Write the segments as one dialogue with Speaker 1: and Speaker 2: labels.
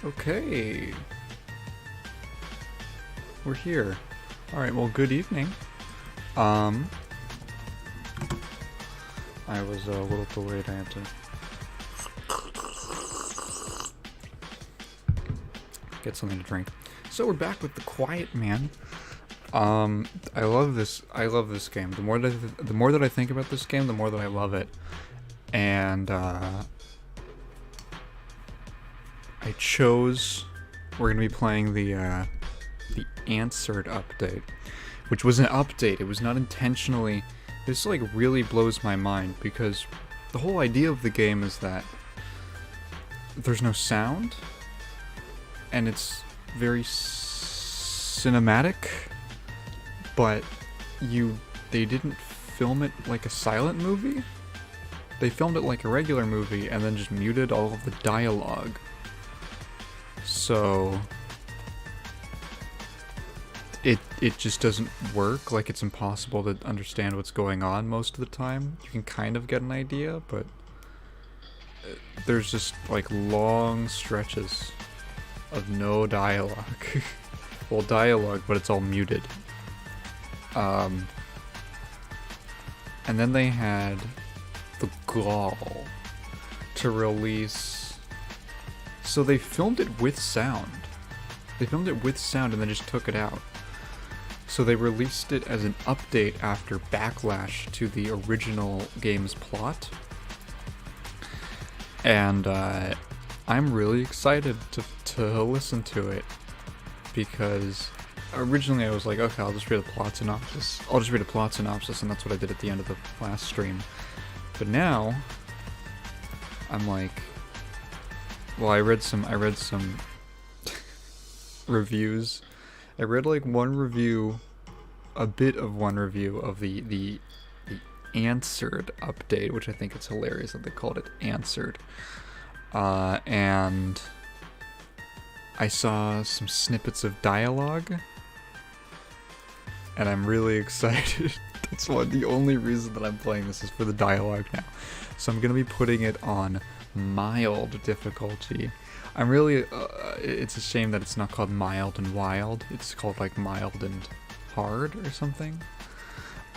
Speaker 1: Okay. We're here. Alright, well, good evening. I was a little delayed. I had to get something to drink. So we're back with The Quiet Man. I love this game. The more that I think about this game, the more that I love it. And we're gonna be playing the Answered update, which was an update. It was not intentionally. This like really blows my mind because the whole idea of the game is that there's no sound and it's very cinematic, but they didn't film it like a silent movie. They filmed it like a regular movie and then just muted all of the dialogue. So it just doesn't work. Like, it's impossible to understand what's going on most of the time. You can kind of get an idea, but there's just like long stretches of no dialogue. Well, dialogue, but it's all muted. And then they had the gall to release. So they filmed it with sound. They filmed it with sound and then just took it out. So they released it as an update after backlash to the original game's plot. And I'm really excited to listen to it, because originally I was like, okay, I'll just read a plot synopsis. And that's what I did at the end of the last stream. But now I'm like, well, I read some reviews. I read like a bit of one review of the Answered update, which I think it's hilarious that they called it Answered. And I saw some snippets of dialogue, and I'm really excited. That's the only reason that I'm playing this is for the dialogue now. So I'm gonna be putting it on mild difficulty. I'm really, it's a shame that it's not called mild and wild. It's called like mild and hard or something.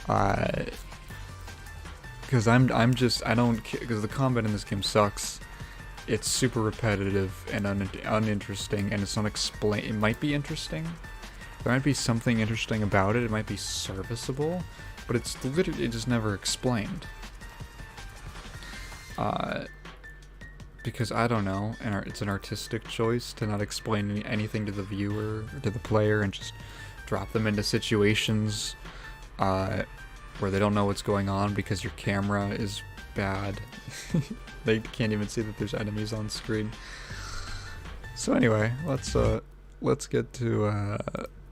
Speaker 1: Because because the combat in this game sucks. It's super repetitive and uninteresting, and it's not explained. It might be interesting. There might be something interesting about it. It might be serviceable, but it's literally just never explained. Because I don't know, and it's an artistic choice to not explain anything to the viewer or to the player and just drop them into situations where they don't know what's going on because your camera is bad. They can't even see that there's enemies on screen. So anyway, let's get to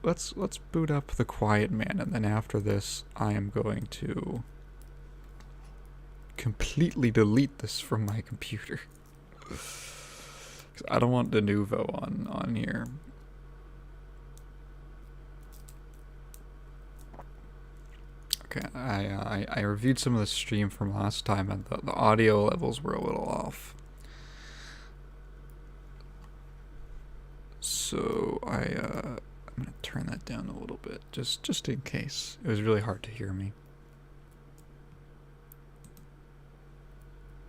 Speaker 1: let's boot up The Quiet Man, and then after this I am going to completely delete this from my computer. I don't want de novo on here. Okay, I reviewed some of the stream from last time, and the audio levels were a little off. So I'm gonna turn that down a little bit, just in case. It was really hard to hear me.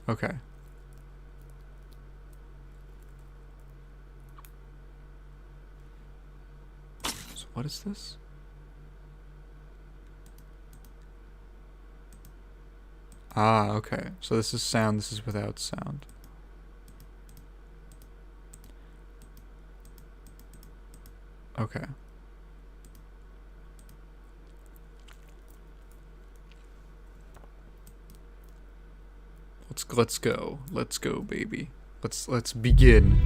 Speaker 1: Okay. So what is this? Ah, okay. So this is sound, this is without sound. Okay. Let's go. Let's go, baby. Let's begin.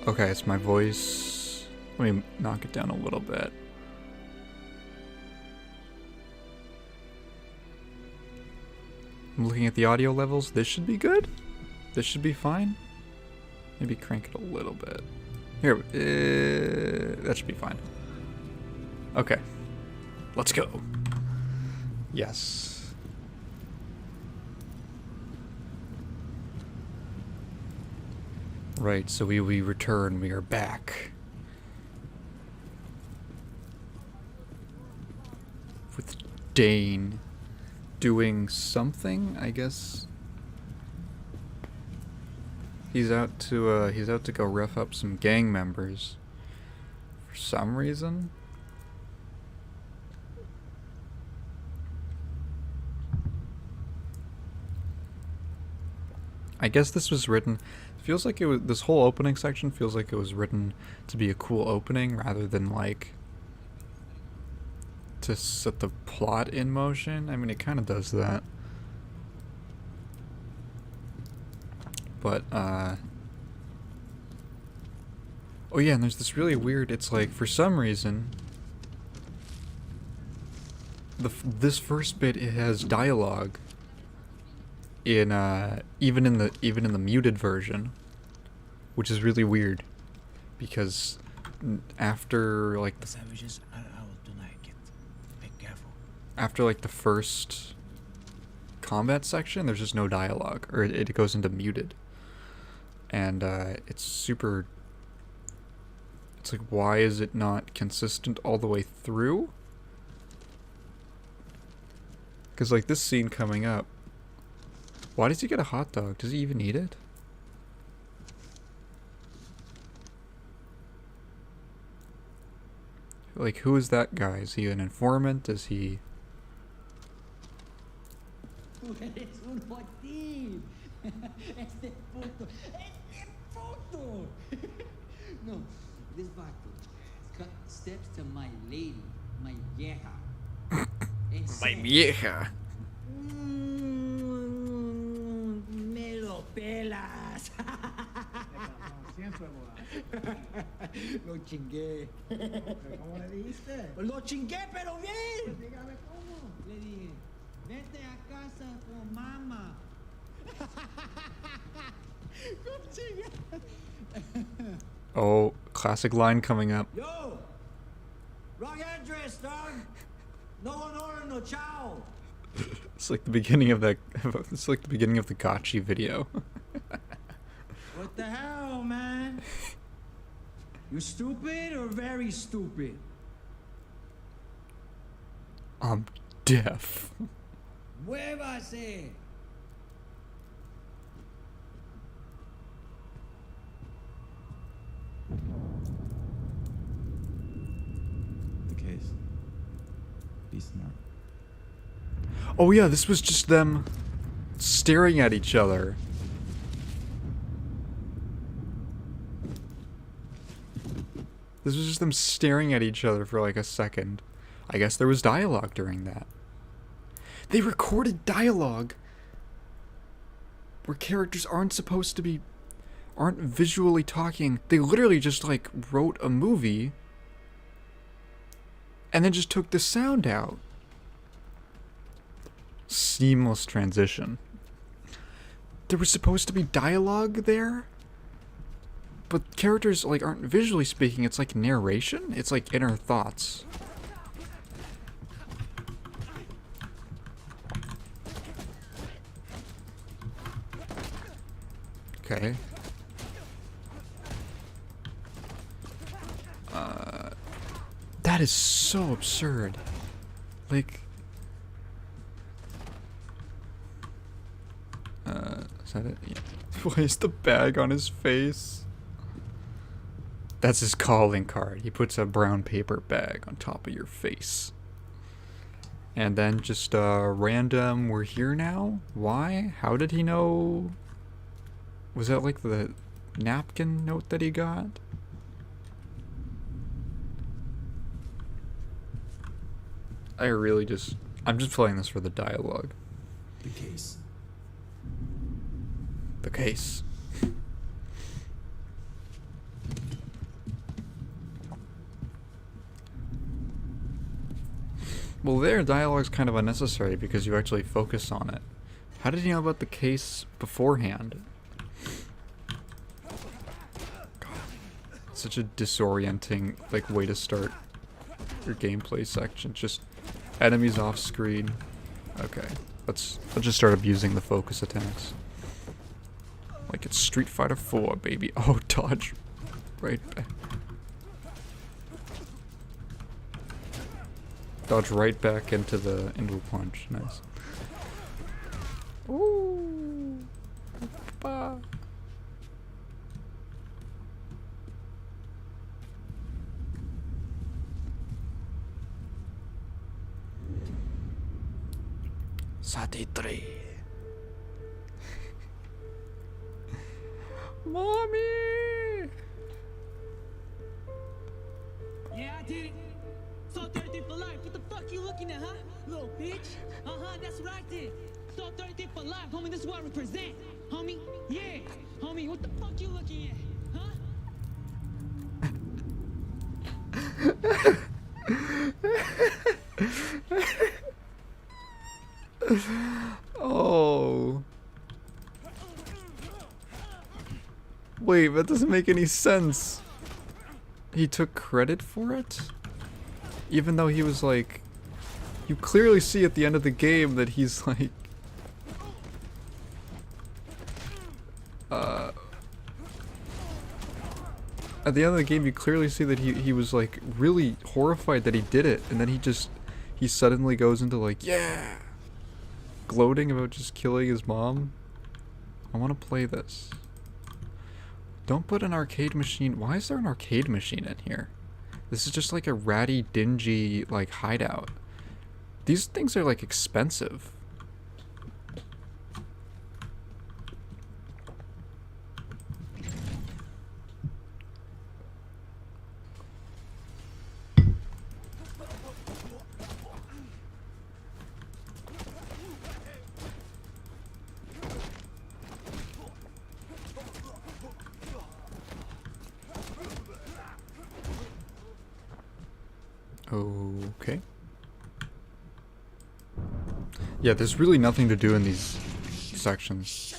Speaker 1: Okay, it's my voice. Let me knock it down a little bit. I'm looking at the audio levels. This should be good. This should be fine. Maybe crank it a little bit. Here, that should be fine. Okay, let's go. Yes. Right, so we return, we are back. With Dane doing something, I guess. He's out to go rough up some gang members. For some reason. I guess this was written, feels like it was, this whole opening section feels like it was written to be a cool opening rather than like to set the plot in motion. I mean, it kind of does that. But, oh yeah, and there's this really weird, it's like, for some reason, this first bit, it has dialogue in, even in the muted version, which is really weird, because after, like,
Speaker 2: Savages are out tonight, kid. Be careful.
Speaker 1: After, like, the first combat section, there's just no dialogue, or it goes into muted. And, it's super... It's like, why is it not consistent all the way through? Because, like, this scene coming up... Why does he get a hot dog? Does he even eat it? Like, who is that guy? Is he an informant? Is he...
Speaker 3: Tú eres un jotín. Este puto. Este puto. No, this vato cut steps to my lady, my vieja. And
Speaker 1: My
Speaker 3: says,
Speaker 1: vieja.
Speaker 3: Me lo pelas. Lo chingué.
Speaker 2: ¿Cómo le dijiste?
Speaker 3: Lo chingué, pero bien.
Speaker 2: Dígame cómo.
Speaker 3: Le dije, vete a casa con mamá.
Speaker 1: Oh, classic line coming up.
Speaker 3: Yo! Wrong address, dog! No one ordered no chow!
Speaker 1: It's like the beginning of that. It's like the beginning of the Gotchi video.
Speaker 3: What the hell, man? You stupid or very stupid?
Speaker 1: I'm deaf.
Speaker 3: Muévase!
Speaker 2: The case. Be smart.
Speaker 1: Oh yeah, this was just them staring at each other. This was just them staring at each other for like a second. I guess there was dialogue during that. They recorded dialogue where characters aren't supposed to be, aren't visually talking. They literally just like wrote a movie and then just took the sound out. Seamless transition. There was supposed to be dialogue there, but characters like aren't visually speaking. It's like narration. It's like inner thoughts. Okay. That is so absurd. Like, is that it? Yeah. Why is the bag on his face? That's his calling card. He puts a brown paper bag on top of your face. And then just random, we're here now? Why? How did he know? Was that like the napkin note that he got? I'm just playing this for the dialogue.
Speaker 2: The case.
Speaker 1: The case. Well, their dialogue's kind of unnecessary because you actually focus on it. How did he know about the case beforehand? God, such a disorienting like way to start your gameplay section. Just enemies off screen. Okay, let's just start abusing the focus attacks. Like it's Street Fighter 4, baby. Oh, dodge. Right back. Dodge right back into a punch. Nice. Ooh. Bah. Sati-3. Mommy!
Speaker 4: Yeah, I did it. Saw 33 for life. What the fuck you looking at, huh? Little bitch. That's what I did. Saw 33 for life, homie. This is what I represent. Homie, yeah. Homie, what the fuck you looking at, huh?
Speaker 1: Oh. Wait, that doesn't make any sense. He took credit for it? Even though he was like... You clearly see at the end of the game that he's like... At the end of the game you clearly see that he was like really horrified that he did it. And then he suddenly goes into like, yeah! Gloating about just killing his mom. I want to play this. Don't put an arcade machine... Why is there an arcade machine in here? This is just like a ratty, dingy, like, hideout. These things are, like, expensive. Okay. Yeah, there's really nothing to do in these sections.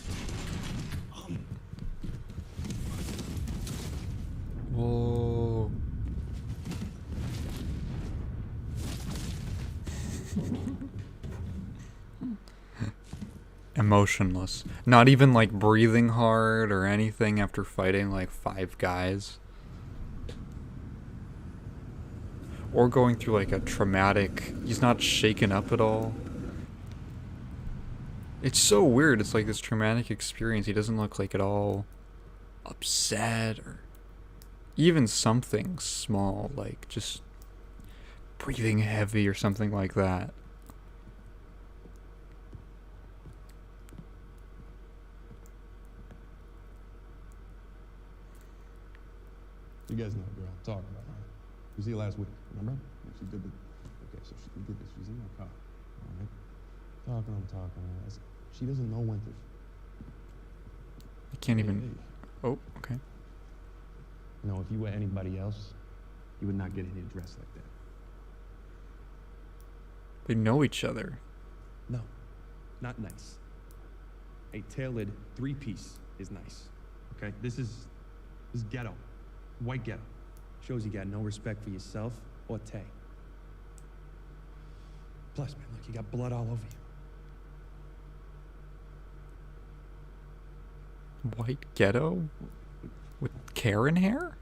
Speaker 1: Whoa. Emotionless. Not even like breathing hard or anything after fighting like 5 guys. Or going through like a traumatic... He's not shaken up at all. It's so weird. It's like this traumatic experience. He doesn't look like at all upset or even something small, like just breathing heavy or something like that.
Speaker 5: You guys know the girl I'm talking about, right? You see her last week, remember? She did the... Okay, so she did this. She's in my car, all right? I'm talking. She doesn't know when to...
Speaker 1: I can't even...
Speaker 5: Hey.
Speaker 1: Oh, okay.
Speaker 5: You know, if you were anybody else, you would not get in here dressed like that.
Speaker 1: They know each other.
Speaker 5: No, not nice. A tailored 3-piece is nice, okay? This is ghetto. White ghetto. Shows you got no respect for yourself or Tay. Plus, man, look, you got blood all over you.
Speaker 1: White ghetto? With Karen hair?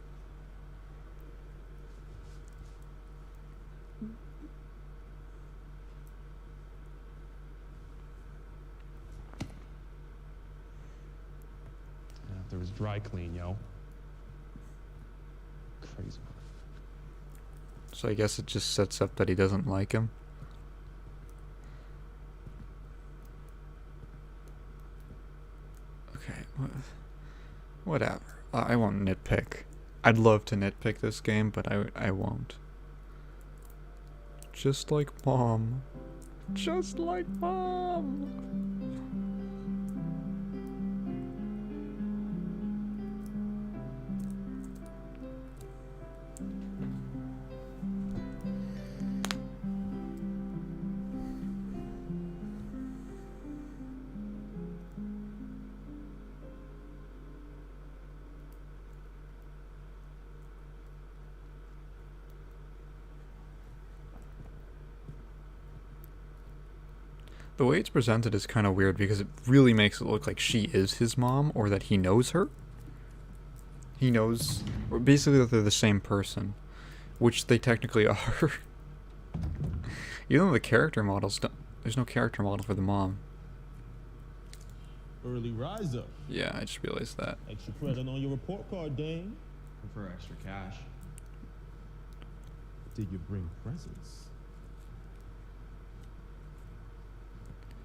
Speaker 5: After his dry clean, yo. Crazy.
Speaker 1: So I guess it just sets up that he doesn't like him. Okay, whatever. I won't nitpick. I'd love to nitpick this game, but I won't. Just like Mom. Just like Mom! The way it's presented is kind of weird because it really makes it look like she is his mom or that he knows her. He knows, or basically that they're the same person, which they technically are. Even though the character models don't, there's no character model for the mom.
Speaker 6: Early riser.
Speaker 1: Yeah, I just realized that.
Speaker 6: Extra credit on your report card, Dane.
Speaker 2: Prefer extra cash.
Speaker 6: Did you bring presents?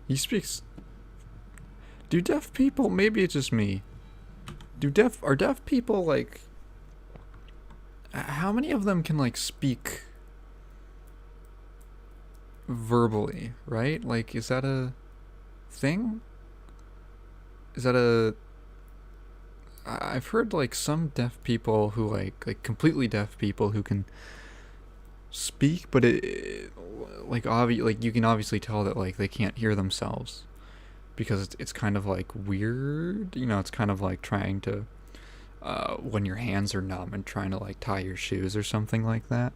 Speaker 1: He speaks. Do deaf people? Maybe it's just me. Are deaf people like? How many of them can like speak verbally? Right? Like, is that a thing? Is that a? I've heard like some deaf people who like completely deaf people who can speak, but it like like you can obviously tell that like they can't hear themselves because it's kind of like weird, you know. It's kind of like trying to when your hands are numb and trying to like tie your shoes or something like that.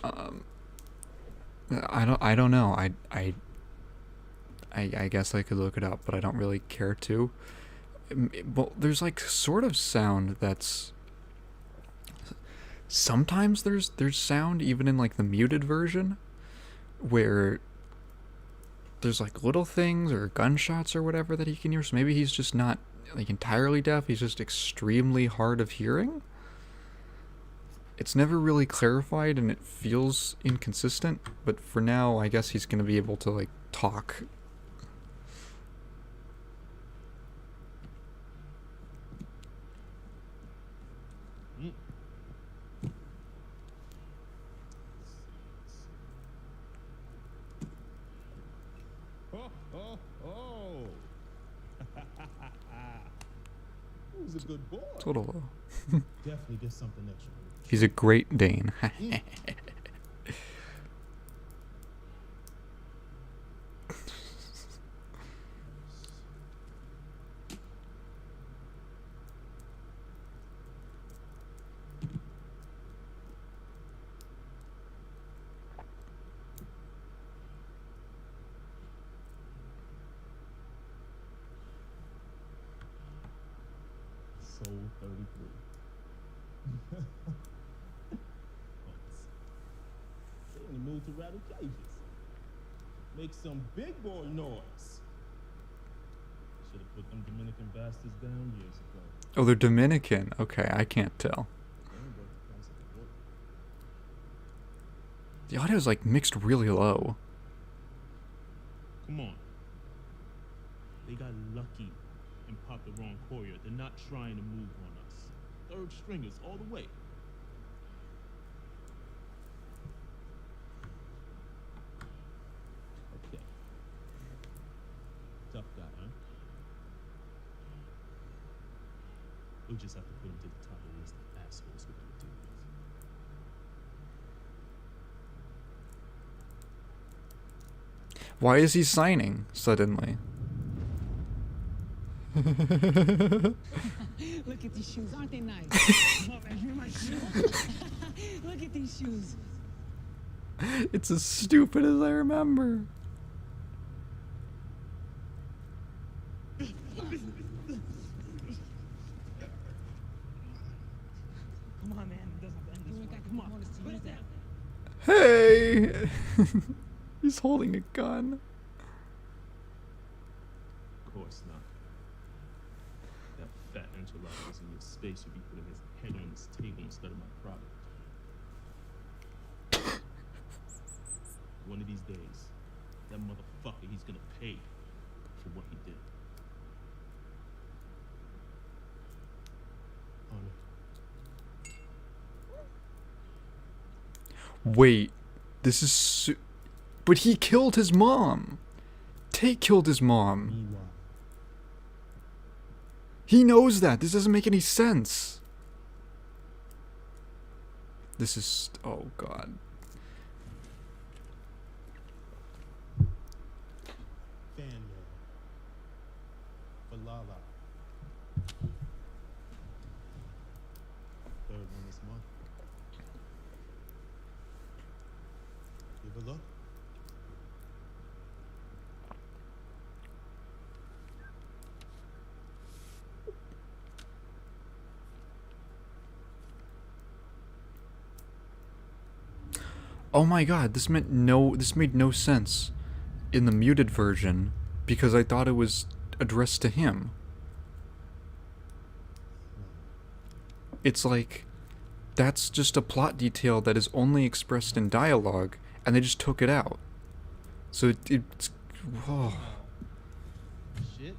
Speaker 1: I don't know. I guess I could look it up, but I don't really care to. Well, there's like sort of sound that's sometimes there's sound even in like the muted version where there's like little things or gunshots or whatever that he can hear. So maybe he's just not like entirely deaf, he's just extremely hard of hearing. It's never really clarified and it feels inconsistent, but for now I guess he's gonna be able to like talk.
Speaker 6: Oh. Who's a good boy?
Speaker 1: It's a little low.
Speaker 6: Definitely get something extra.
Speaker 1: He's a Great Dane.
Speaker 6: Soul 33. Stay in the mood to rattle cages. Make some big boy noise. Should have put them Dominican bastards down years ago.
Speaker 1: Oh, they're Dominican. Okay, I can't tell. The audio's like mixed really low.
Speaker 6: Come on. They got lucky and popped the wrong courier. They're not trying to move on us. Third stringers all the way. Okay. Tough guy, huh? We'll just have to put him to the top of the list of assholes we're gonna deal with.
Speaker 1: Why is he signing suddenly?
Speaker 4: Look at these shoes, aren't they nice? Come on, man, you're my shoe. Look at these shoes.
Speaker 1: It's as stupid as I remember.
Speaker 4: Come on, man, it doesn't have to end this way. Come on, put it down.
Speaker 1: Hey! He's holding a gun.
Speaker 6: Of course not. That fat enchilada is in your space should be putting his head on this table instead of my product. One of these days, that motherfucker, he's gonna pay for what he did.
Speaker 1: Wait, this is but he killed his mom. Tate killed his mom.
Speaker 6: Meanwhile,
Speaker 1: He knows that. This doesn't make any sense. This is... oh, God.
Speaker 6: fan mail for Lala. Third one this month. Give a look.
Speaker 1: Oh my god, this made no sense in the muted version because I thought it was addressed to him. It's like that's just a plot detail that is only expressed in dialogue and they just took it out. So it's whoa.
Speaker 6: Shit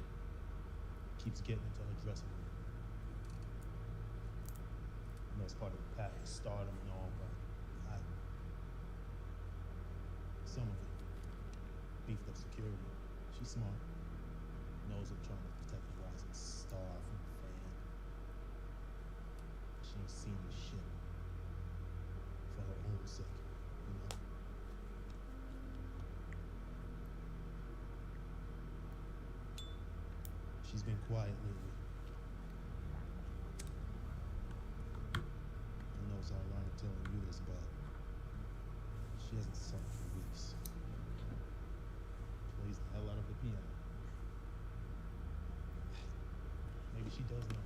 Speaker 6: keeps getting into her dressing room. I know it's part of the path to stardom and all, but some of it beefed up security. She's smart. Knows I'm trying to protect the rising star from the fan. She ain't seen this shit for her own sake, you know? She's been quiet lately. I know it's ironic telling you this, but she hasn't sung for weeks. Plays the hell out of the piano. Maybe she does know.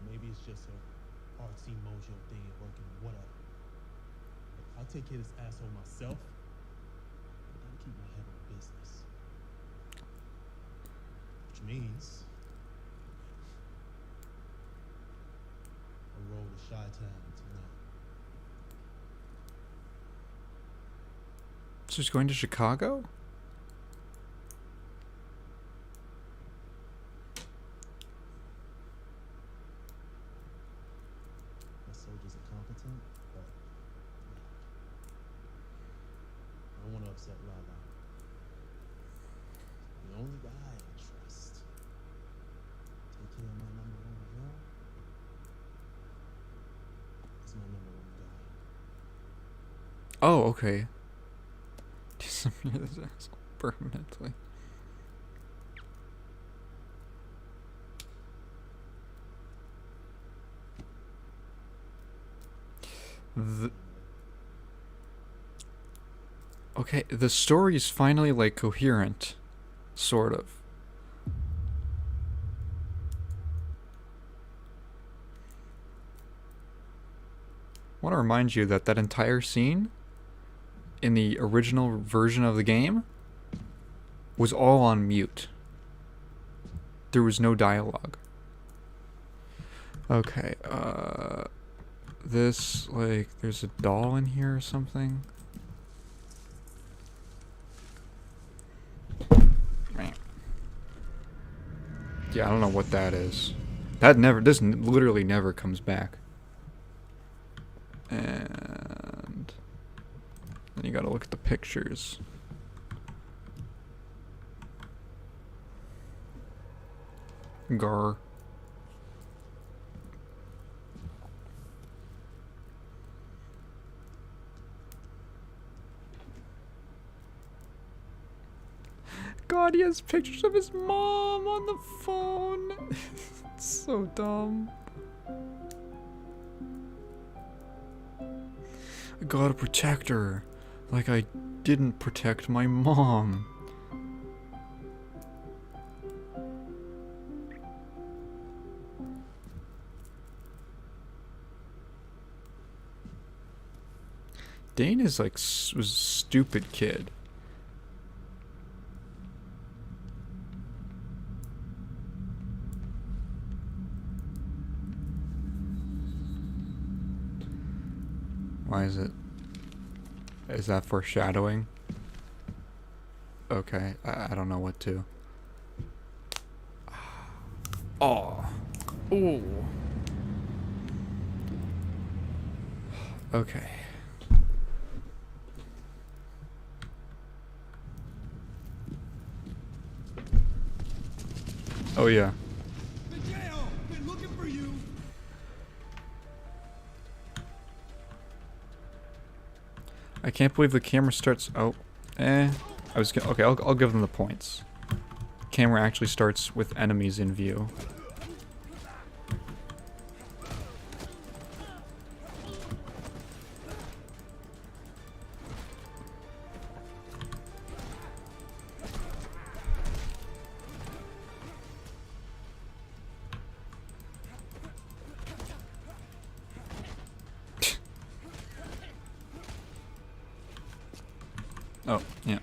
Speaker 6: Maybe it's just her artsy mojo thing at working, whatever. I'll take care of this asshole myself. I gotta keep my head on business. Which means a roll to Chi-Town tonight.
Speaker 1: So he's going to Chicago?
Speaker 6: My soldiers are competent, but I don't want to upset Lala. The only guy I trust. Take care of my number one girl. It's my number one guy.
Speaker 1: Oh, okay. Disappear this asshole permanently. Okay, the story's finally like coherent, sort of. I want to remind you that that entire scene in the original version of the game was all on mute. There was no dialogue. Okay, this, like, there's a doll in here or something. Yeah, I don't know what that is. This literally never comes back. And then you gotta look at the pictures. Gar. God, he has pictures of his mom on the phone. It's so dumb. I gotta protect her, like I didn't protect my mom. Dane is like was a stupid kid. Why is it? Is that foreshadowing? Okay, I don't know what to. Oh. Ooh. Okay. Oh yeah.
Speaker 3: Been looking for you.
Speaker 1: I can't believe the camera starts. Oh, I was gonna. Okay, I'll give them the points. Camera actually starts with enemies in view. Oh, yeah.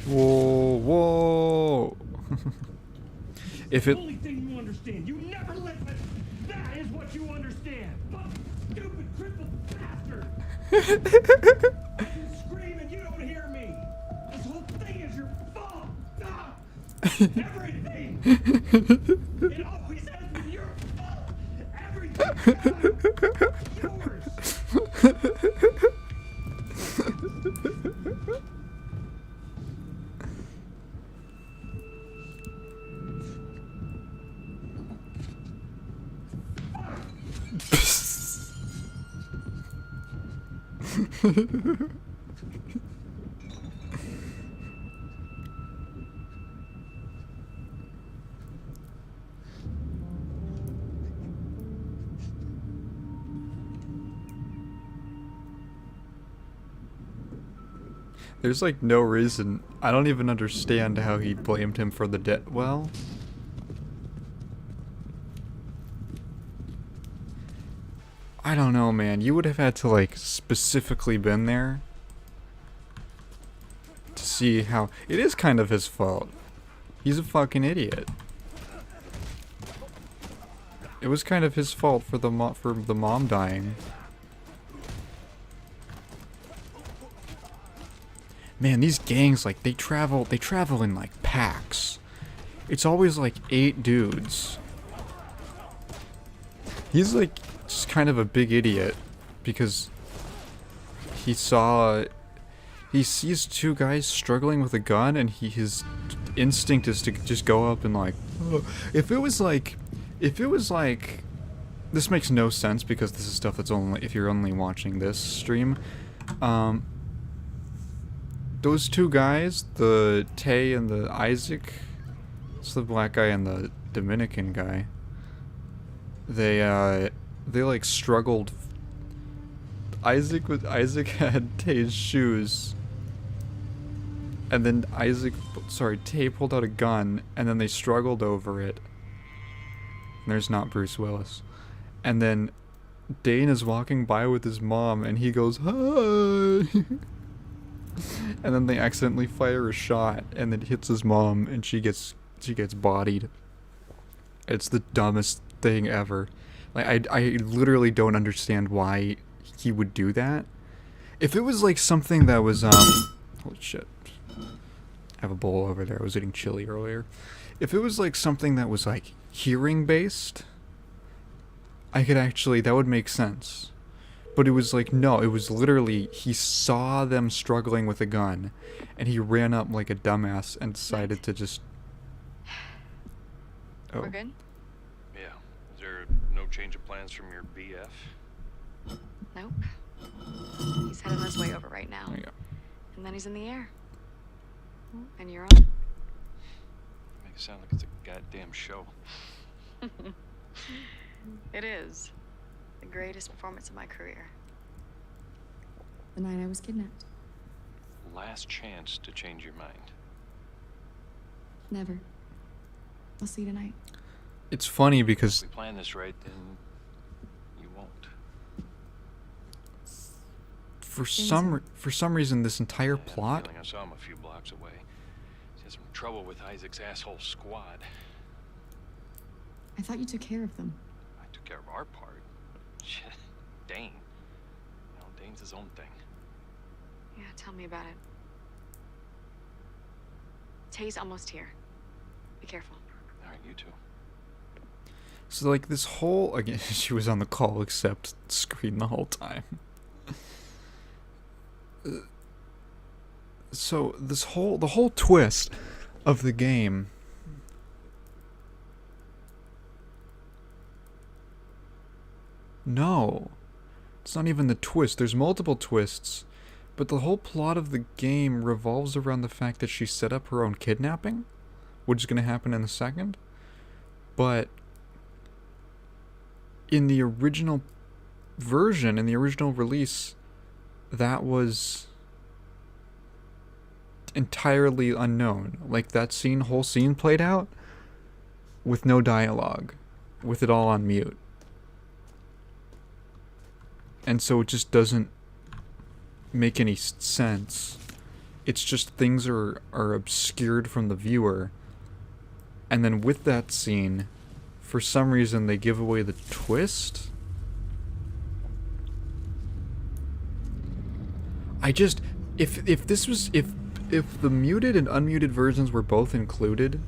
Speaker 1: Whoa, whoa. If
Speaker 5: The
Speaker 1: it
Speaker 5: only thing you understand, you never listen. That is what you understand. Fuck, stupid, crippled bastard. I can scream and you don't hear me. This whole thing is your fault. Ah! Everything. It always has been your fault. Everything. Yours.
Speaker 1: There's like no reason. I don't even understand how he blamed him for the death. Well, I don't know, man. You would have had to like specifically been there to see how it is kind of his fault. He's a fucking idiot. It was kind of his fault for the mom dying. Man, these gangs, like, they travel in, like, packs. It's always, like, 8 dudes. He's, like, just kind of a big idiot. Because he sees 2 guys struggling with a gun, and his instinct is to just go up and, like, oh. If it was, like, this makes no sense, because this is stuff that's only, if you're only watching this stream, those 2 guys, the Tay and the Isaac, it's the black guy and the Dominican guy, they like struggled. Isaac had Tay's shoes, and then Tay pulled out a gun, and then they struggled over it. And there's not Bruce Willis. And then Dane is walking by with his mom, and he goes, "Hi!" And then they accidentally fire a shot, and it hits his mom, and she gets bodied. It's the dumbest thing ever. Like, I literally don't understand why he would do that. If it was like something that was holy shit. I have a bowl over there. I was eating chili earlier. If it was like something that was like hearing based, I could actually, that would make sense. But it was like, no, it was literally, he saw them struggling with a gun, and he ran up like a dumbass and decided to just... Oh.
Speaker 7: We're good?
Speaker 8: Yeah. Is there no change of plans from your BF?
Speaker 7: Nope. He's heading his way over right now.
Speaker 1: There you go.
Speaker 7: And then he's in the air. And you're on.
Speaker 8: Make it sound like it's a goddamn show.
Speaker 7: It is. The greatest performance of my career.
Speaker 9: The night I was kidnapped.
Speaker 8: Last chance to change your mind.
Speaker 9: Never. I'll see you tonight.
Speaker 1: It's funny because
Speaker 8: If we plan this right, then you won't.
Speaker 1: for some reason this entire
Speaker 8: I had a
Speaker 1: plot,
Speaker 8: feeling I saw him a few blocks away. He had some trouble with Isaac's asshole squad.
Speaker 9: I thought you took care of them.
Speaker 8: I took care of our part. Shit, Dane. You know, Dane's his own thing.
Speaker 7: Yeah, tell me about it. Tay's almost here. Be careful.
Speaker 8: All right, you two.
Speaker 1: so like this whole, again, she was on the call except screen the whole time. So the whole twist of the game No. It's not even the twist. There's multiple twists. But the whole plot of the game revolves around the fact that she set up her own kidnapping, which is going to happen in a second. But in the original version, in the original release, that was entirely unknown. Like that scene, whole scene played out with no dialogue, with it all on mute. And so it just doesn't make any sense. It's just things are obscured from the viewer. And then with that scene, for some reason they give away the twist. I just, if the muted and unmuted versions were both included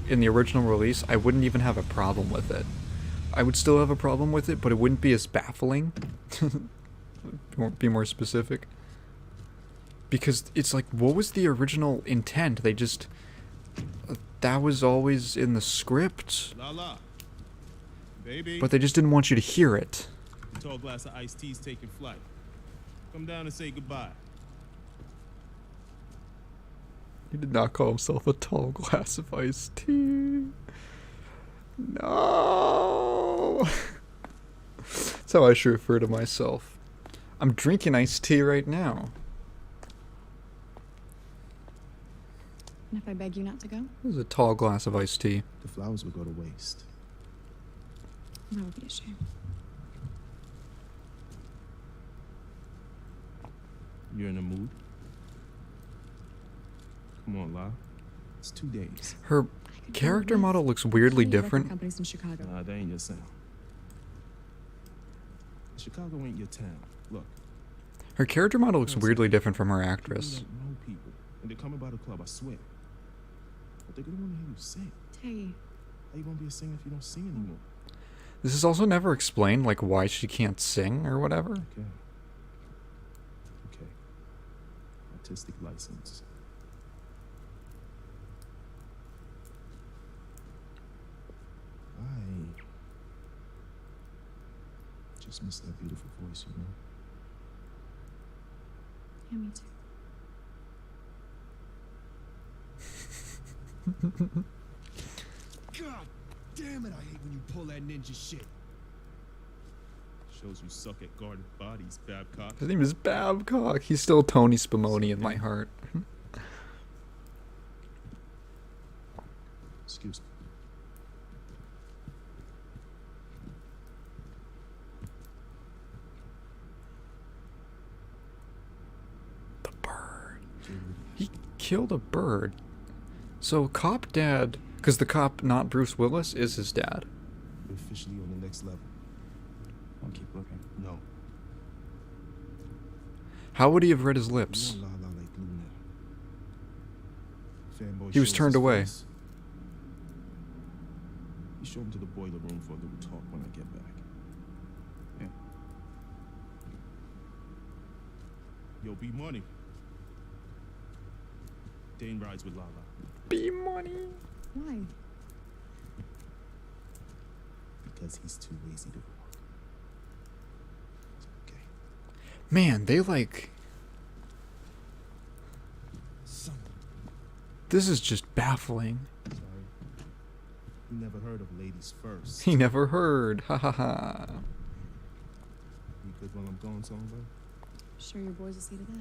Speaker 1: in the original release, I wouldn't even have a problem with it. I would still have a problem with it, but it wouldn't be as baffling. Be more specific. Because it's like, what was the original intent? They just, that was always in the script.
Speaker 6: La, baby.
Speaker 1: But they just didn't want you to hear it.
Speaker 6: A tall glass of iced tea's taking flight. Come down and say goodbye.
Speaker 1: He did not call himself a tall glass of iced tea. No. That's how I should refer to myself. I'm drinking iced tea right now.
Speaker 9: And if I beg you not to go?
Speaker 1: This is a tall glass of iced tea.
Speaker 2: The flowers would go to waste.
Speaker 9: That would be a shame.
Speaker 6: You're in a mood? Come on, La. It's 2 days.
Speaker 1: Her character model looks weirdly
Speaker 9: Plenty of record
Speaker 1: different.
Speaker 9: companies in Chicago.
Speaker 6: Nah, that ain't your sound. Chicago ain't your town. Look.
Speaker 1: Her character model looks weirdly different from her
Speaker 6: People
Speaker 1: actress.
Speaker 6: don't know people, and they're coming by the club, I swear. But they're gonna wanna hear you sing.
Speaker 9: Tay,
Speaker 6: How you gonna be a singer if you don't sing anymore?
Speaker 1: This is also never explained, like why she can't sing or whatever.
Speaker 6: Okay. Okay. Artistic license. I just miss that beautiful voice, you know?
Speaker 9: yeah, me too.
Speaker 10: God damn it, I hate when you pull that ninja shit.
Speaker 6: Shows you suck at guarded bodies, Babcock.
Speaker 1: His name is Babcock. He's still Tony Spumoni in my heart.
Speaker 6: Excuse me.
Speaker 1: The bird. He killed a bird. So cop dad, because the cop, not Bruce Willis, is his dad.
Speaker 6: We're officially on the next level.
Speaker 2: Don't keep looking.
Speaker 6: No.
Speaker 1: How would he have read his
Speaker 6: You
Speaker 1: lips?
Speaker 6: don't la like glue now. Fanboy
Speaker 1: He was
Speaker 6: shows
Speaker 1: turned
Speaker 6: his
Speaker 1: away.
Speaker 6: face. You show him to the boiler room for a little talk when I get back.
Speaker 2: Yeah.
Speaker 6: Yo, B Money. Dane rides with Lala.
Speaker 1: Be money.
Speaker 9: Why?
Speaker 6: Because he's too lazy to walk. It's okay.
Speaker 1: Man, they like...
Speaker 10: Son,
Speaker 1: This is just baffling.
Speaker 6: Sorry. You never heard of ladies first.
Speaker 1: He never heard. Ha ha ha.
Speaker 6: You good while I'm gone, Songbird?
Speaker 9: Sure your boys will see to that.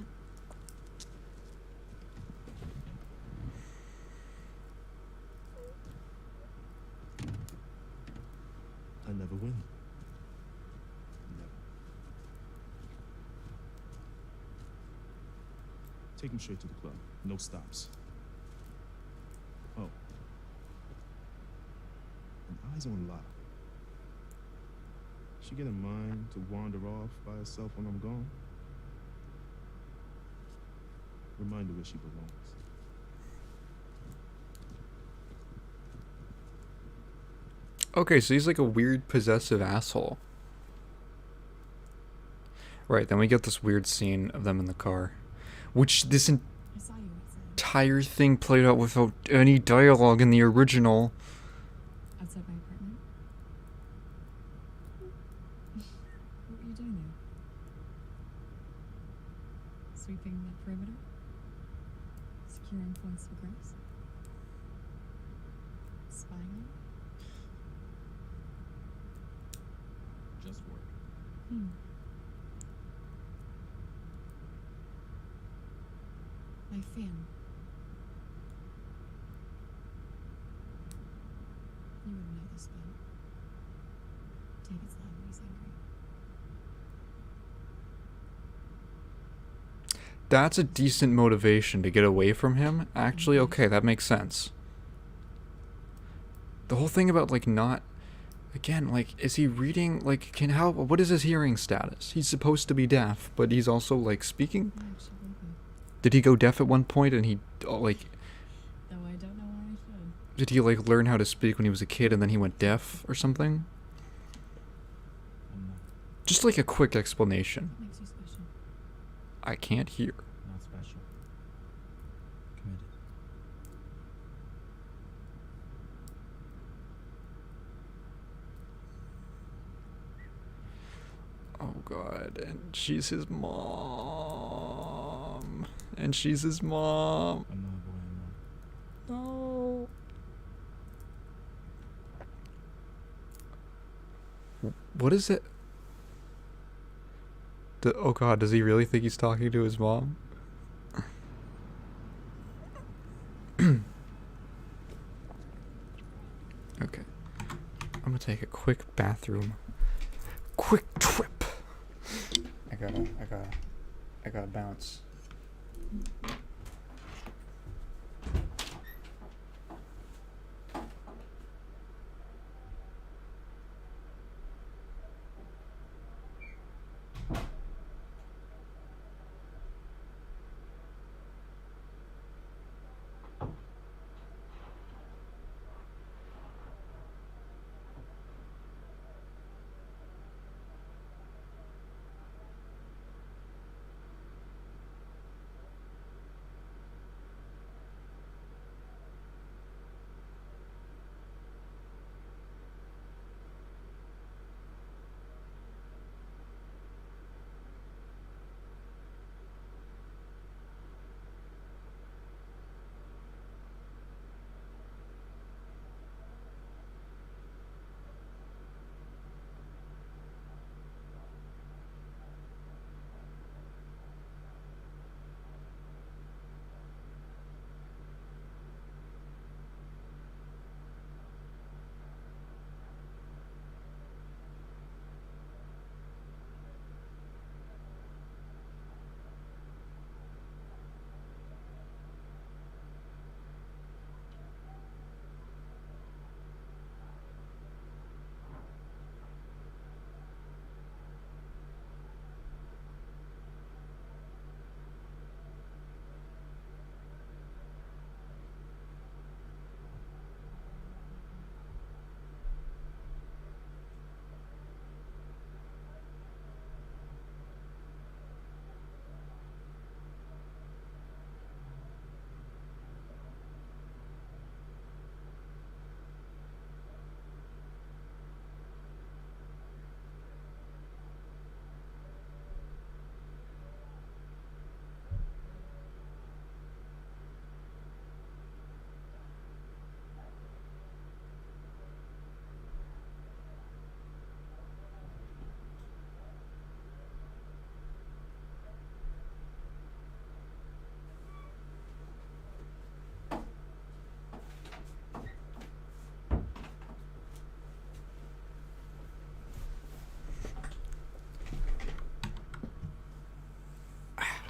Speaker 6: I never win. Never. Take him straight to the club. No stops. Oh. And eyes on lock. She get in mind to wander off by herself when I'm gone. Remind her where she belongs.
Speaker 1: Okay, so he's like a weird possessive asshole. Right, then we get this weird scene of them in the car. Which this
Speaker 9: I saw you outside.
Speaker 1: entire thing played out without any dialogue in the original.
Speaker 9: Outside my apartment? What were you doing there? Sweeping the perimeter? Securing points of grace? Spying on?
Speaker 5: Just work.
Speaker 9: Hmm. My fan. You wouldn't know this, but David's loud when he's angry.
Speaker 1: That's a decent motivation to get away from him. Actually, okay, that makes sense. The whole thing about, like, not... Again, like, is he reading, like, what is his hearing status? He's supposed to be deaf, but he's also, like, speaking?
Speaker 9: Absolutely.
Speaker 1: Did he go deaf at one point and he, like...
Speaker 9: Though I don't know why I should.
Speaker 1: Did he, like, learn how to speak when he was a kid and then he went deaf or something?
Speaker 2: I'm not,
Speaker 1: Just, like, a quick explanation.
Speaker 9: What makes you special?
Speaker 1: I can't hear.
Speaker 2: not special. Committed.
Speaker 1: Oh god, and she's his mom. And she's his mom.
Speaker 2: I'm not a boy anymore.
Speaker 1: No. What is it? Oh god, does he really think he's talking to his mom? Okay. I'm gonna take a quick bathroom. Quick trip. I gotta bounce.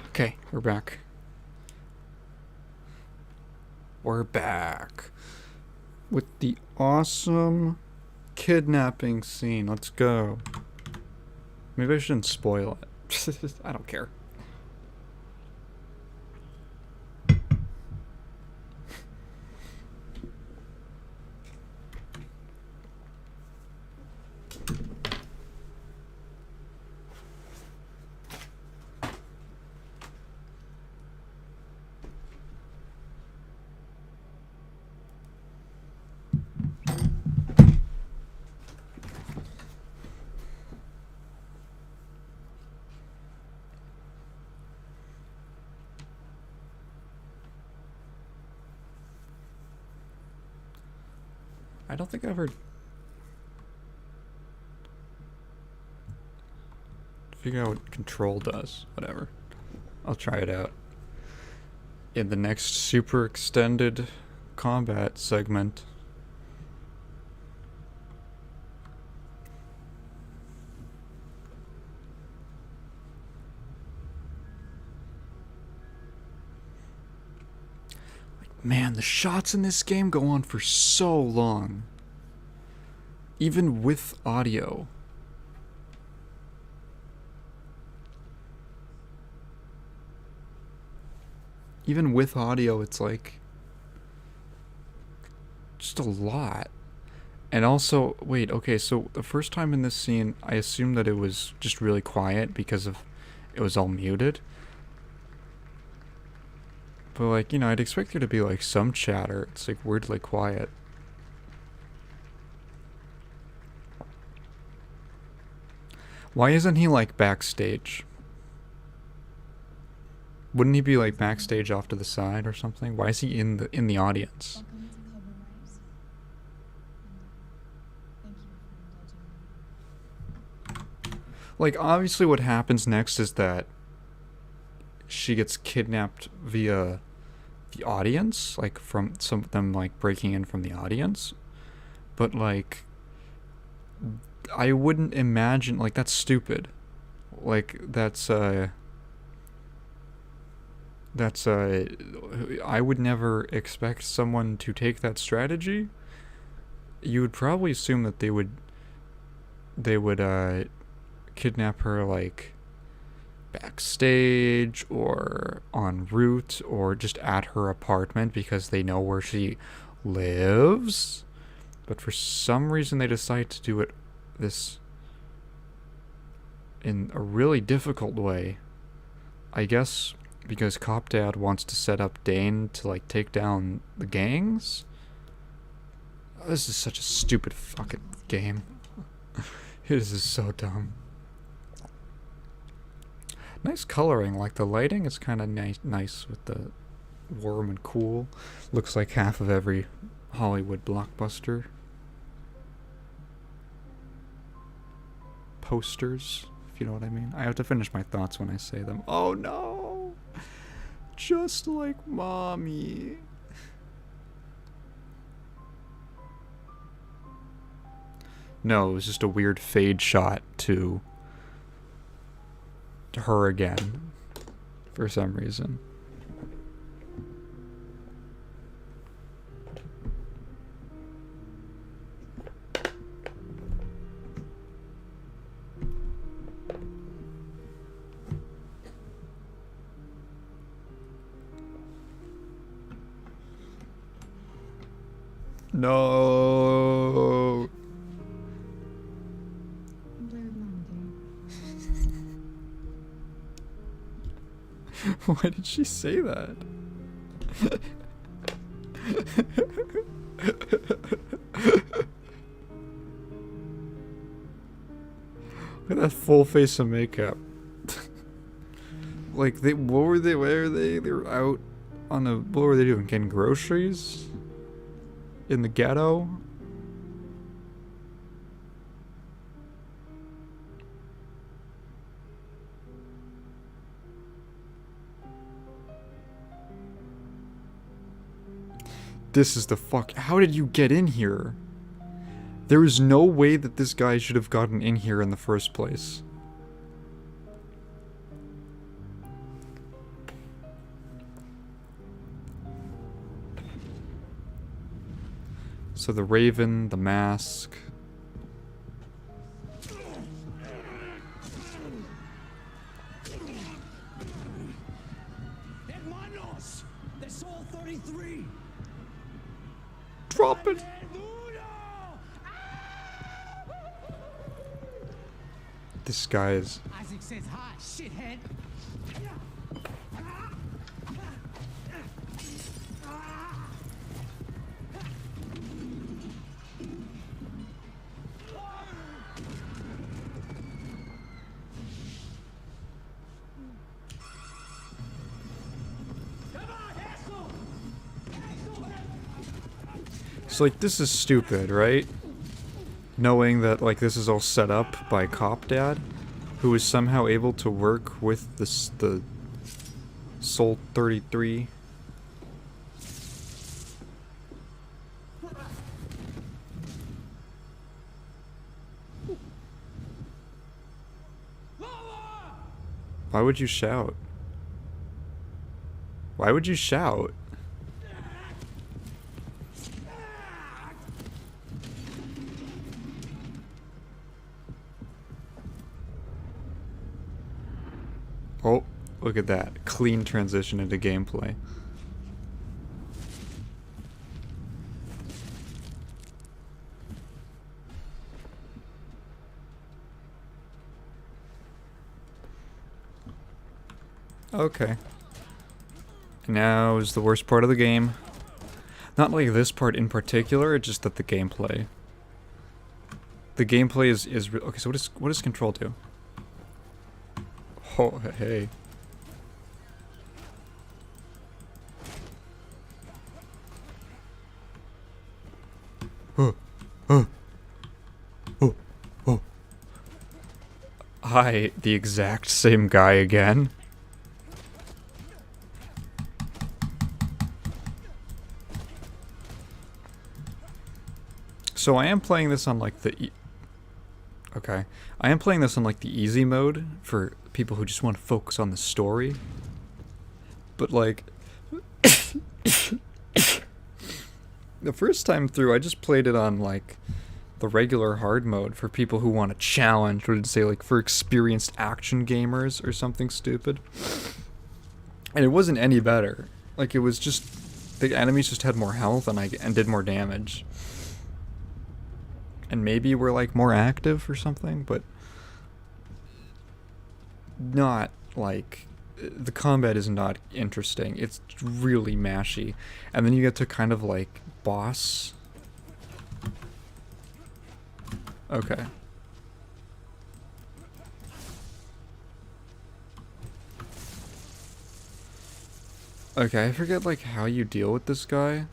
Speaker 1: Okay, we're back. We're back. With the awesome kidnapping scene. Let's go. Maybe I shouldn't spoil it. I don't care. I don't think I ever figure out what control does. Whatever. I'll try it out in the next super extended combat segment. Man, the shots in this game go on for so long. Even with audio. Even with audio, it's like just a lot. And also, wait, okay, so the first time in this scene, I assumed that it was just really quiet because of it was all muted. But like, you know, I'd expect there to be like some chatter. It's like weirdly quiet. Why isn't he like backstage? Wouldn't he be like backstage off to the side or something? Why is he in the audience?
Speaker 9: Welcome to Cover Wives. And thank you for indulging me.
Speaker 1: Like, obviously what happens next is that she gets kidnapped via the audience, like from some of them like breaking in from the audience. But like, I wouldn't imagine, like, that's stupid. Like, I would never expect someone to take that strategy. You would probably assume that they would kidnap her like backstage or en route or just at her apartment because they know where she lives. But for some reason they decide to do it this in a really difficult way. I guess because Cop Dad wants to set up Dane to like take down the gangs. This is such a stupid fucking game. This is so dumb. Nice coloring, like the lighting is kind of nice with the warm and cool. Looks like half of every Hollywood blockbuster. Posters, if you know what I mean. I have to finish my thoughts when I say them. Oh no! Just like mommy. No, it was just a weird fade shot to her again for some reason. No.
Speaker 9: Play with Mama, dear.
Speaker 1: Why did she say that? Look at that full face of makeup. Like, where are they? They were out on a, what were they doing? Getting groceries? In the ghetto? This is the fuck. How did you get in here? There is no way that this guy should have gotten in here in the first place. So the Raven, the mask.
Speaker 3: Hermanos, the Soul 33.
Speaker 1: Drop it. This guy is.
Speaker 3: Isaac says hi, shithead.
Speaker 1: So like, this is stupid, right? Knowing that like this is all set up by Cop Dad, who is somehow able to work with the Soul 33. Why would you shout? Why would you shout? Look at that. Clean transition into gameplay. Okay. Now is the worst part of the game. Not like this part in particular, it's just that the gameplay. The gameplay is okay, so what does control do? Oh, hey. Oh, oh, oh, oh. Hi, the exact same guy again. So I am playing this on like the okay. I am playing this on like the easy mode for people who just want to focus on the story. But like the first time through I just played it on like the regular hard mode for people who want a challenge, or to say like for experienced action gamers or something stupid. And it wasn't any better. Like it was just the enemies just had more health and did more damage. And maybe we're like more active or something, but not like the combat is not interesting. It's really mashy. And then you get to kind of like boss. Okay. Okay, I forget like how you deal with this guy.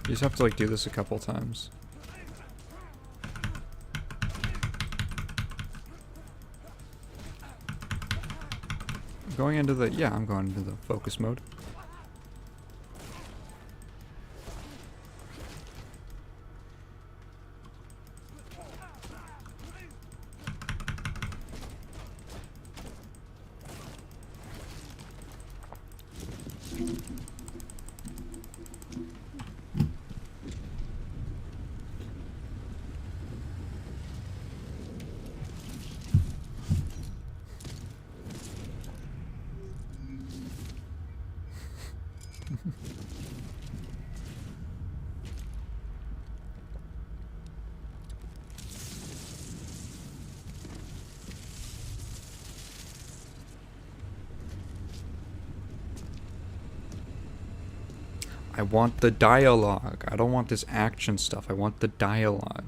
Speaker 1: You just have to like do this a couple times. I'm going into the, yeah, I'm going into the focus mode. I want the dialogue. I don't want this action stuff. I want the dialogue.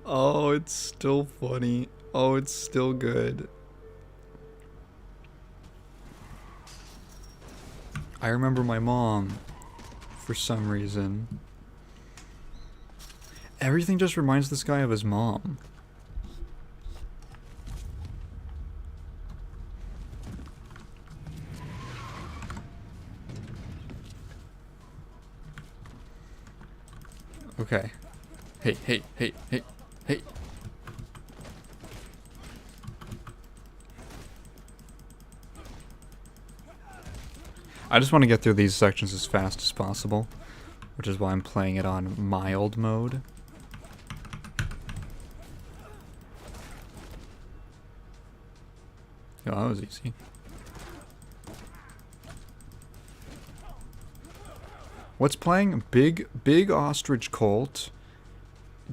Speaker 1: Oh, it's still funny. Oh, it's still good. I remember my mom, for some reason. Everything just reminds this guy of his mom. Okay. Hey, hey, hey, hey, hey. I just want to get through these sections as fast as possible, which is why I'm playing it on mild mode. Oh, that was easy. What's playing? Big Ostrich Colt,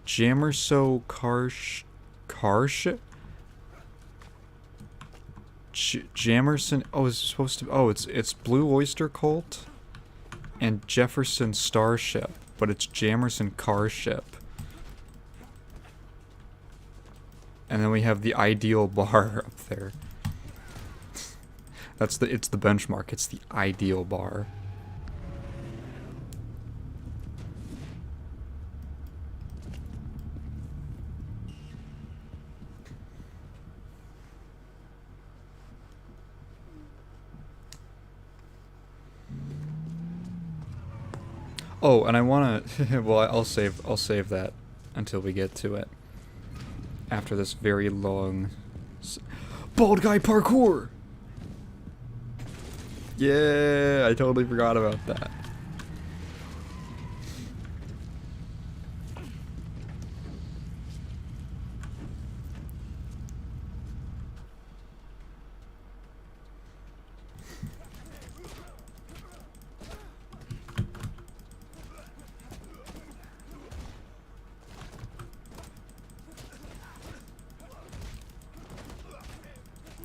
Speaker 1: Jamerso Karsh, Jamerson. Oh, is it supposed to? Oh, it's Blue Oyster Cult and Jefferson Starship, but it's Jamerson Carship. And then we have the ideal bar up there. It's the benchmark. It's the ideal bar. Oh, and I wanna well, I'll save that until we get to it. After this very long bald guy parkour. Yeah, I totally forgot about that.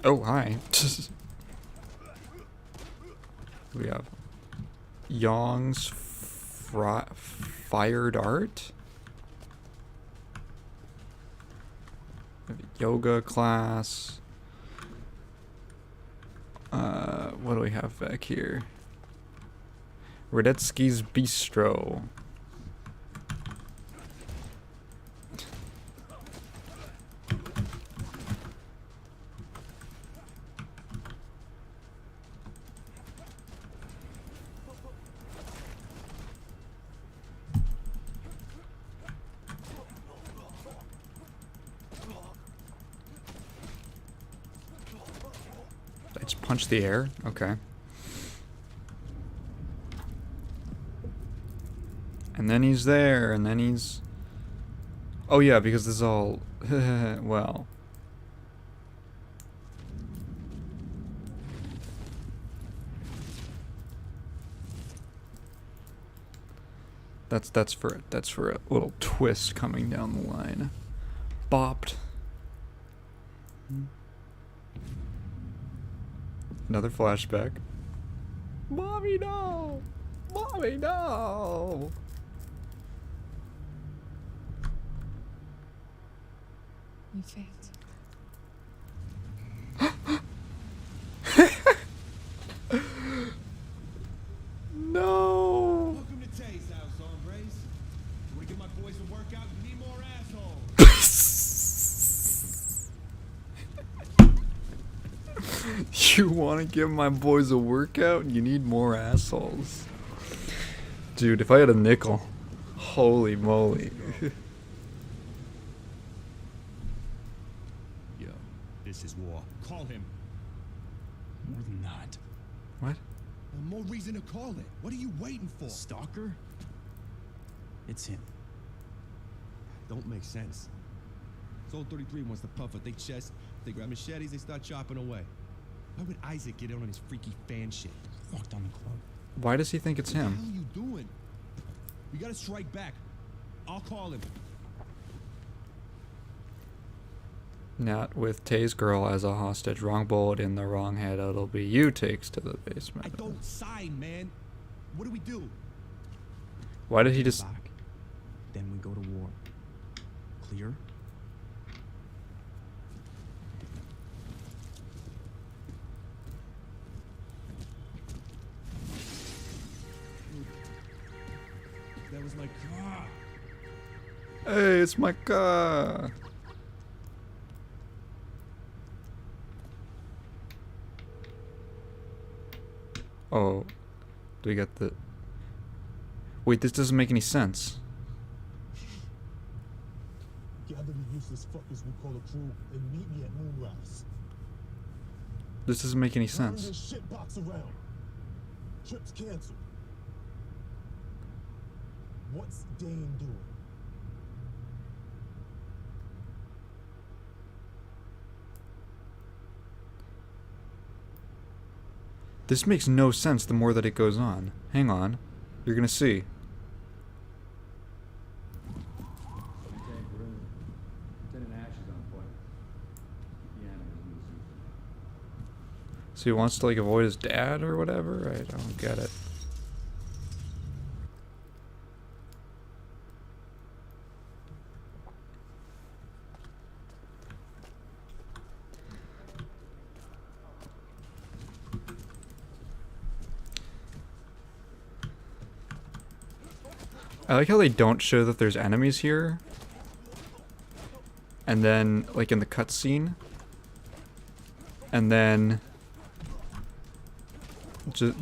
Speaker 1: Oh, hi. We have Yong's fired art. We have a yoga class. What do we have back here? Radetsky's Bistro. I just punch the air? Okay. And then he's there, and then he's... Oh yeah, because this is all... well... That's for a little twist coming down the line. Bopped. Another flashback. Mommy, no! Mommy, no!
Speaker 9: You failed.
Speaker 1: No!
Speaker 10: Welcome to Tay's house, hombres. You wanna give my boys a workout? You need more assholes.
Speaker 1: You want to give my boys a workout? You need more assholes. Dude, if I had a nickel. Holy moly.
Speaker 10: Yo, this is war. Call him.
Speaker 2: More than that.
Speaker 1: What?
Speaker 10: More reason to call it. What are you waiting for?
Speaker 2: Stalker? It's him.
Speaker 10: Don't make sense. Soul 33 wants to puff at their chest. They grab machetes, they start chopping away. Why would Isaac get in on his freaky fan shit?
Speaker 2: Locked on the club.
Speaker 1: Why does he think it's
Speaker 10: What the
Speaker 1: him?
Speaker 10: hell are you doing? We gotta strike back. I'll call him.
Speaker 1: Not with Tay's girl as a hostage. Wrong bullet in the wrong head. It'll be you takes to the basement.
Speaker 10: I don't sign, man. What do we do?
Speaker 1: Why did he just...
Speaker 2: Back. Then we go to war. Clear?
Speaker 10: That was my car.
Speaker 1: Hey, it's my car. Oh, do we get the... Wait, this doesn't make any sense.
Speaker 6: Gather the useless fuckers we call a crew and meet me at Moonrise.
Speaker 1: This doesn't make any
Speaker 6: Turn
Speaker 1: sense.
Speaker 6: this shit box around. Trip's canceled. What's Dane doing?
Speaker 1: This makes no sense the more that it goes on. Hang on. You're gonna see. So he wants to like avoid his dad or whatever? I don't get it. I like how they don't show that there's enemies here. And then, like in the cutscene. And then...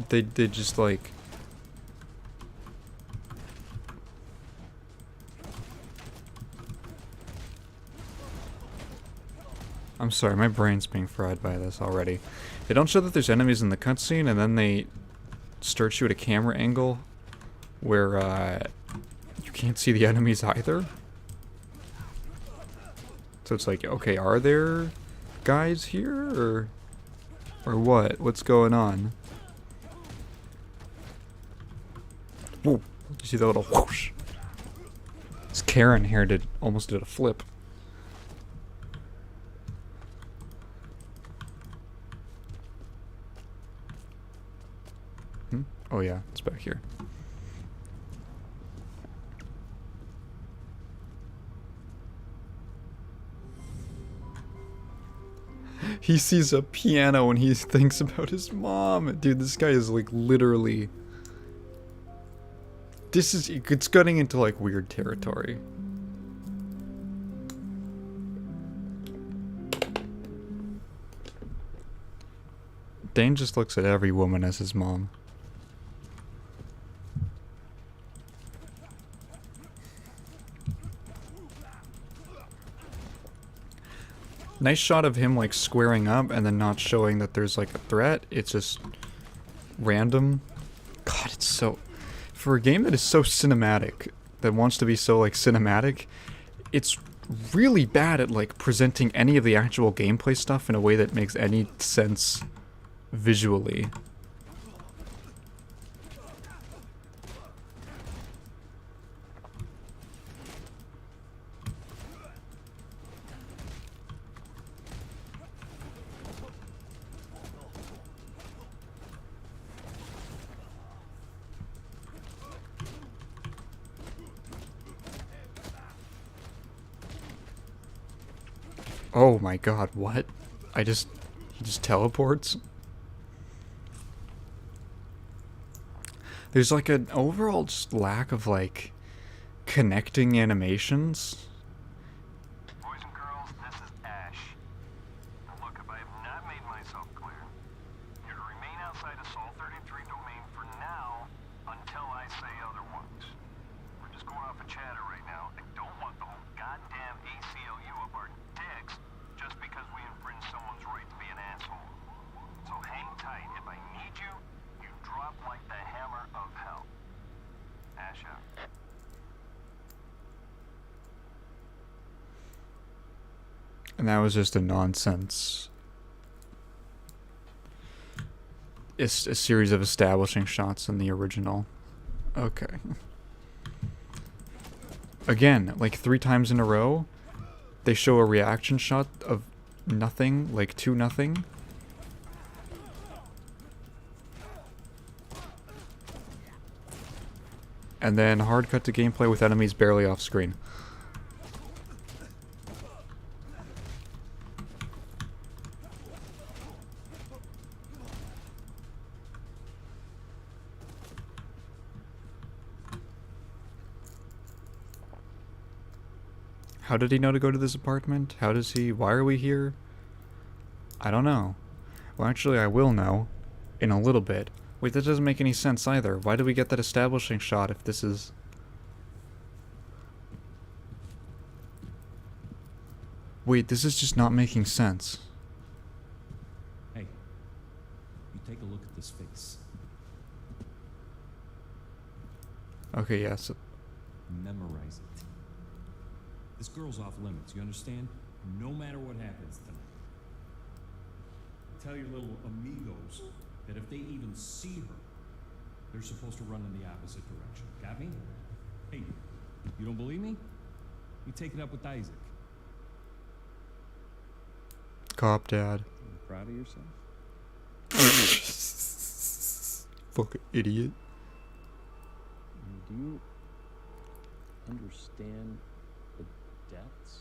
Speaker 1: they just like... I'm sorry, my brain's being fried by this already. They don't show that there's enemies in the cutscene, and then they start you at a camera angle where you can't see the enemies either. So it's like, okay, are there guys here, or what? What's going on? Whoa, you see the little whoosh? This Karen here almost did a flip. Oh yeah, it's back here. He sees a piano and he thinks about his mom. Dude, this guy is like literally... It's getting into like weird territory. Dane just looks at every woman as his mom. Nice shot of him like squaring up and then not showing that there's like a threat. It's just random. God, it's so... For a game that is so cinematic, that wants to be so like cinematic, it's really bad at like presenting any of the actual gameplay stuff in a way that makes any sense visually. Oh my god, what? He just teleports? There's like an overall just lack of like connecting animations.
Speaker 8: Boys and girls, this is Ash. Now look, if I have not made myself clear, you're to remain outside of Sol 33 domain for now until I say otherwise. We're just going off a chatter right now. I don't want the whole goddamn ACLU up our dicks just because we infringe someone's right to be an asshole. So hang tight. If I need you, you drop like the hammer of hell. Ash out.
Speaker 1: And that was just a nonsense. It's a series of establishing shots in the original. Okay. Again, like 3 times in a row, they show a reaction shot of nothing, like to nothing. And then hard cut to gameplay with enemies barely off screen. How did he know to go to this apartment? How does he... Why are we here? I don't know. Well, actually, I will know. In a little bit. Wait, that doesn't make any sense either. Why do we get that establishing shot if this is... Wait, this is just not making sense.
Speaker 10: Hey, you take a look at this face.
Speaker 1: Okay, yeah, so...
Speaker 10: Memorize it. This girl's off limits, you understand? No matter what happens tonight. Tell your little amigos that if they even see her, they're supposed to run in the opposite direction. Got me? Hey, you don't believe me? You take it up with Isaac.
Speaker 1: Cop dad.
Speaker 10: You proud of yourself?
Speaker 1: Fucking idiot.
Speaker 11: Do you understand the depths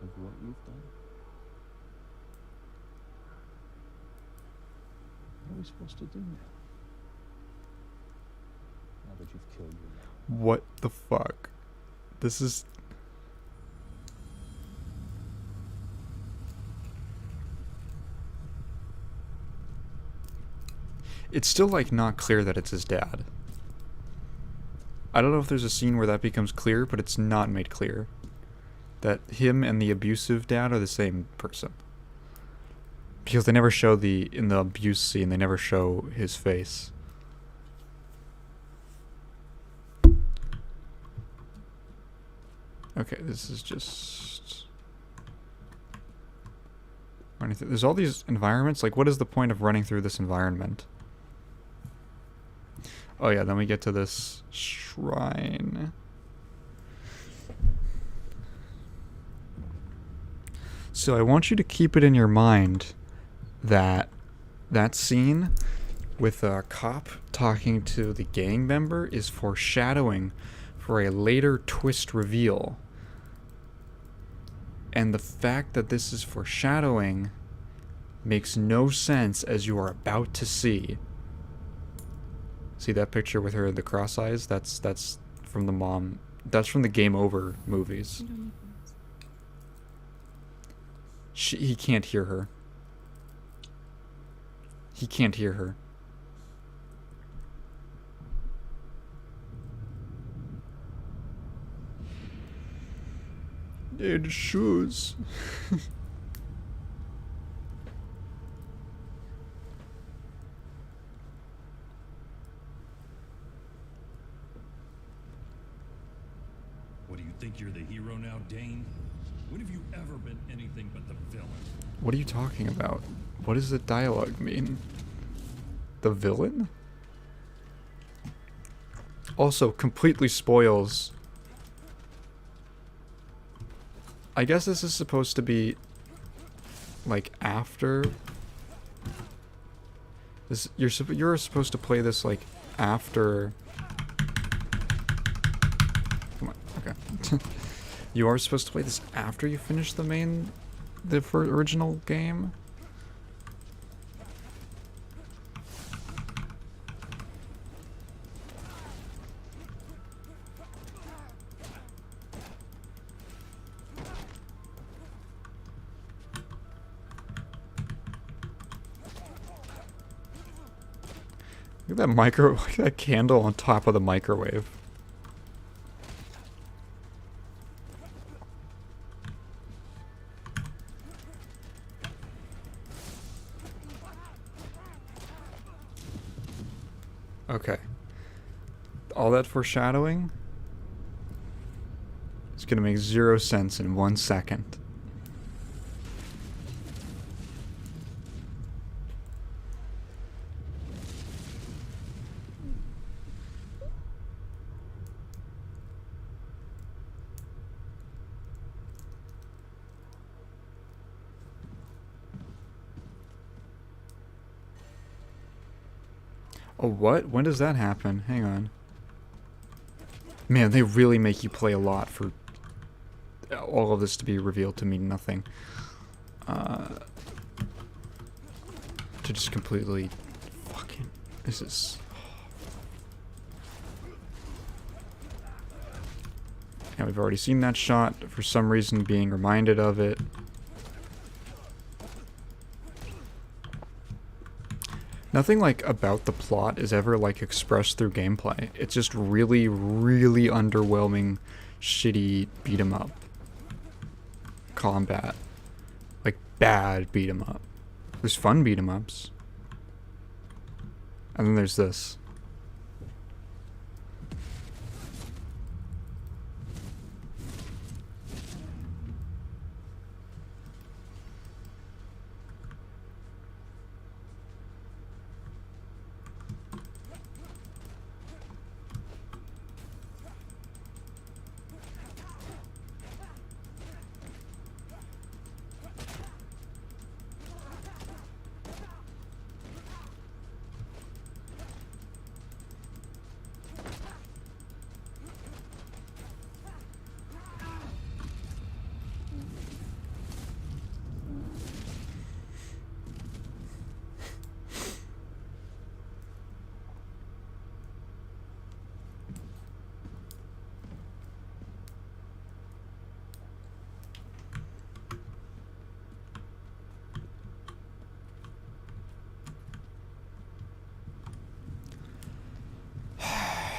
Speaker 11: of what you've done? What are we supposed to do now? Now that you've killed your mom.
Speaker 1: What the fuck? This is... It's still, like, not clear that it's his dad. I don't know if there's a scene where that becomes clear, but it's not made clear. that him and the abusive dad are the same person. Because they never show in the abuse scene, they never show his face. Okay, this is just... There's all these environments. Like, what is the point of running through this environment? Oh yeah, then we get to this shrine. So I want you to keep it in your mind that that scene with a cop talking to the gang member is foreshadowing for a later twist reveal. And the fact that this is foreshadowing makes no sense, as you are about to see. See that picture with her in the cross eyes? That's from the mom. That's from the Game Over movies. He can't hear her. He can't hear her. Need shoes.
Speaker 10: What do you think you're the hero now, Dane? When have you ever been anything but the villain?
Speaker 1: What are you talking about? What does the dialogue mean? The villain? Also, completely spoils. I guess this is supposed to be like after this. You're supposed to play this like after. Come on, okay. You are supposed to play this after you finish the original game. Look at that look at that candle on top of the microwave. Okay. All that foreshadowing is gonna make 0 sense in 1 second. Oh, what? When does that happen? Hang on. Man, they really make you play a lot for all of this to be revealed to mean nothing. To just completely fucking... This is... Yeah, we've already seen that shot. For some reason, being reminded of it. Nothing like about the plot is ever like expressed through gameplay. It's just really, really underwhelming, shitty beat 'em up combat. Like bad beat 'em up. There's fun beat 'em ups. And then there's this.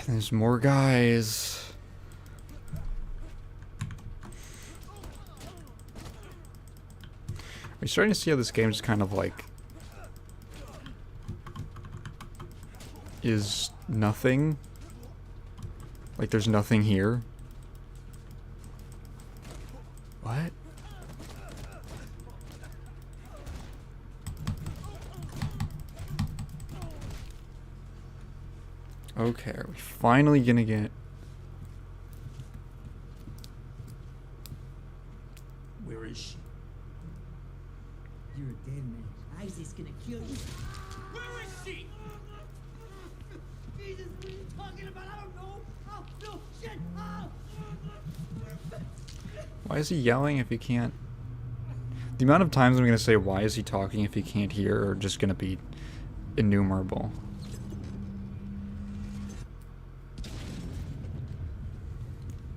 Speaker 1: There's more guys. We're starting to see how this game just kind of like is nothing. Like there's nothing here. What? Okay, are we finally gonna get...
Speaker 3: Where is she? You're a dead man. Isaac's gonna kill you. Where is she? Jesus, what are you talking about? I don't know. Oh, no, shit. Oh.
Speaker 1: Why is he yelling if he can't... The amount of times I'm gonna say why is he talking if he can't hear are just gonna be innumerable.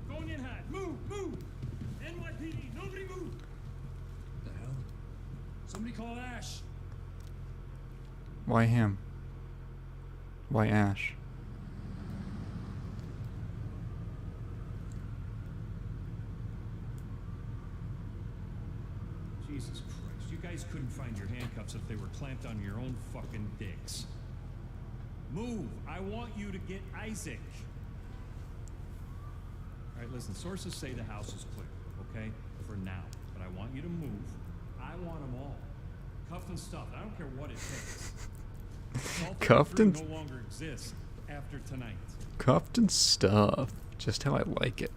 Speaker 10: Going in hot. Move, move. NYPD, nobody move. The hell? Somebody call Ash.
Speaker 1: Why him? Why Ash?
Speaker 10: Jesus Christ, you guys couldn't find your handcuffs if they were clamped on your own fucking dicks. Move! I want you to get Isaac. All right, listen, sources say the house is clear, okay? For now. But I want you to move. I want them all. Cuffed and stuffed. I don't care what it takes.
Speaker 1: Cuffed and...
Speaker 10: no longer exists after tonight.
Speaker 1: Cuffed and stuff. Just how I like it.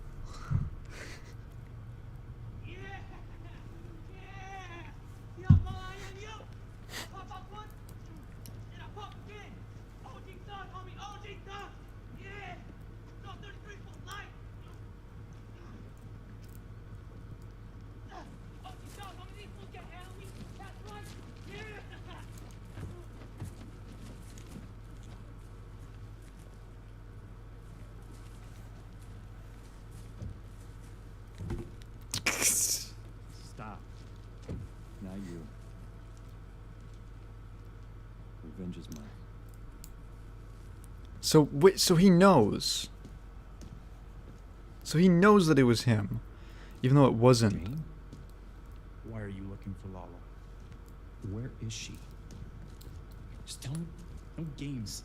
Speaker 11: Stop. Not you. Revenge is mine.
Speaker 1: So, wait, so he knows. So he knows that it was him. Even though it wasn't.
Speaker 2: Jane? Why are you looking for Lala? Where is she? Just tell me. No games.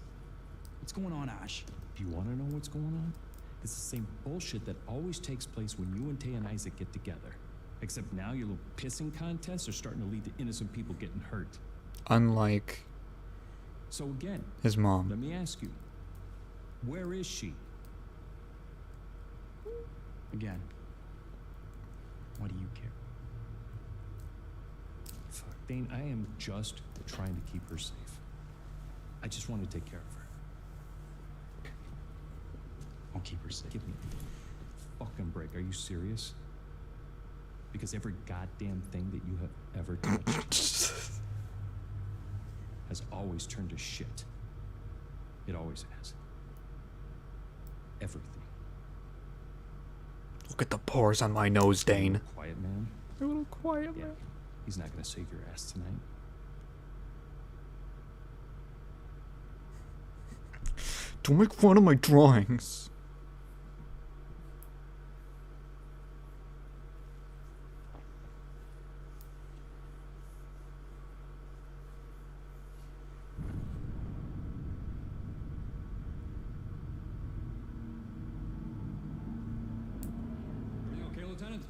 Speaker 2: What's going on, Ash?
Speaker 11: Do you want to know what's going on? It's the same bullshit that always takes place when you and Tay and Isaac get together. Except now your little pissing contests are starting to lead to innocent people getting hurt.
Speaker 1: Unlike
Speaker 11: So again,
Speaker 1: his mom.
Speaker 11: let me ask you, where is she?
Speaker 2: Again. Why do you care?
Speaker 11: Fuck, Dane, I am just trying to keep her safe. I just want to take care of her.
Speaker 2: I'll keep her safe.
Speaker 11: Give me a fucking break. Are you serious? Because every goddamn thing that you have ever touched has always turned to shit. It always has. Everything.
Speaker 1: Look at the pores on my nose, Dane.
Speaker 11: Quiet man.
Speaker 1: A little quiet,
Speaker 11: Yeah. He's not gonna save your ass tonight.
Speaker 1: Don't make fun of my drawings.
Speaker 10: Are you okay, Lieutenant?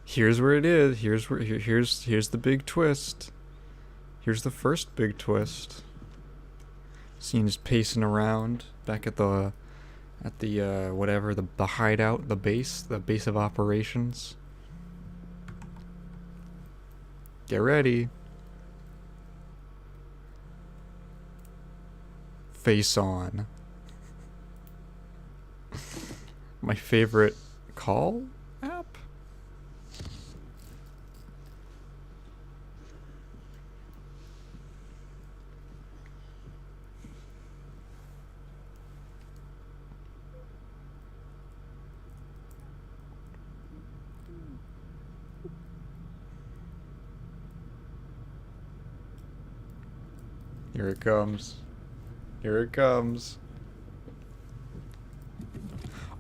Speaker 1: Here's where it is. Here's the big twist. Here's the first big twist. Scene is pacing around back at the whatever, the hideout, the base of operations. Get ready. Face on. My favorite call app? Here it comes. Here it comes.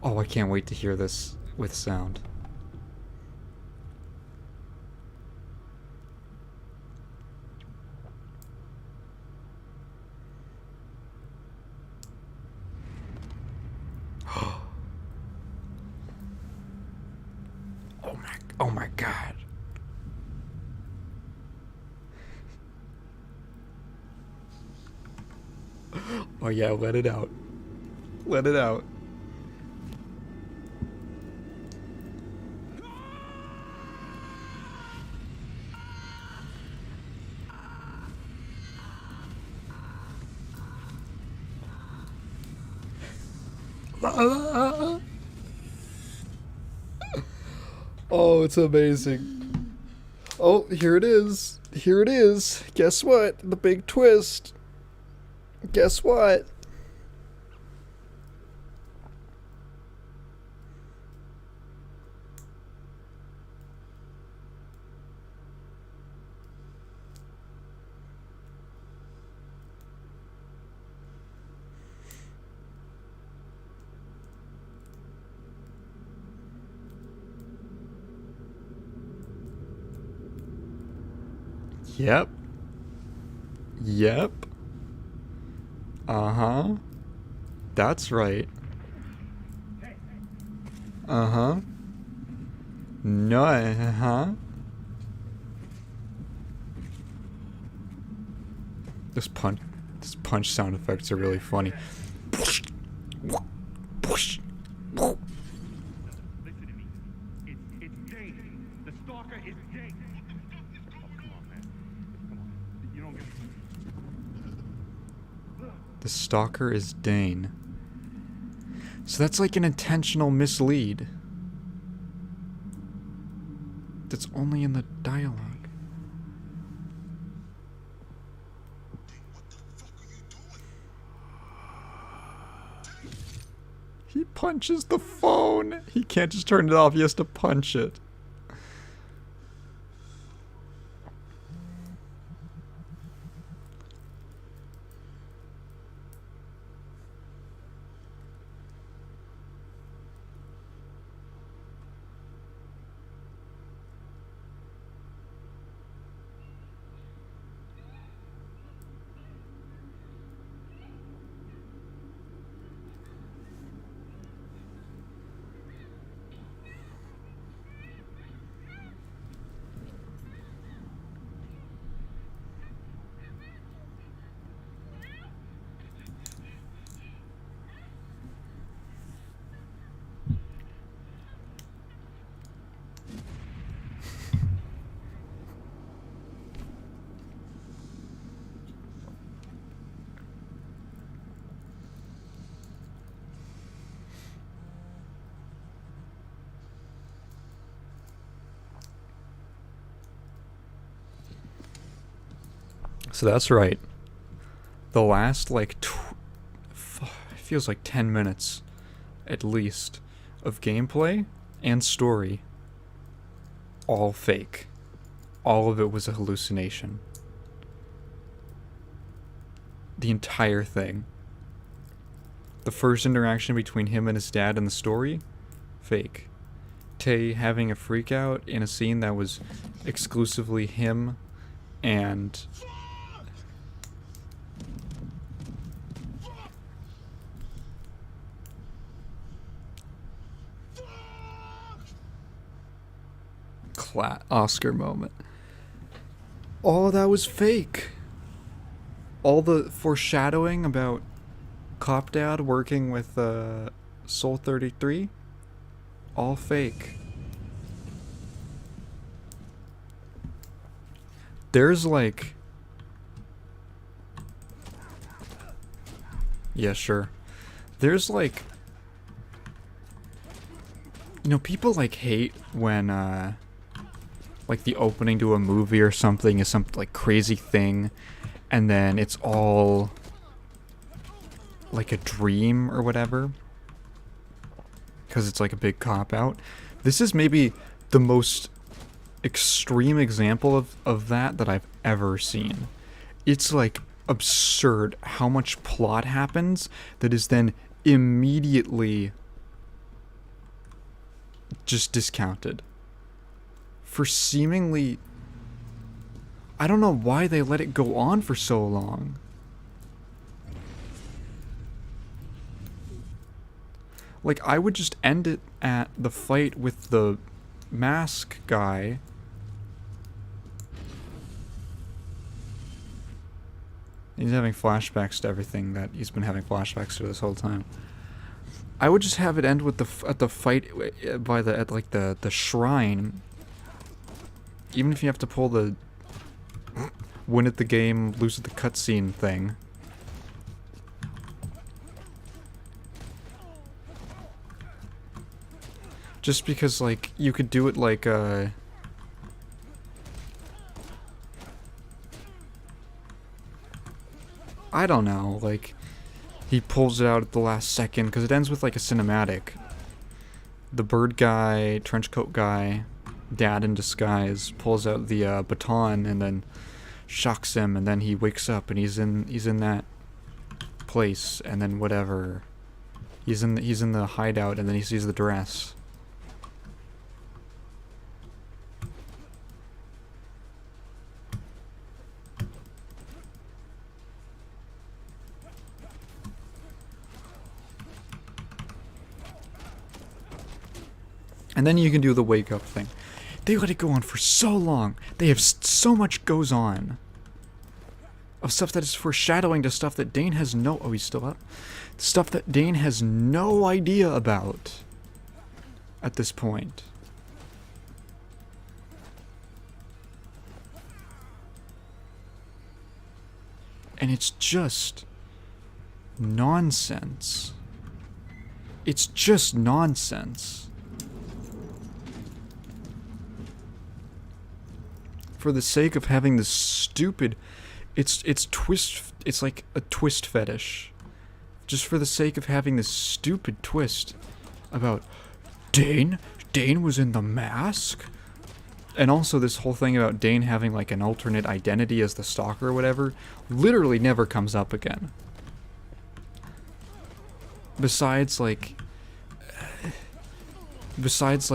Speaker 1: Oh, I can't wait to hear this with sound. Oh my god. Oh yeah, let it out. Let it out. Oh, it's amazing. Oh, here it is. Here it is. Guess what? The big twist. Guess what? Yep. Yep. Uh-huh. That's right. Uh-huh. No, uh-huh. This punch sound effects are really funny.
Speaker 8: Listen to me. It's Dane. The stalker is Dane. Oh, come on, man. Come on. You don't get
Speaker 1: The stalker is Dane. So that's like an intentional mislead. That's only in the dialogue. He punches the phone. He can't just turn it off. He has to punch it. So that's right. The last, like, feels like 10 minutes, at least, of gameplay and story, all fake. All of it was a hallucination. The entire thing. The first interaction between him and his dad in the story, fake. Tay having a freak out in a scene that was exclusively him and Oscar moment. All of that was fake. All the foreshadowing about Cop Dad working with Soul 33, all fake. There's like... Yeah, sure. There's like... You know, people like hate when like the opening to a movie or something is some like crazy thing, and then it's all like a dream or whatever, because it's like a big cop-out. This is maybe the most extreme example of that I've ever seen. It's like absurd how much plot happens that is then immediately just discounted for seemingly, I don't know why they let it go on for so long. Like, I would just end it at the fight with the mask guy. He's having flashbacks to everything that he's been having flashbacks to this whole time. I would just have it end with the fight by the shrine. Even if you have to pull the win at the game, lose at the cutscene thing. Just because, like, you could do it like, I don't know, like, he pulls it out at the last second, because it ends with, like, a cinematic. The bird guy, trenchcoat guy, dad in disguise, pulls out the, baton, and then shocks him, and then he wakes up, and he's in that place, and then whatever. He's in the hideout, and then he sees the dress. And then you can do the wake up thing. They let it go on for so long. They have so much goes on. Of stuff that is foreshadowing to stuff that Dane has no... Oh, he's still up? Stuff that Dane has no idea about. At this point. And it's just... nonsense. It's just nonsense. For the sake of having this stupid, it's like a twist fetish. Just for the sake of having this stupid twist about Dane was in the mask? And also this whole thing about Dane having like an alternate identity as the stalker or whatever, literally never comes up again. Besides like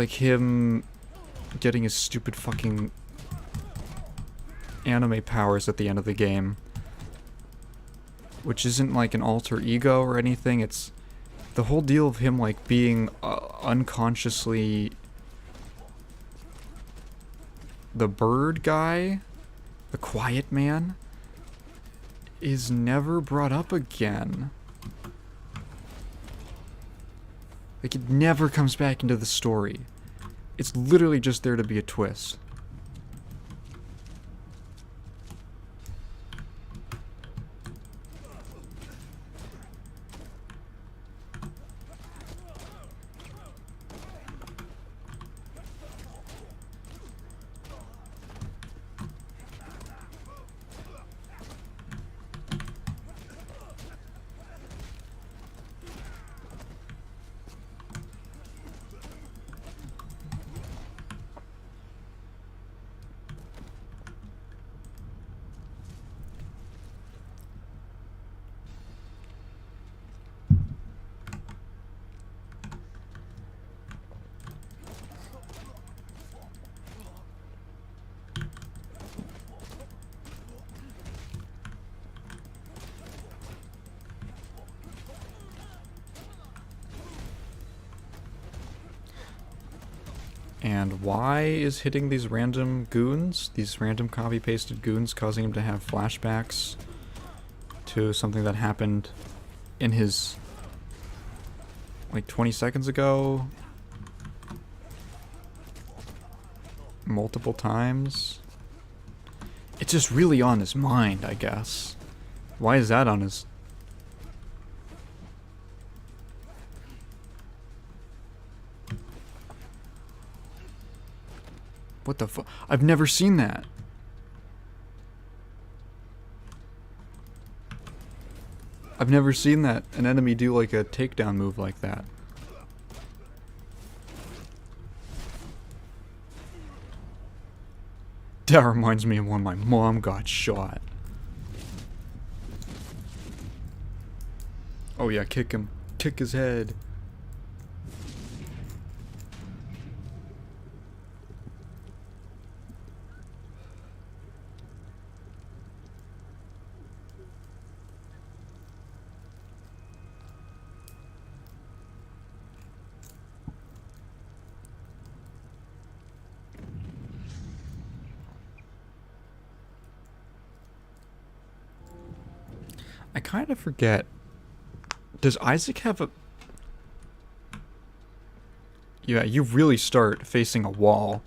Speaker 1: him getting his stupid fucking anime powers at the end of the game, which isn't like an alter ego or anything. It's the whole deal of him like being unconsciously the bird guy, the quiet man, is never brought up again. Like, it never comes back into the story. It's literally just there to be a twist. And why is hitting these random goons, these random copy-pasted goons, causing him to have flashbacks to something that happened in his, like, 20 seconds ago? Multiple times? It's just really on his mind, I guess. Why is that on his... What the fuck? I've never seen that. I've never seen that an enemy do like a takedown move like that. That reminds me of when my mom got shot. Oh yeah, kick him. Kick his head. I kind of forget. Does Isaac have a... Yeah, you really start facing a wall.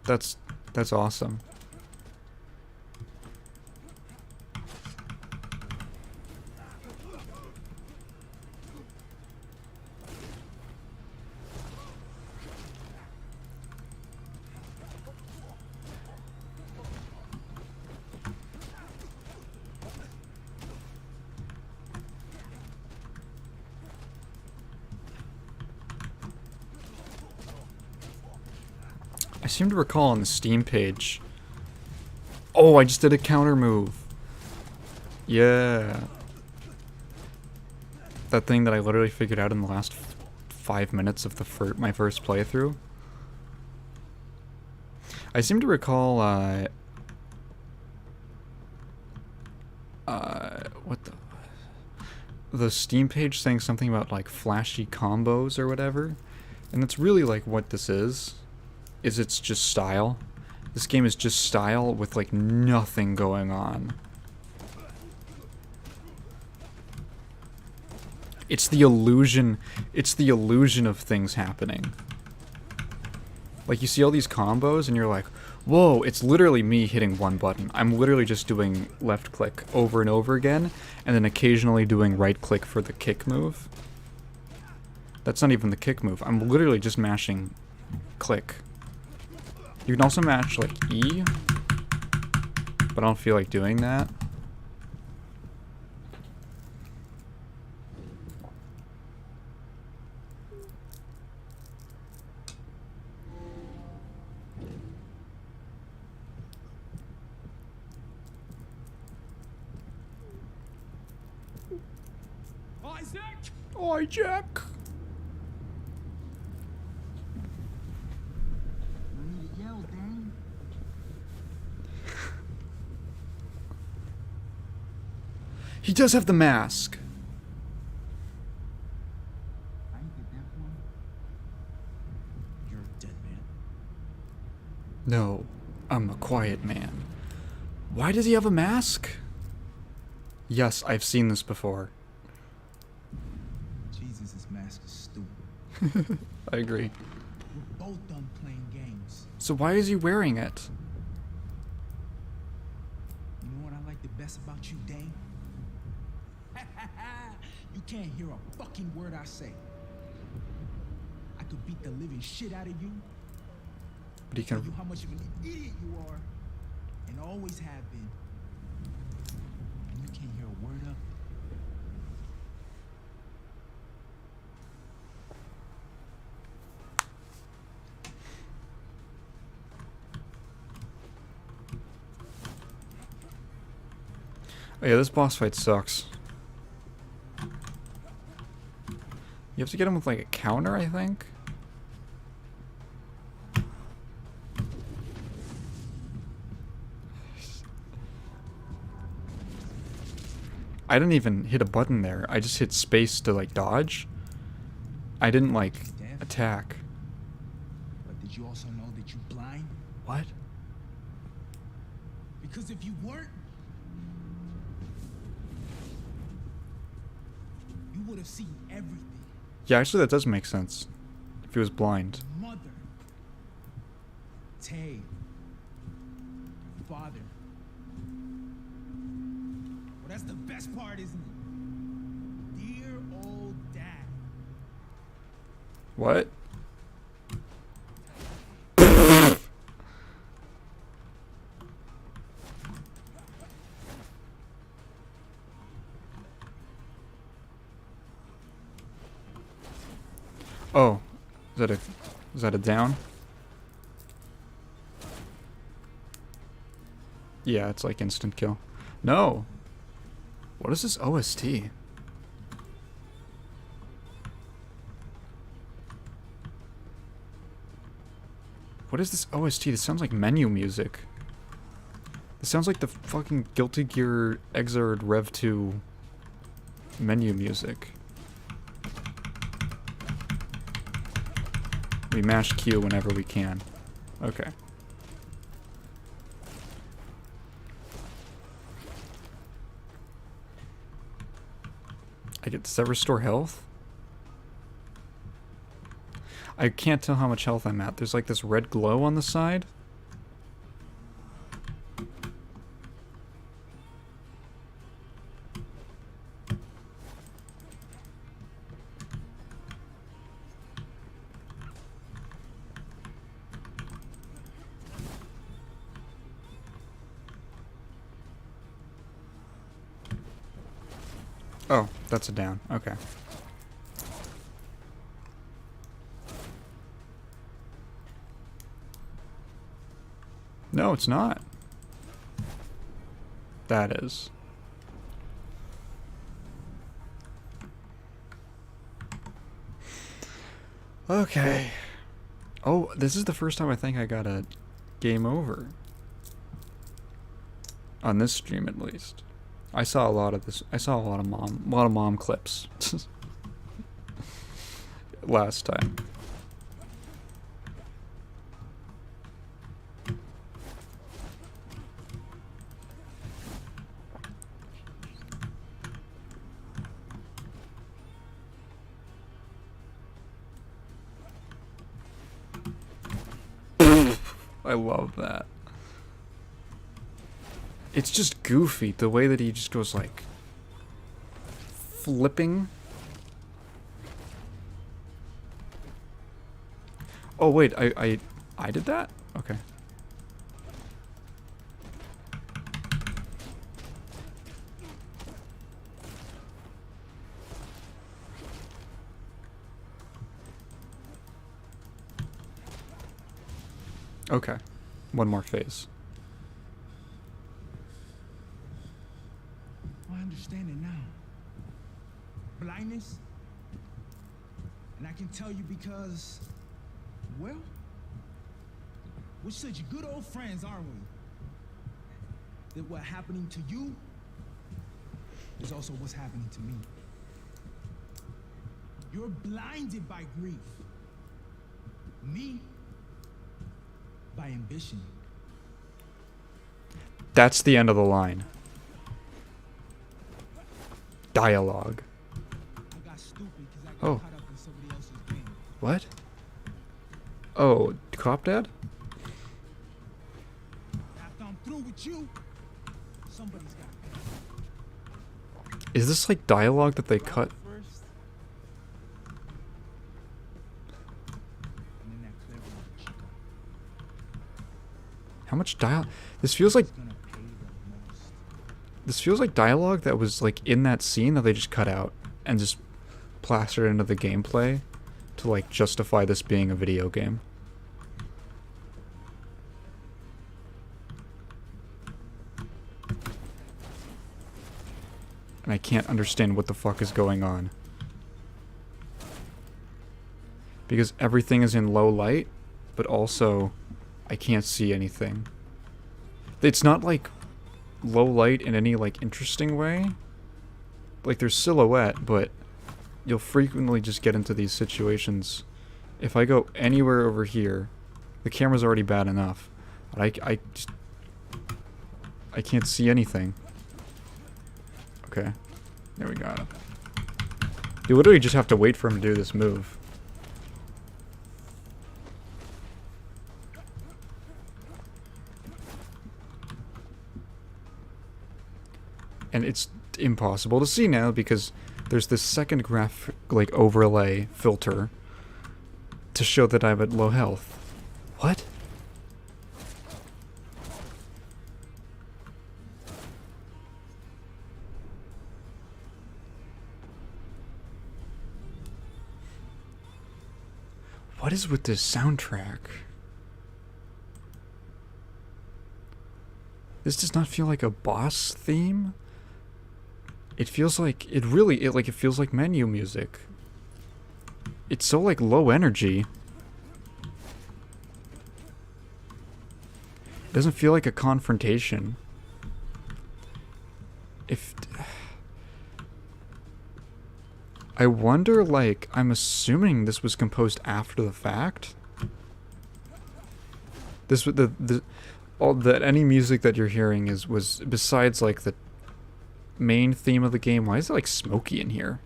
Speaker 1: That's awesome. I seem to recall on the Steam page. Oh, I just did a counter move. Yeah. That thing that I literally figured out in the last 5 minutes of my first playthrough. I seem to recall, what the Steam page saying something about, like, flashy combos or whatever. And that's really, like, what this is it's just style. This game is just style with, like, nothing going on. It's the illusion of things happening. Like, you see all these combos and you're like, whoa, it's literally me hitting one button. I'm literally just doing left click over and over again, and then occasionally doing right click for the kick move. That's not even the kick move. I'm literally just mashing click. You can also mash, like, E, but I don't feel like doing that. Isaac! He does have the mask.
Speaker 2: You're a dead man.
Speaker 1: No, I'm a quiet man. Why does he have a mask? Yes, I've seen this before.
Speaker 2: Jesus, this mask is stupid.
Speaker 1: I agree.
Speaker 2: We're both done playing games.
Speaker 1: So why is he wearing it?
Speaker 2: You know what I like the best about you, Dane? You can't hear a fucking word I say. I could beat the living shit out of you.
Speaker 1: But he
Speaker 2: Tell
Speaker 1: can...
Speaker 2: you how much of an idiot you are, and always have been. And you can't hear a word of it.
Speaker 1: Oh yeah, this boss fight sucks. You have to get him with, like, a counter, I think? I didn't even hit a button there. I just hit space to, like, dodge. I didn't, like, attack.
Speaker 2: But did you also know that you're blind?
Speaker 1: What?
Speaker 2: Because if you weren't, you would have seen everything.
Speaker 1: Yeah, actually that does make sense. If he was blind.
Speaker 2: Mother, Tay, father. Well, that's the best part, isn't it? Dear old dad.
Speaker 1: What? Oh, is that a down? Yeah, it's like instant kill. No. What is this OST? What is this OST? This sounds like menu music. This sounds like the fucking Guilty Gear Xrd Rev 2 menu music. We mash Q whenever we can. Okay. Does that restore health? I can't tell how much health I'm at. There's like this red glow on the side. Oh, that's a down. Okay. No, it's not. That is. Okay. Oh, this is the first time I think I got a game over. On this stream, at least. I saw a lot of this. I saw a lot of mom clips last time. I love that. It's just goofy, the way that he just goes like flipping. Oh wait, I did that? Okay. Okay. One more phase.
Speaker 2: I understand it now. Blindness. And I can tell you because, well, we're such good old friends, aren't we? That what's happening to you is also what's happening to me. You're blinded by grief. Me, by ambition.
Speaker 1: That's the end of the line. Dialogue.
Speaker 2: I got stupid because I got
Speaker 1: Oh.
Speaker 2: caught up in somebody else's game.
Speaker 1: What? Oh, Cop Dad?
Speaker 2: After I'm through with you, somebody's got to pay.
Speaker 1: Is this like dialogue that they cut?
Speaker 2: First, and then that clever little chico.
Speaker 1: How much dialogue? This feels like
Speaker 2: It's gonna pay the most.
Speaker 1: this feels like dialogue that was like in that scene that they just cut out and just plastered into the gameplay to like justify this being a video game. And I can't understand what the fuck is going on. Because everything is in low light, but also I can't see anything. It's not like low light in any like interesting way. Like there's silhouette, but you'll frequently just get into these situations. If I go anywhere over here, the camera's already bad enough. But I can't see anything. Okay, there we got it. You literally just have to wait for him to do this move. And it's impossible to see now because there's this second graphic like overlay filter to show that I'm at low health. What? What is with this soundtrack? This does not feel like a boss theme. It feels like it feels like menu music. It's so like low energy. It doesn't feel like a confrontation. If... I wonder, like, I'm assuming this was composed after the fact. This any music that you're hearing was besides like the main theme of the game. Why is it like smoky in here?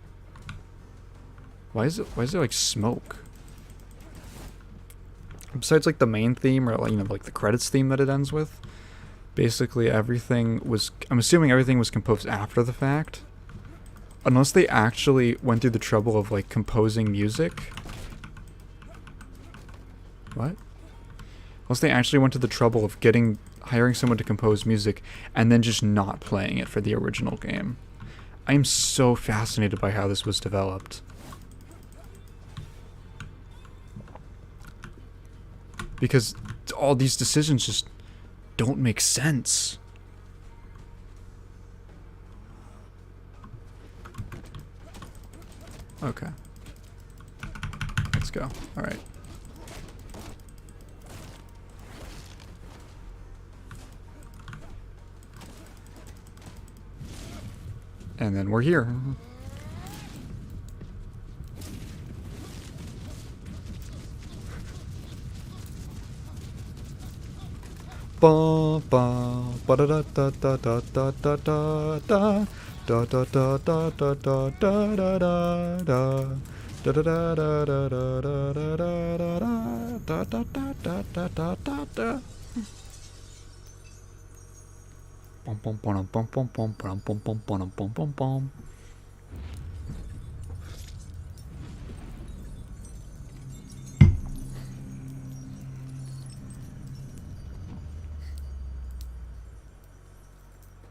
Speaker 1: Why is there like smoke? Besides like the main theme or like, you know, like the credits theme that it ends with. Basically everything was, I'm assuming everything was composed after the fact. Unless they actually went through the trouble of like composing music. What? Unless they actually went to the trouble of hiring someone to compose music and then just not playing it for the original game. I am so fascinated by how this was developed. Because all these decisions just don't make sense. Okay. Let's go. Alright. And then we're here. Ba ba ba da da da da da da da da da da da da da da da da da da. Da da da da da da da da da da da da da da da da. Bum bum bum bum bum bum bum bum bum bum bum bum bum.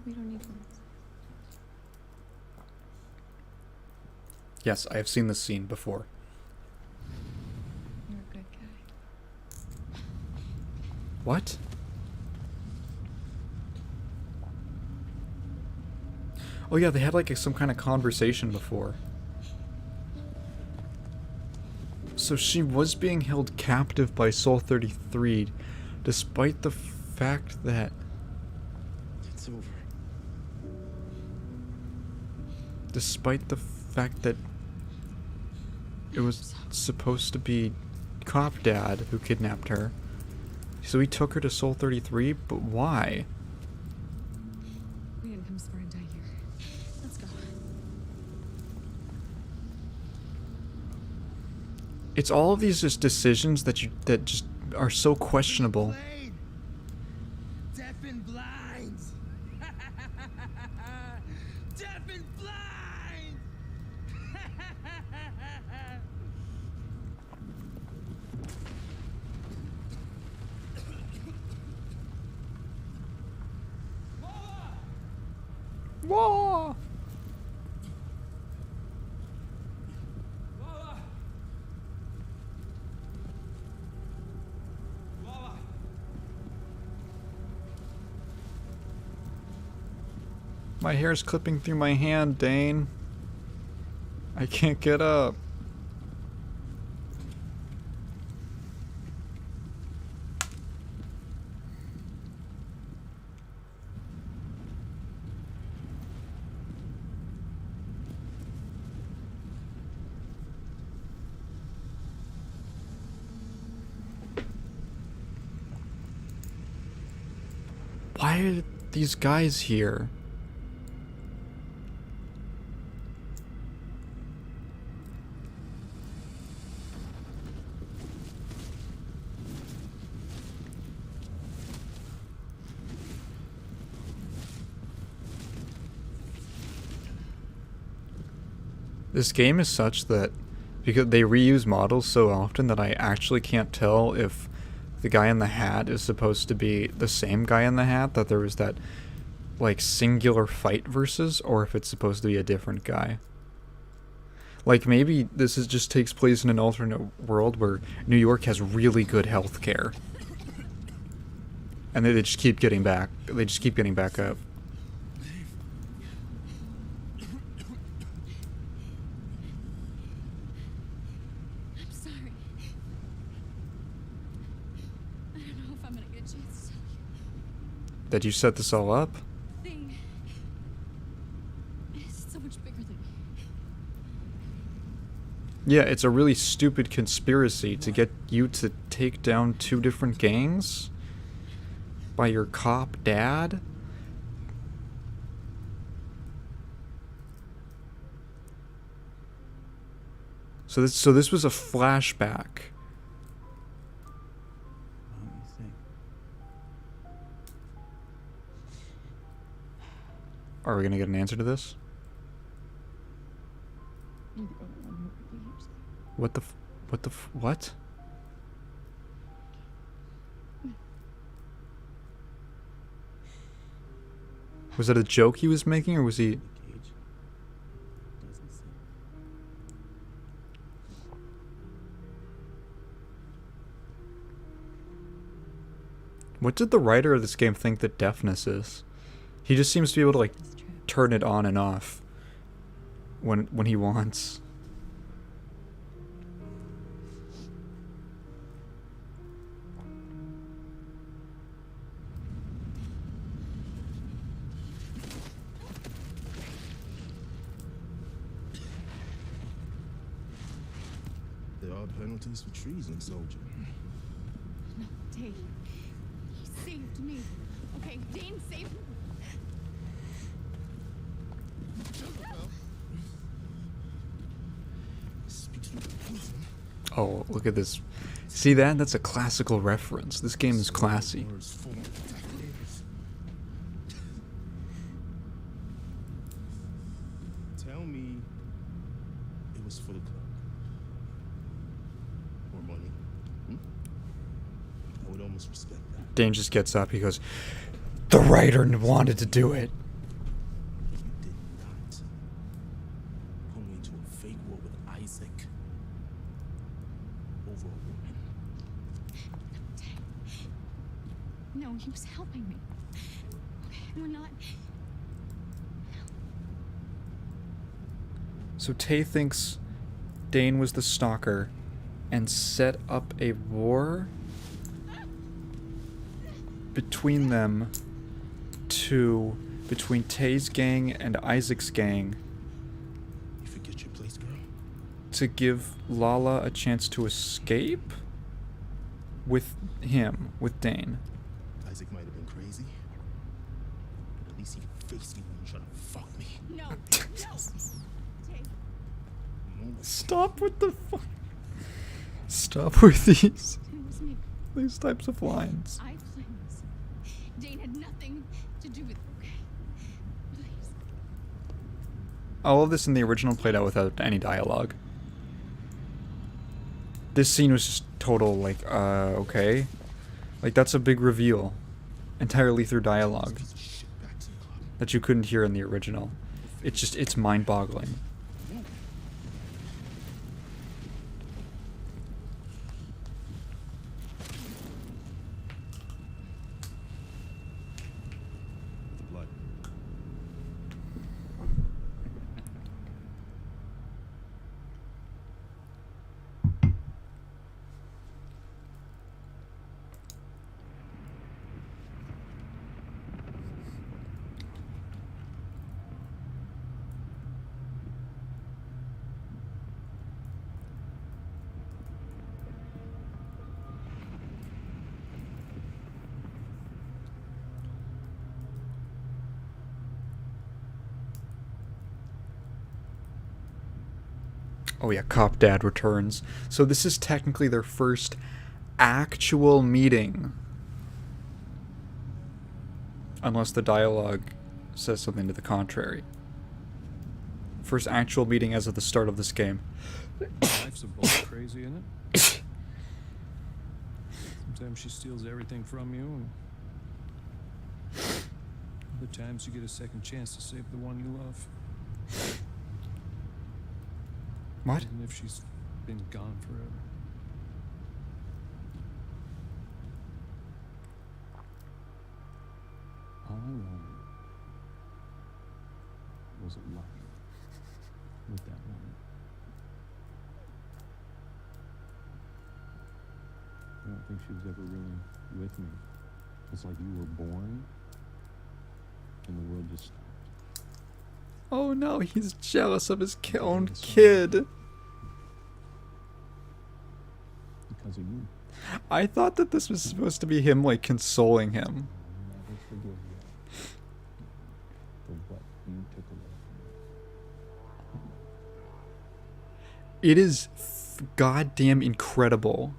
Speaker 7: We don't need one.
Speaker 1: Yes, I have seen this scene before.
Speaker 7: You're a good guy.
Speaker 1: What? Oh yeah, they had like some kind of conversation before. So she was being held captive by Soul 33, despite the fact that...
Speaker 2: It's over.
Speaker 1: Despite the fact that it was supposed to be Cop Dad who kidnapped her. So he took her to Soul 33, but why?
Speaker 9: We didn't come square and die here. Let's go.
Speaker 1: It's all of these just decisions that just are so questionable.
Speaker 2: Deaf and blind. Deaf and blind.
Speaker 1: Whoa! My hair's clipping through my hand, Dane. I can't get up. Why are these guys here? This game is such that because they reuse models so often that I actually can't tell if the guy in the hat is supposed to be the same guy in the hat that there was that like singular fight versus, or if it's supposed to be a different guy. Like maybe this just takes place in an alternate world where New York has really good health care. And they just keep getting back. They just keep getting back up.
Speaker 9: I'm sorry. I don't know if I'm gonna get a chance to tell you.
Speaker 1: that you set this all up?
Speaker 9: Thing is so much bigger than me.
Speaker 1: Yeah, it's a really stupid conspiracy to get you to take down 2 different gangs by your cop dad. So this was a flashback.
Speaker 2: Let me think.
Speaker 1: Are we gonna get an answer to this?
Speaker 9: You're the only one who believes me.
Speaker 1: What? Was that a joke he was making, or was he...
Speaker 2: The cage doesn't sing.
Speaker 1: What did the writer of this game think that deafness is? He just seems to be able to, like,
Speaker 9: It's true.
Speaker 1: turn it on and off when he wants.
Speaker 2: There are penalties for treason, soldier.
Speaker 9: No, Dane. He saved me. Okay, Dane saved me.
Speaker 2: Speaks from the prison.
Speaker 1: Oh, look at this. See that? That's a classical reference. This game is classy.
Speaker 2: Words form attackers. Tell me it was for the club. Or money. I would almost respect that.
Speaker 1: Dane just gets up. He goes, "The writer wanted to do it."
Speaker 2: You did not pull me into a fake war with Isaac over a woman.
Speaker 9: No, he was helping me. Okay, we're not.
Speaker 1: So Tay thinks Dane was the stalker and set up a war between them between Tay's gang and Isaac's gang
Speaker 2: You forget your place, girl?
Speaker 1: to give Lala a chance to escape with him, with Dane.
Speaker 2: Isaac might have been crazy, but at least he could face me when you try to fuck me.
Speaker 9: No, no. Tay,
Speaker 1: Stop with the Stop with these
Speaker 9: it was me.
Speaker 1: these types of lines.
Speaker 9: I planned this. Dane had nothing to do with it, okay? Please.
Speaker 1: All of this in the original played out without any dialogue. This scene was just total, like, okay. Like, that's a big reveal. Entirely through dialogue.
Speaker 2: piece of shit back to the club.
Speaker 1: That you couldn't hear in the original. It's mind-boggling.
Speaker 5: The blood.
Speaker 1: Oh yeah, Cop Dad returns. So this is technically their first actual meeting. Unless the dialogue says something to the contrary. First actual meeting as of the start of this game.
Speaker 11: Life's a ball crazy, isn't it? Sometimes she steals everything from you, and other times you get a second chance to save the one you love.
Speaker 1: What?
Speaker 11: Even if she's been gone forever. All I wanted was a life with that woman. I don't think she was ever really with me. It's like you were born and the world just stopped.
Speaker 1: Oh no, he's jealous of his own kid.
Speaker 11: Because of you.
Speaker 1: I thought that this was supposed to be him, like, consoling him.
Speaker 11: I'll never forgive you for what you took away from me.
Speaker 1: It is goddamn incredible.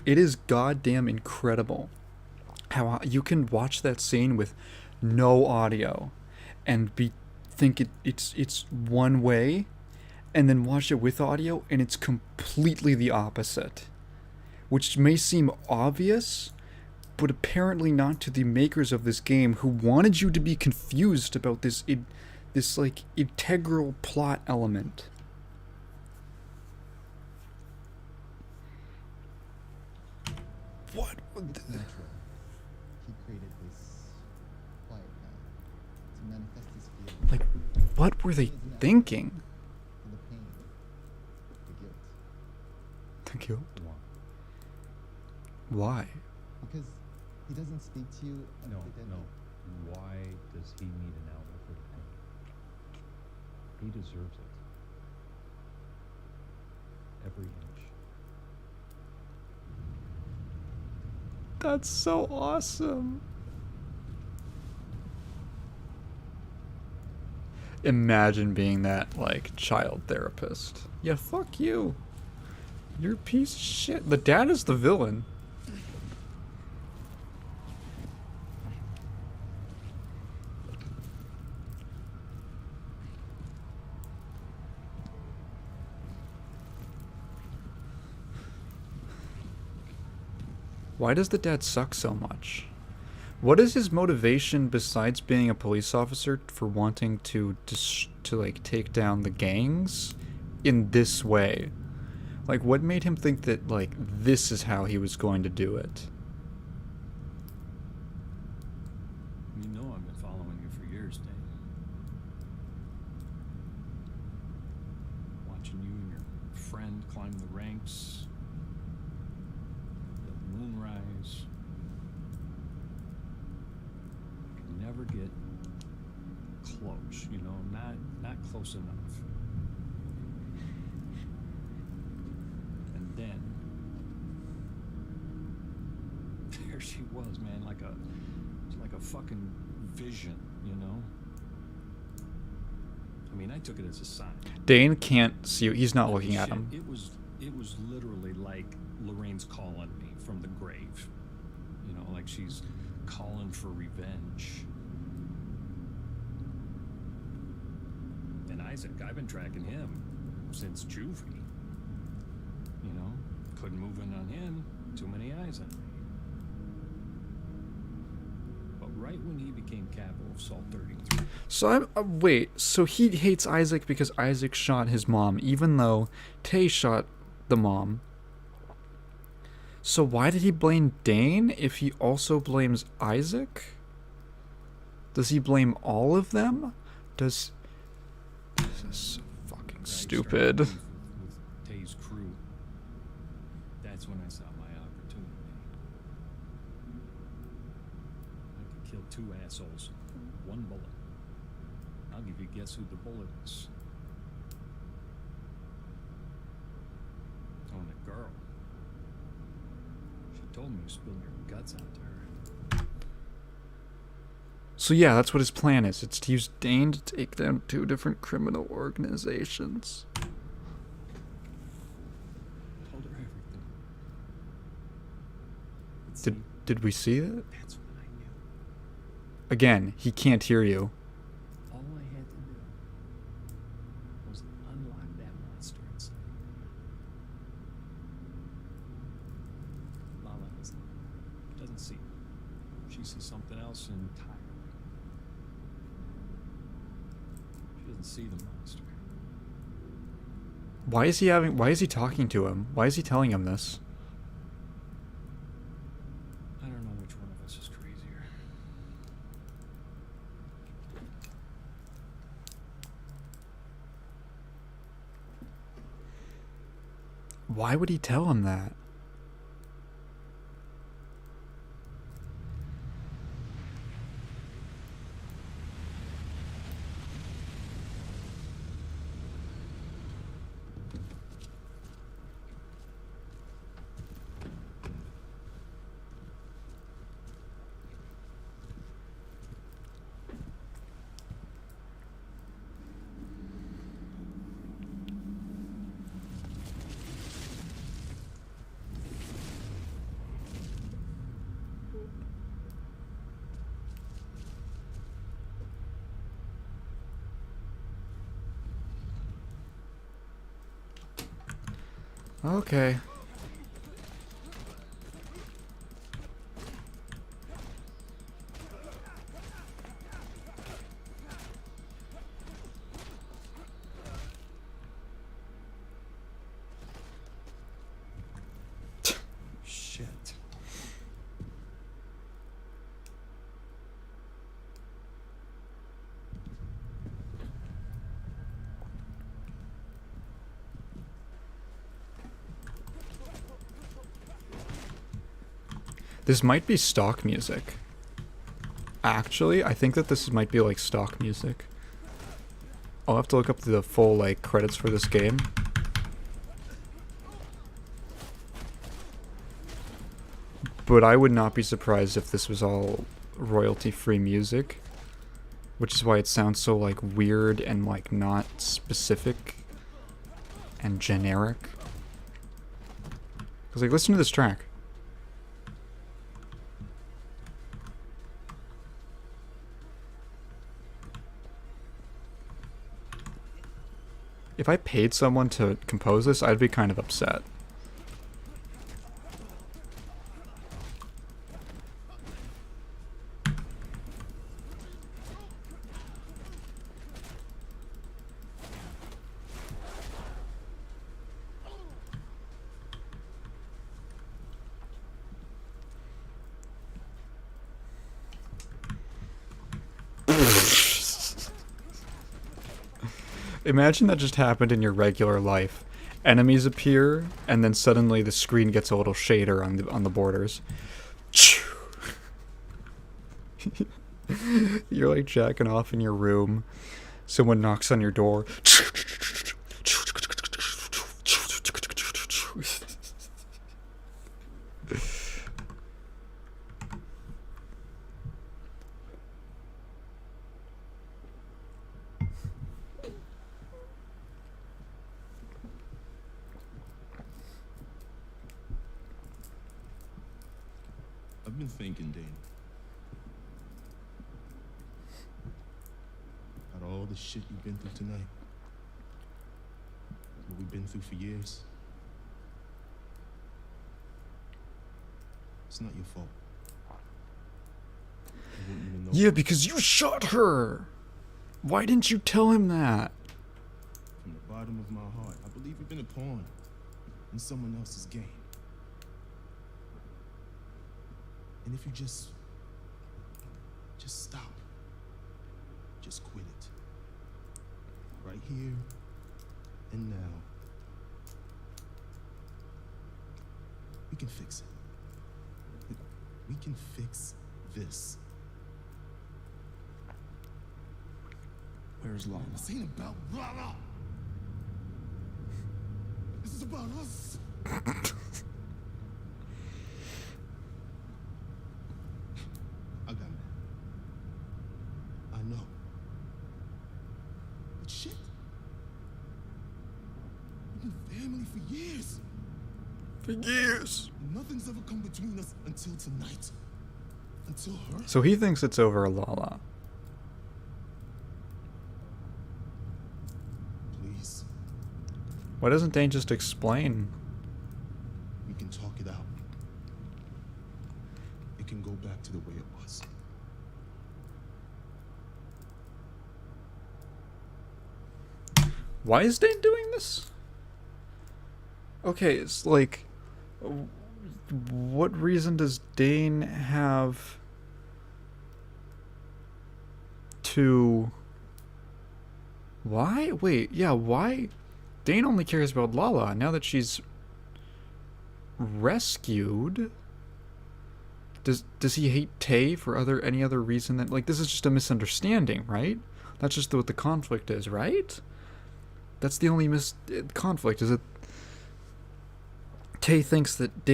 Speaker 1: It is goddamn incredible how you can watch that scene with no audio and think it's one way, and then watch it with audio and it's completely the opposite, which may seem obvious, but apparently not to the makers of this game, who wanted you to be confused about this like integral plot element. What?
Speaker 12: It's natural. He created this quiet now to manifest his feelings.
Speaker 1: Like, what were they thinking?
Speaker 12: The pain, the guilt.
Speaker 1: The guilt? Why?
Speaker 12: Because he doesn't speak to you
Speaker 11: No,
Speaker 12: until
Speaker 11: no. Why does he need an outlet for the pain? He deserves it. Every inch.
Speaker 1: That's so awesome. Imagine being that, like, child therapist. Yeah, fuck you. You're a piece of shit. The dad is the villain. Why does the dad suck so much? What is his motivation besides being a police officer for wanting to like take down the gangs in this way? Like, what made him think that, like, this is how he was going to do it?
Speaker 11: You know I've been following you for years, Dane. Watching you and your friend climb the ranks, the moonrise. I could never get close, you know, not close enough. And then there she was, man, like a fucking vision, you know? I mean, I took it as a sign.
Speaker 1: Dane can't see you. He's not looking at
Speaker 11: Shit,
Speaker 1: him.
Speaker 11: It was literally like Lorraine's calling me from the grave. You know, like she's calling for revenge. And Isaac, I've been tracking him since juvie. You know, couldn't move in on him. Too many eyes on me. But right when he became capital of Salt 33.
Speaker 1: So wait, so he hates Isaac because Isaac shot his mom, even though Tay shot the mom. So why did he blame Dane if he also blames Isaac? Does he blame all of them? This is so fucking stupid.
Speaker 11: With Tay's crew. That's when I saw my opportunity. I could kill two assholes with one bullet. I'll give you a guess who the bullet is. Oh, and the girl. She told me you spilled your guts onto her.
Speaker 1: So yeah, that's what his plan is. It's to use Dane to take down two different criminal organizations.
Speaker 11: Told her everything. But
Speaker 1: Did
Speaker 11: see,
Speaker 1: did we see that?
Speaker 11: that's when I knew.
Speaker 1: Again, he can't hear you.
Speaker 11: All I had to do was unlock that monster inside. Lala doesn't see it. She sees something else entirely. She doesn't see the monster.
Speaker 1: Why is he talking to him? Why is he telling him this?
Speaker 11: I don't know which one of us is crazier.
Speaker 1: Why would he tell him that? Okay.
Speaker 5: Shit.
Speaker 1: This might be stock music. Actually, I think that this might be like stock music. I'll have to look up the full like credits for this game. But I would not be surprised if this was all royalty-free music. Which is why it sounds so like weird and like not specific and generic. Cause like listen to this track. If I paid someone to compose this, I'd be kind of upset. Imagine that just happened in your regular life. Enemies appear, and then suddenly the screen gets a little shader on the borders. You're like jacking off in your room. Someone knocks on your door.
Speaker 6: I've been thinking, Dane. Out of all the shit you've been through tonight, what we've been through for years, it's not your fault. You wouldn't even know.
Speaker 1: Yeah, because you shot her! Why didn't you tell him that?
Speaker 6: From the bottom of my heart, I believe you've been a pawn in someone else's game. And if you just stop, just quit it. Right here and now. We can fix it. We can fix this. Where's Lana? This ain't about Lana. This is about us. I got it. I know. But shit. We've been family for years.
Speaker 1: For years.
Speaker 6: And nothing's ever come between us until tonight. Until her.
Speaker 1: So he thinks it's over Lala.
Speaker 6: Please.
Speaker 1: Why doesn't Dane just explain?
Speaker 6: We can talk it out. It can go back to the way it was.
Speaker 1: Why is Dane doing this? Okay, it's like... What reason does Dane have to... Why? Wait, yeah, why? Dane only cares about Lala now that she's rescued. Does he hate Tay for any other reason that, like, this is just a misunderstanding, right? That's just what the conflict is, right? That's the only conflict, is that Tay thinks that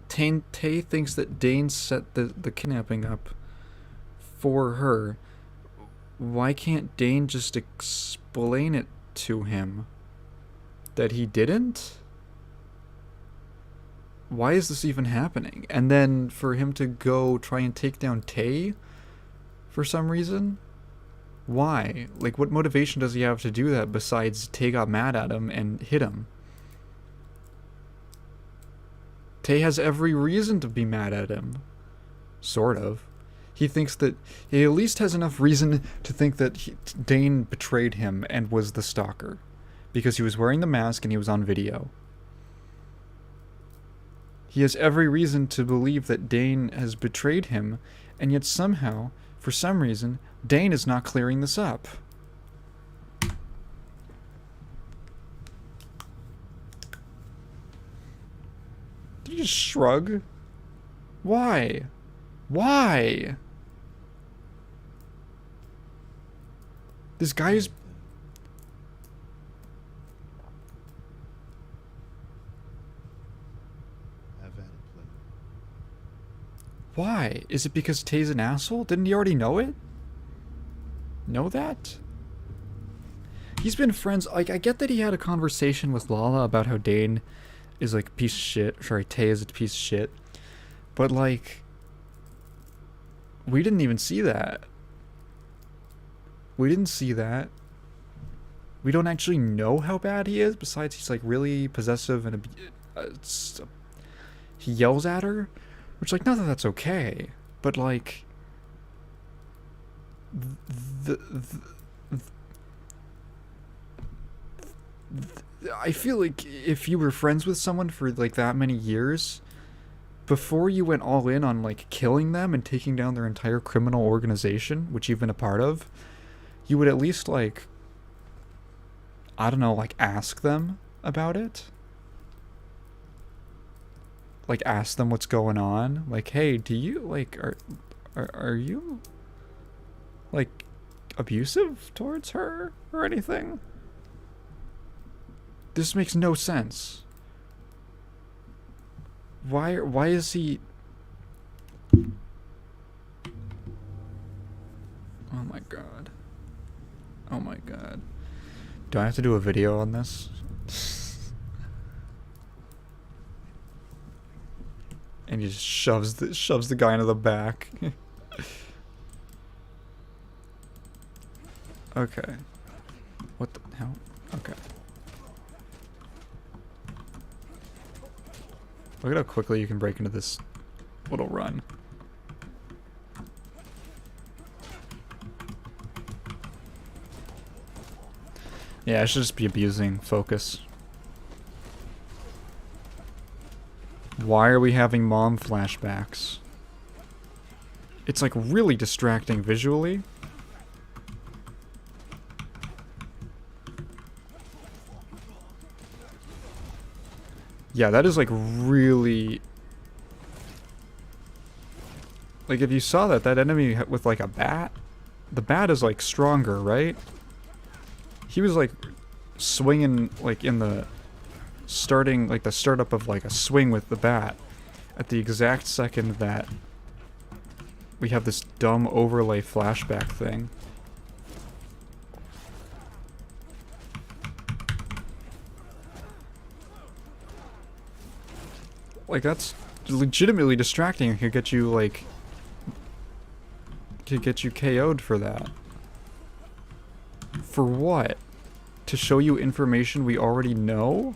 Speaker 1: Tay thinks that Dane set the kidnapping up for her. Why can't Dane just explain it to him that he didn't? Why is this even happening? And then for him to go try and take down Tay for some reason? Why? Like, what motivation does he have to do that besides Tay got mad at him and hit him? Tay has every reason to be mad at him. Sort of. He thinks that... He at least has enough reason to think that Dane betrayed him and was the stalker. Because he was wearing the mask and he was on video. He has every reason to believe that Dane has betrayed him, and yet somehow, for some reason, Dane is not clearing this up. Did you just shrug? Why? Why? This guy is... Why? Is it because Tay's an asshole? Didn't he already know it? Know that? He's been friends... Like, I get that he had a conversation with Lala about how Dane is, like, a piece of shit. Sorry, Tay is a piece of shit. But, like... We didn't even see that. We didn't see that. We don't actually know how bad he is, besides he's, like, really possessive and... he yells at her. Which, like, not that that's okay, but, like, I feel like if you were friends with someone for, like, that many years, before you went all in on, like, killing them and taking down their entire criminal organization, which you've been a part of, you would at least, like, I don't know, like, ask them about it. Like, ask them what's going on. Like, hey, do you, like, are you, like, abusive towards her or anything? This makes no sense. Why is he... Oh my god. Oh my god. Do I have to do a video on this? And he just shoves the guy into the back. Okay. What the hell? Okay. Look at how quickly you can break into this little run. Yeah, I should just be abusing focus. Why are we having mom flashbacks? It's like really distracting visually. Yeah, that is like really... Like if you saw that enemy with like a bat, the bat is like stronger, right? He was like swinging like in the... starting like the startup of like a swing with the bat at the exact second that we have this dumb overlay flashback thing. Like that's legitimately distracting. It could get you like KO'd for that. For what? To show you information we already know?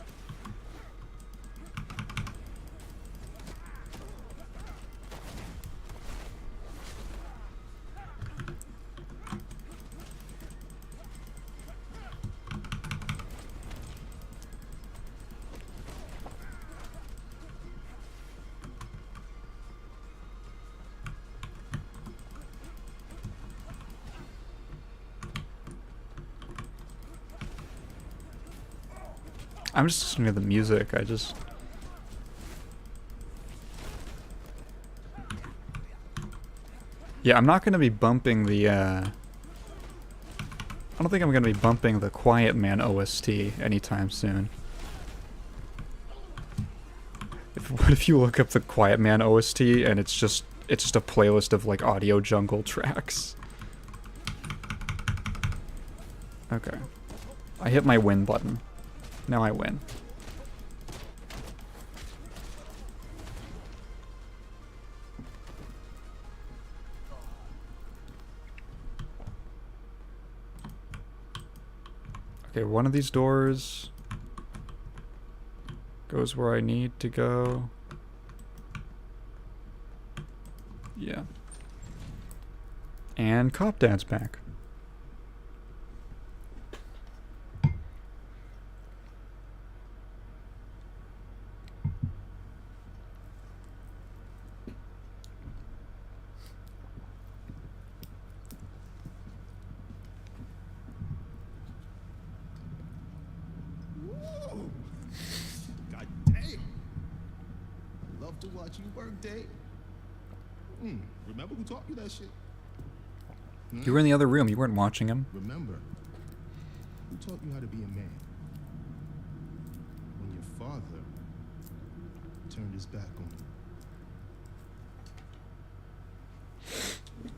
Speaker 1: I'm just listening to the music, Yeah, I'm not gonna be bumping the, I don't think I'm gonna be bumping the Quiet Man OST anytime soon. What if you look up the Quiet Man OST and it's just a playlist of, like, audio jungle tracks? Okay. I hit my win button. Now I win. Okay, one of these doors goes where I need to go. Yeah. And Cop Dad's back.
Speaker 6: Whoa. God damn. I love to watch you work, Dave. Remember who taught you that shit?
Speaker 1: You were in the other room. You weren't watching him.
Speaker 6: Remember who taught you how to be a man? When your father turned his back on you.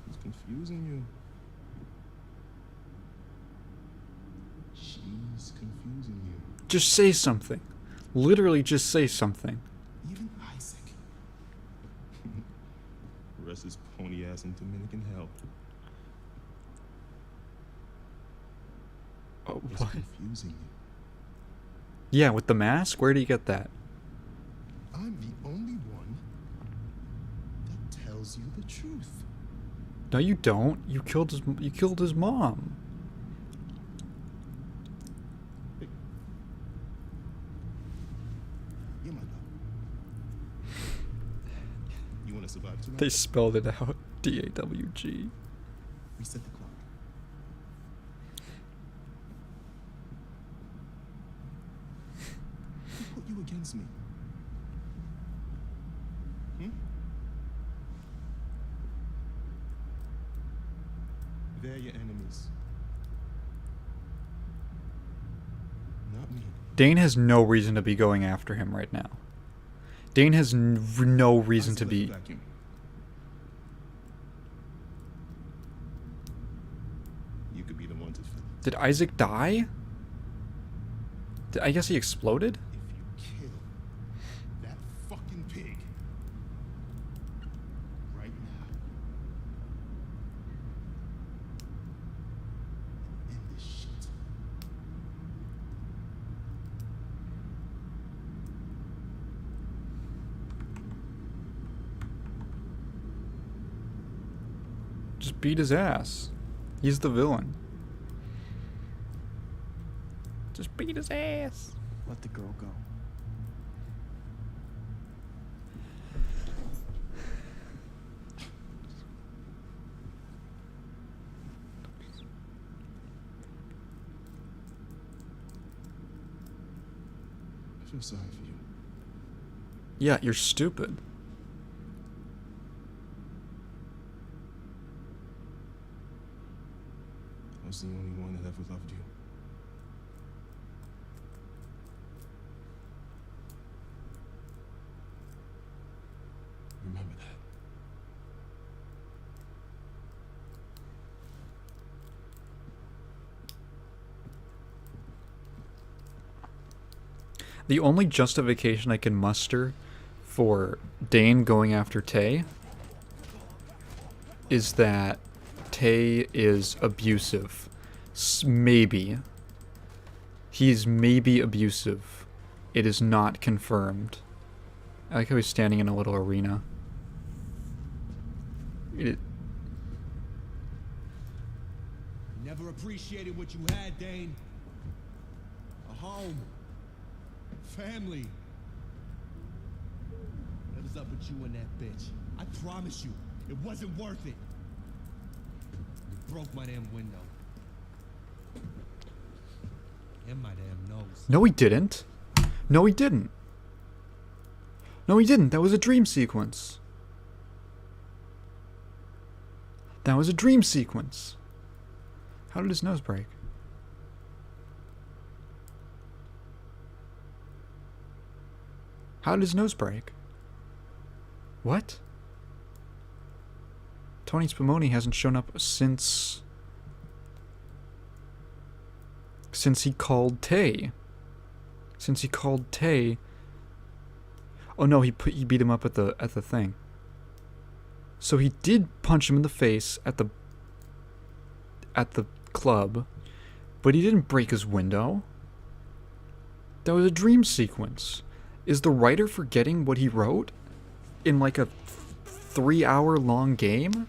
Speaker 6: It's confusing you. She's confusing you.
Speaker 1: Just say something. Literally just say something.
Speaker 6: Even Isaac. Rest his pony ass in Dominican hell.
Speaker 1: Oh,
Speaker 6: It's
Speaker 1: what?
Speaker 6: confusing you.
Speaker 1: Yeah, with the mask? Where do you get that?
Speaker 6: I'm the only one that tells you the truth.
Speaker 1: No, you don't. You killed his mom.
Speaker 6: You're my dog. You want to survive tonight?
Speaker 1: They spelled it out. D-A-W-G.
Speaker 6: Reset the clock. Who put you against me? They're your enemies. Not me.
Speaker 1: Dane has no reason to be going after him right now. Dane has no reason to be...
Speaker 6: Vacuum. You could be the one to fill it.
Speaker 1: Did Isaac die? I guess he exploded?
Speaker 6: If you kill that fucking pig right now, end this shit.
Speaker 1: Just beat his ass. He's the villain. Just beat his ass.
Speaker 12: Let the girl go.
Speaker 6: I feel sorry for you.
Speaker 1: Yeah, you're stupid.
Speaker 6: I was the only one that ever loved you. Remember that.
Speaker 1: The only justification I can muster for Dane going after Tay is that Tay is abusive. Maybe. He's maybe abusive. It is not confirmed. I like how he's standing in a little arena.
Speaker 2: Never appreciated what you had, Dane. A home. Family. What was up with you and that bitch? I promise you, it wasn't worth it. You broke my damn window. And my damn nose.
Speaker 1: No, he didn't. No, he didn't. No, he didn't. That was a dream sequence. That was a dream sequence. How did his nose break? How did his nose break? What? Tony Spumoni hasn't shown up since he called Tay. Since he called Tay. Oh no, he beat him up at the thing. So he did punch him in the face at the club, But he didn't break his window. That was a dream sequence. Is the writer forgetting what he wrote in like a 3-hour long game?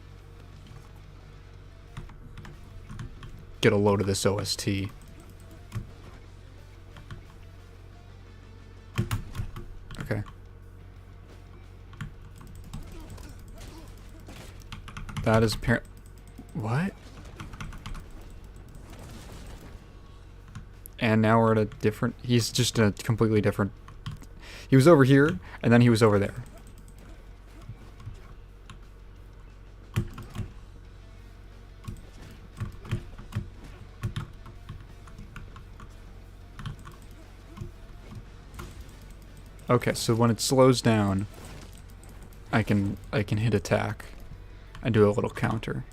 Speaker 1: Get a load of this OST. Okay. That is apparent. What? And now we're at a different. He's just in a completely different. He was over here, and then he was over there. Okay, so when it slows down, I can hit attack and do a little counter.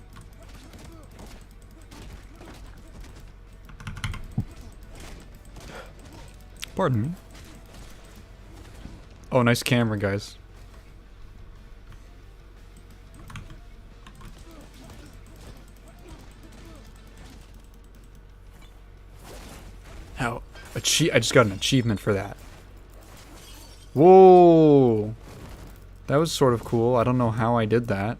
Speaker 1: Pardon me. Oh, nice camera, guys. How? I just got an achievement for that. Whoa! That was sort of cool. I don't know how I did that.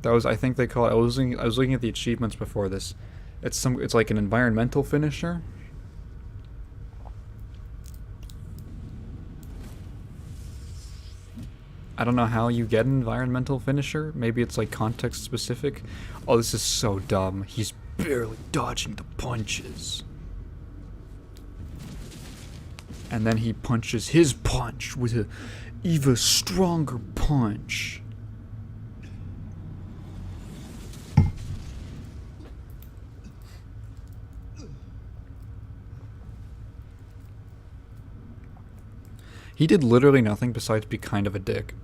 Speaker 1: That was, I think they call it, I was looking at the achievements before this. It's like an environmental finisher. I don't know how you get an environmental finisher. Maybe it's like context specific. Oh, this is so dumb. He's barely dodging the punches. And then he punches his punch with an even stronger punch. He did literally nothing besides be kind of a dick.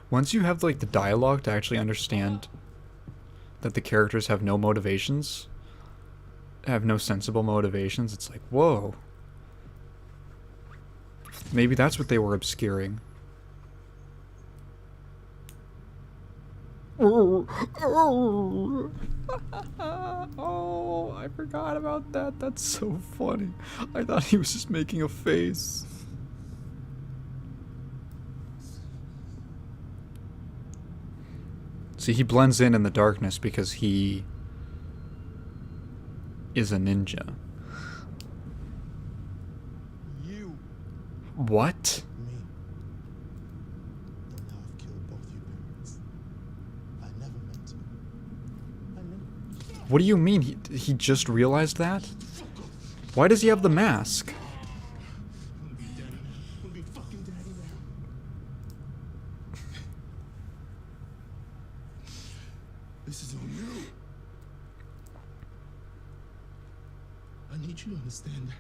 Speaker 1: Once you have like the dialogue to actually understand that the characters have no motivations, have no sensible motivations, it's like, whoa. Maybe that's what they were obscuring. Oh, I forgot about that. That's so funny. I thought he was just making a face. See, he blends in the darkness because he is a ninja.
Speaker 2: You.
Speaker 1: What?
Speaker 2: Me. And now I've killed both your parents. I never meant to. I never.
Speaker 1: What do you mean? He just realized that? Why does he have the mask?
Speaker 2: I'm gonna be daddy now. I'm gonna be fucking daddy now. This is on you. I need you to understand that.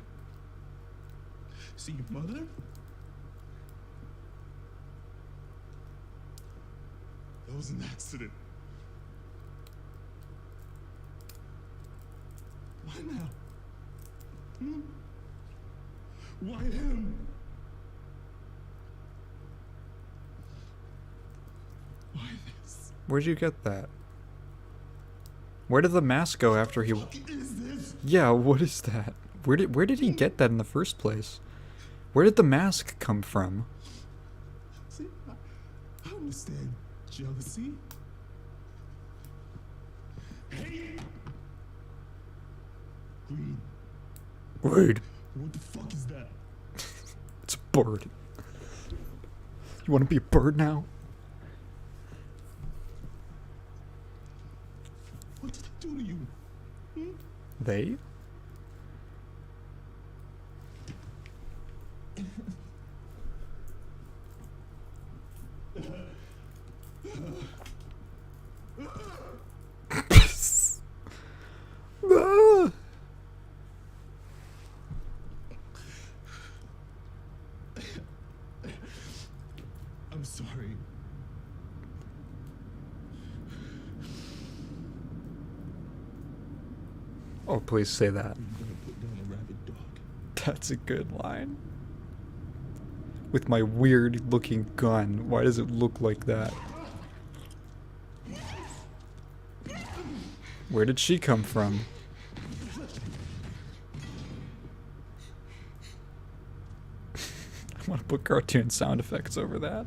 Speaker 2: See your mother? That was an accident. Why now? Hmm? Why him? Why this?
Speaker 1: Where'd you get that? Where did the mask go after he...
Speaker 2: What is this?
Speaker 1: Yeah, what is that? Where did he get that in the first place? Where did the mask come from?
Speaker 2: See, I understand jealousy. Hate. Greed.
Speaker 1: Wait.
Speaker 2: What the fuck is that?
Speaker 1: It's a bird. You want to be a bird now?
Speaker 2: What did I do to you? Hmm?
Speaker 1: They? Ah!
Speaker 2: I'm sorry.
Speaker 1: Oh, please say that.
Speaker 2: I'm gonna put down a rabid dog.
Speaker 1: That's a good line. With my weird looking gun, why does it look like that? Where did she come from? I want to put cartoon sound effects over that.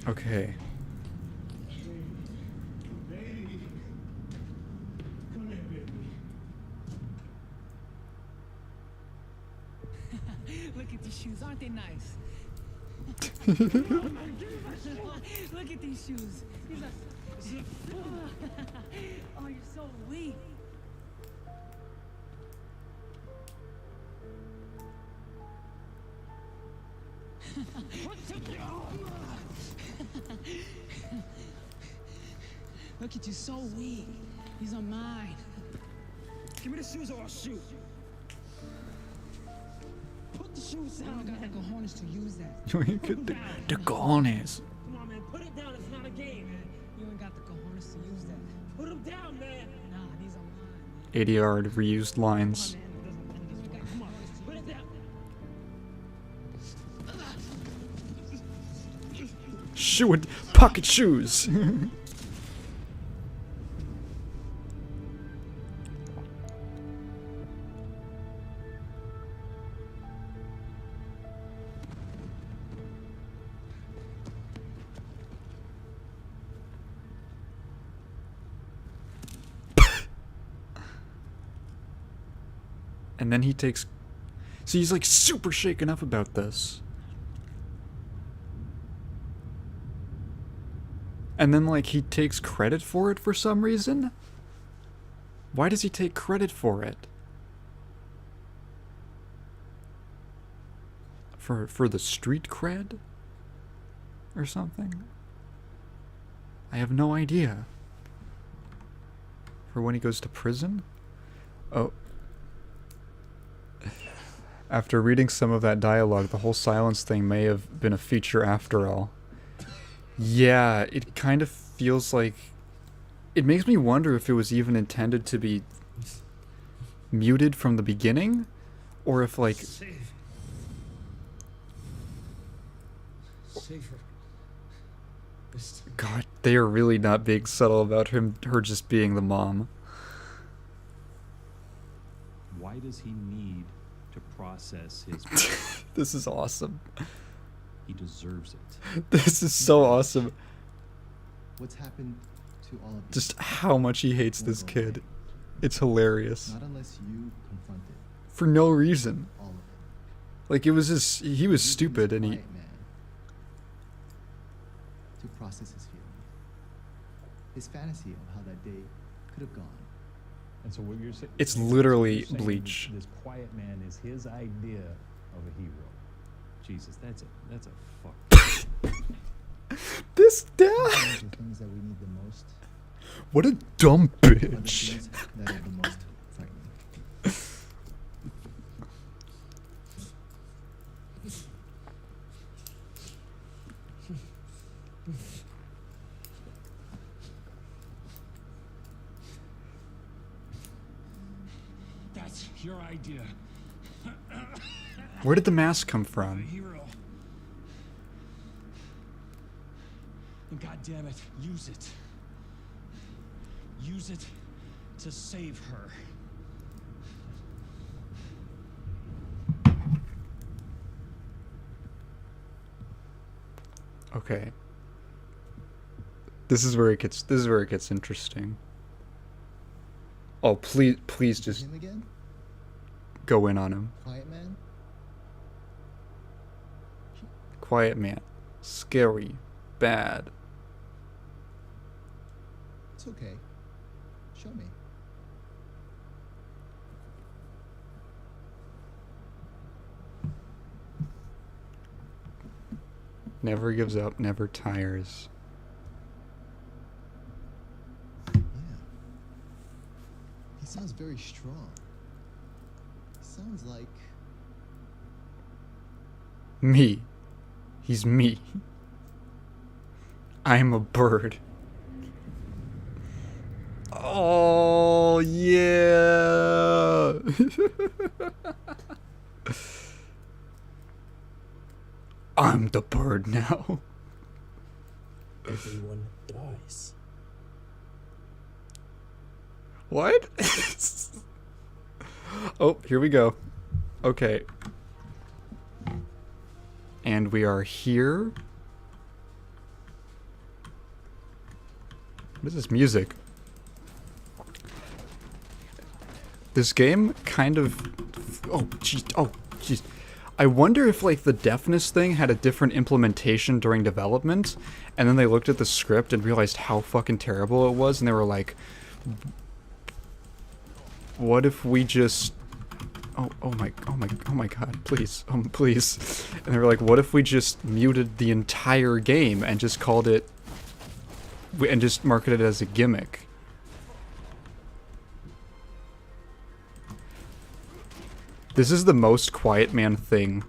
Speaker 1: Okay.
Speaker 4: Look at these shoes, aren't they nice? Look at these shoes. These are. Oh, you're so weak. Look at you, so weak. These are mine. Give me the shoes or I'll shoot. Put the shoes down. You got the cojones to use that.
Speaker 1: You ain't get the cojones.
Speaker 4: Come on, man. Put it down. It's not a game. You ain't got the cojones to use that. Put them down, man. Nah, these are mine, man.
Speaker 1: 80-yard reused lines.
Speaker 4: Come on, put it down.
Speaker 1: Shoe it, pocket shoes. And then he takes... So he's like super shaken up about this. And then like he takes credit for it for some reason? Why does he take credit for it? For the street cred? Or something? I have no idea. For when he goes to prison? Oh. After reading some of that dialogue, the whole silence thing may have been a feature after all. Yeah, it kind of feels like... It makes me wonder if it was even intended to be muted from the beginning? Or if, like...
Speaker 10: Save her.
Speaker 1: God, they are really not being subtle about her just being the mom.
Speaker 11: Why does he need to process his...
Speaker 1: This is awesome.
Speaker 11: He deserves it.
Speaker 1: This is so awesome.
Speaker 12: What's happened to all of you?
Speaker 1: Just how much he hates this kid. It's hilarious.
Speaker 12: Not unless you confront it.
Speaker 1: For no reason.
Speaker 12: All of it.
Speaker 1: Like, it was just... He was stupid and he...
Speaker 12: Quiet man to process his feelings. His fantasy of how that day could have gone.
Speaker 13: And so what you're saying?
Speaker 1: It's literally Bleach.
Speaker 13: This quiet man is his idea of a hero.
Speaker 11: Jesus, that's a fuck.
Speaker 1: This dad!
Speaker 12: The things that we need the most
Speaker 1: What a dumb
Speaker 12: are the
Speaker 1: bitch.
Speaker 12: things that are the most frightening.
Speaker 10: That's your idea.
Speaker 1: Where did the mask come
Speaker 10: A
Speaker 1: from?
Speaker 10: hero. And God damn it, use it. Use it to save her.
Speaker 1: Okay. This is where it gets interesting. Oh, please just
Speaker 12: Him again?
Speaker 1: go in on him.
Speaker 12: Quiet man?
Speaker 1: Quiet man. Scary. Bad.
Speaker 12: It's okay. Show me.
Speaker 1: Never gives up, never tires.
Speaker 12: Yeah. He sounds very strong. He sounds like...
Speaker 1: Me. He's me. I'm a bird. Oh, yeah. I'm the bird now.
Speaker 14: Everyone dies.
Speaker 1: What? Oh, here we go. Okay. And we are here. What is this music? This game kind of... Oh, jeez. Oh, jeez. I wonder if, like, the deafness thing had a different implementation during development, and then they looked at the script and realized how fucking terrible it was, and they were like, what if we just... Oh my god, please, please. And they were like, what if we just muted the entire game and just called it... and just marketed it as a gimmick? This is the most Quiet Man thing.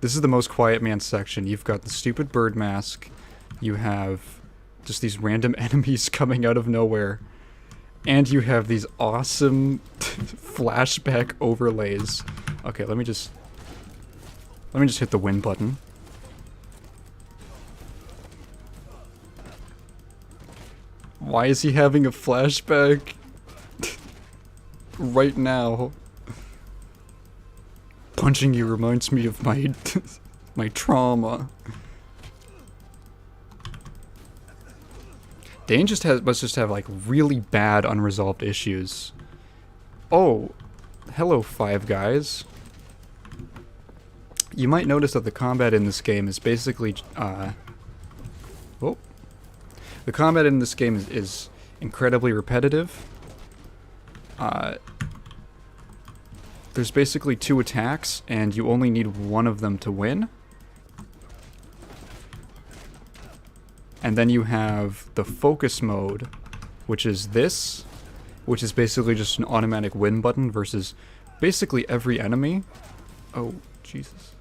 Speaker 1: This is the most Quiet Man section. You've got the stupid bird mask. You have just these random enemies coming out of nowhere. And you have these awesome flashback overlays. Okay, let me just hit the win button. Why is he having a flashback right now? Punching you reminds me of my my trauma. Dane must just have like really bad unresolved issues. Oh, hello Five Guys. You might notice that the combat in this game is basically the combat in this game is incredibly repetitive. There's basically 2 attacks, and you only need one of them to win. And then you have the focus mode, which is this, which is basically just an automatic win button versus basically every enemy. Oh, Jesus.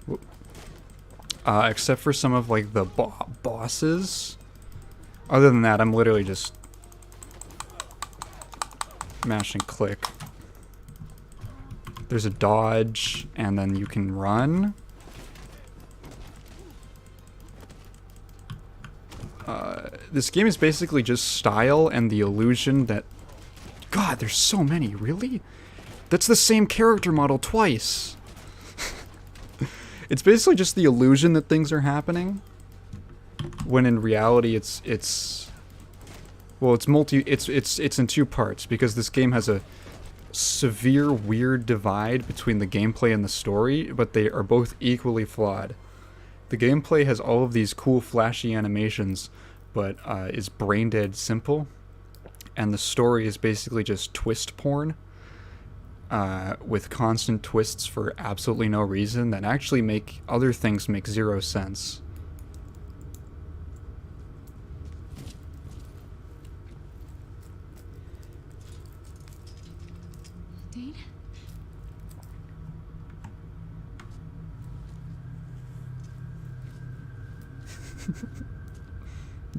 Speaker 1: Whoop. Except for some of, like, the bosses. Other than that, I'm literally just mash and click. There's a dodge, and then you can run. This game is basically just style and the illusion that... God, there's so many, really? That's the same character model twice! It's basically just the illusion that things are happening, when in reality it's well, it's in 2 parts, because this game has a severe weird divide between the gameplay and the story, but they are both equally flawed. The gameplay has all of these cool flashy animations, but is brain dead simple, and the story is basically just twist porn, with constant twists for absolutely no reason that actually make other things make 0 sense.
Speaker 9: Dane?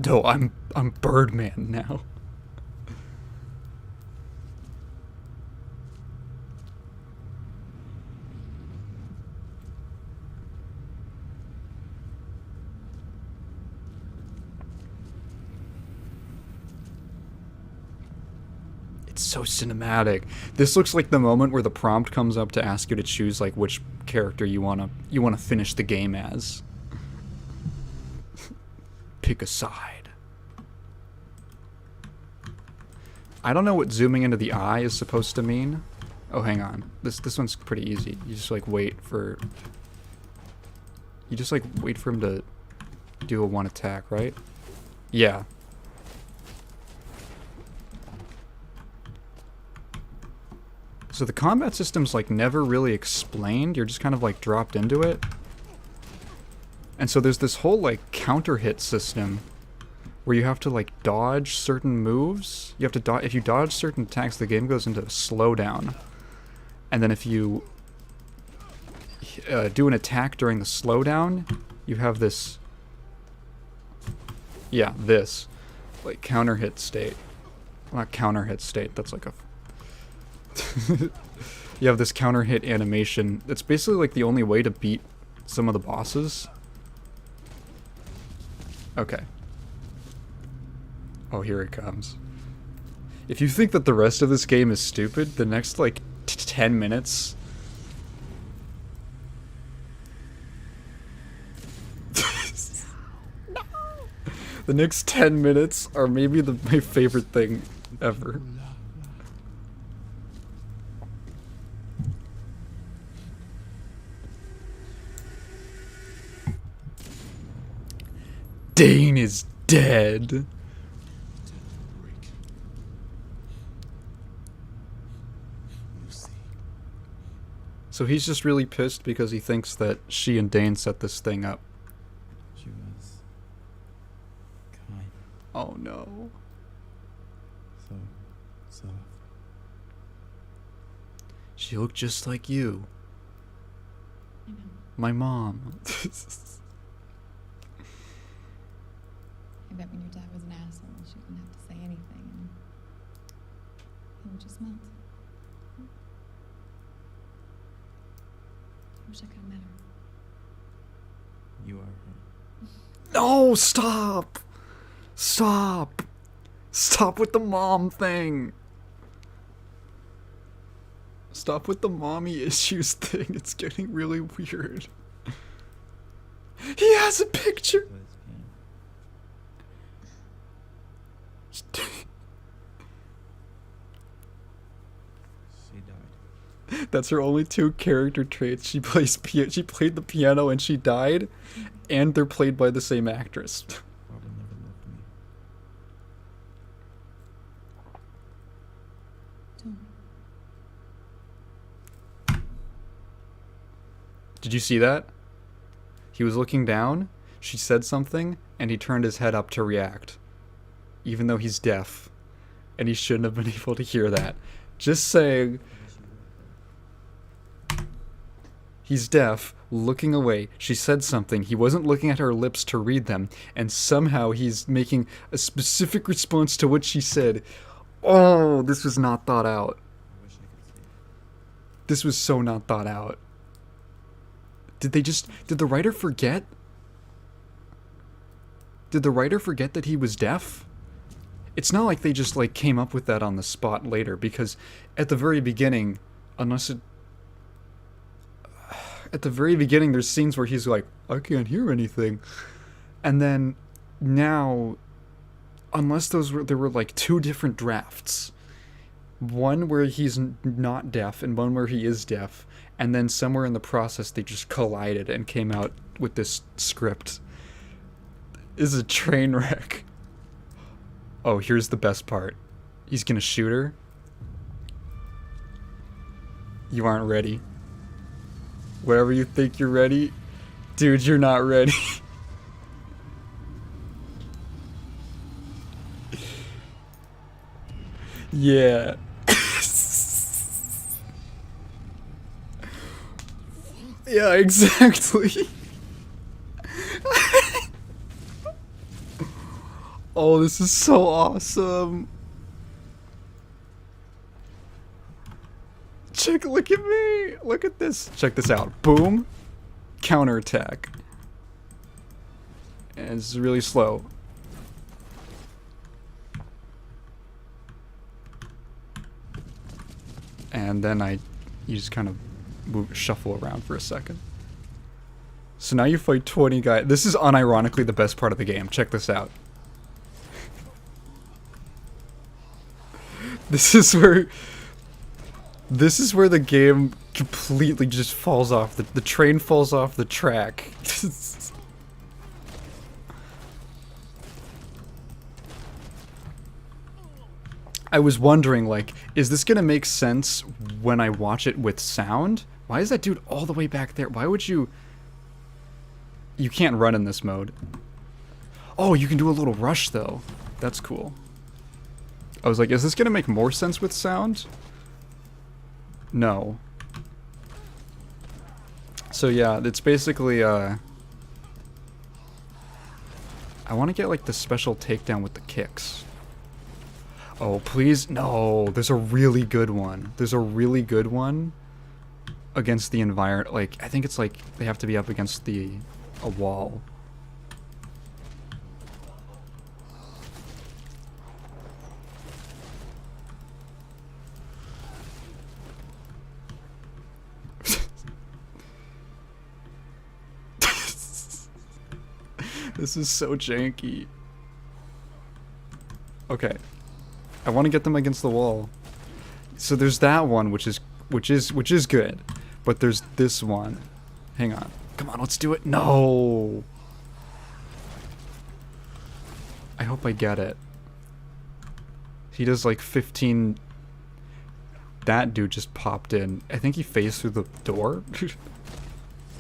Speaker 1: No, I'm Birdman now. It's so cinematic. This looks like the moment where the prompt comes up to ask you to choose like which character you wanna finish the game as. Pick a side. I don't know what zooming into the eye is supposed to mean. Oh, hang on. This one's pretty easy. You just like wait for... You just like wait for him to do a 1 attack, right? Yeah. So the combat system's like never really explained. You're just kind of like dropped into it. And so there's this whole like counter hit system where you have to like dodge certain moves. You have to dodge, if you dodge certain attacks, the game goes into slowdown. And then if you do an attack during the slowdown, you have this Yeah, this. Like, counter hit state. Not counter hit state, that's like a... You have this counter hit animation. It's basically like the only way to beat some of the bosses. Okay. Oh, here it comes. If you think that the rest of this game is stupid, the next, like, 10 minutes... The next 10 minutes are maybe my favorite thing ever. Dane is dead. So he's just really pissed because he thinks that she and Dane set this thing up.
Speaker 12: She was kind.
Speaker 1: Oh no.
Speaker 12: So soft.
Speaker 1: She looked just like you.
Speaker 9: I know.
Speaker 1: My mom.
Speaker 9: I bet when your dad was an asshole, she didn't have to say anything, and he would just melt. I wish I could have met her.
Speaker 12: You are her.
Speaker 1: No, stop! Stop! Stop with the mom thing! Stop with the mommy issues thing, it's getting really weird. He has a picture!
Speaker 12: She died.
Speaker 1: That's her only two character traits. She played the piano and she died, and they're played by the same actress.
Speaker 12: Probably never loved me.
Speaker 9: Tony.
Speaker 1: Did you see that? He was looking down, she said something, and he turned his head up to react. Even though he's deaf. And he shouldn't have been able to hear that. Just saying. He's deaf, looking away. She said something. He wasn't looking at her lips to read them. And somehow he's making a specific response to what she said. Oh, this was not thought out.
Speaker 12: I wish I could see it.
Speaker 1: This was so not thought out. Did the writer forget? Did the writer forget that he was deaf? It's not like they just, like, came up with that on the spot later, because at the very beginning, at the very beginning, there's scenes where he's like, I can't hear anything. And then, now, unless there were, like, two different drafts. One where he's not deaf, and one where he is deaf. And then somewhere in the process, they just collided and came out with this script. This is a train wreck. Oh, here's the best part. He's gonna shoot her. You aren't ready. Wherever you think you're ready, dude, you're not ready. Yeah. Yeah, exactly. Oh, this is so awesome. Look at me. Look at this. Check this out. Boom. Counterattack. And it's really slow. And then you just kind of shuffle around for a second. So now you fight 20 guys. This is unironically the best part of the game. Check this out. This is where the game completely just falls off. The train falls off the track. I was wondering, like, is this gonna make sense when I watch it with sound? Why is that dude all the way back there? Why would you... You can't run in this mode. Oh, you can do a little rush, though. That's cool. I was like, is this gonna make more sense with sound? No. So yeah, it's basically, I I want to get like the special takedown with the kicks. Oh, please. No, there's a really good one. There's a really good one against the environment. Like, I think it's like they have to be up against a wall. This is so janky. Okay. I want to get them against the wall. So there's that one which is good. But there's this one. Hang on. Come on, let's do it. No. I hope I get it. He does like 15. That dude just popped in. I think he phased through the door.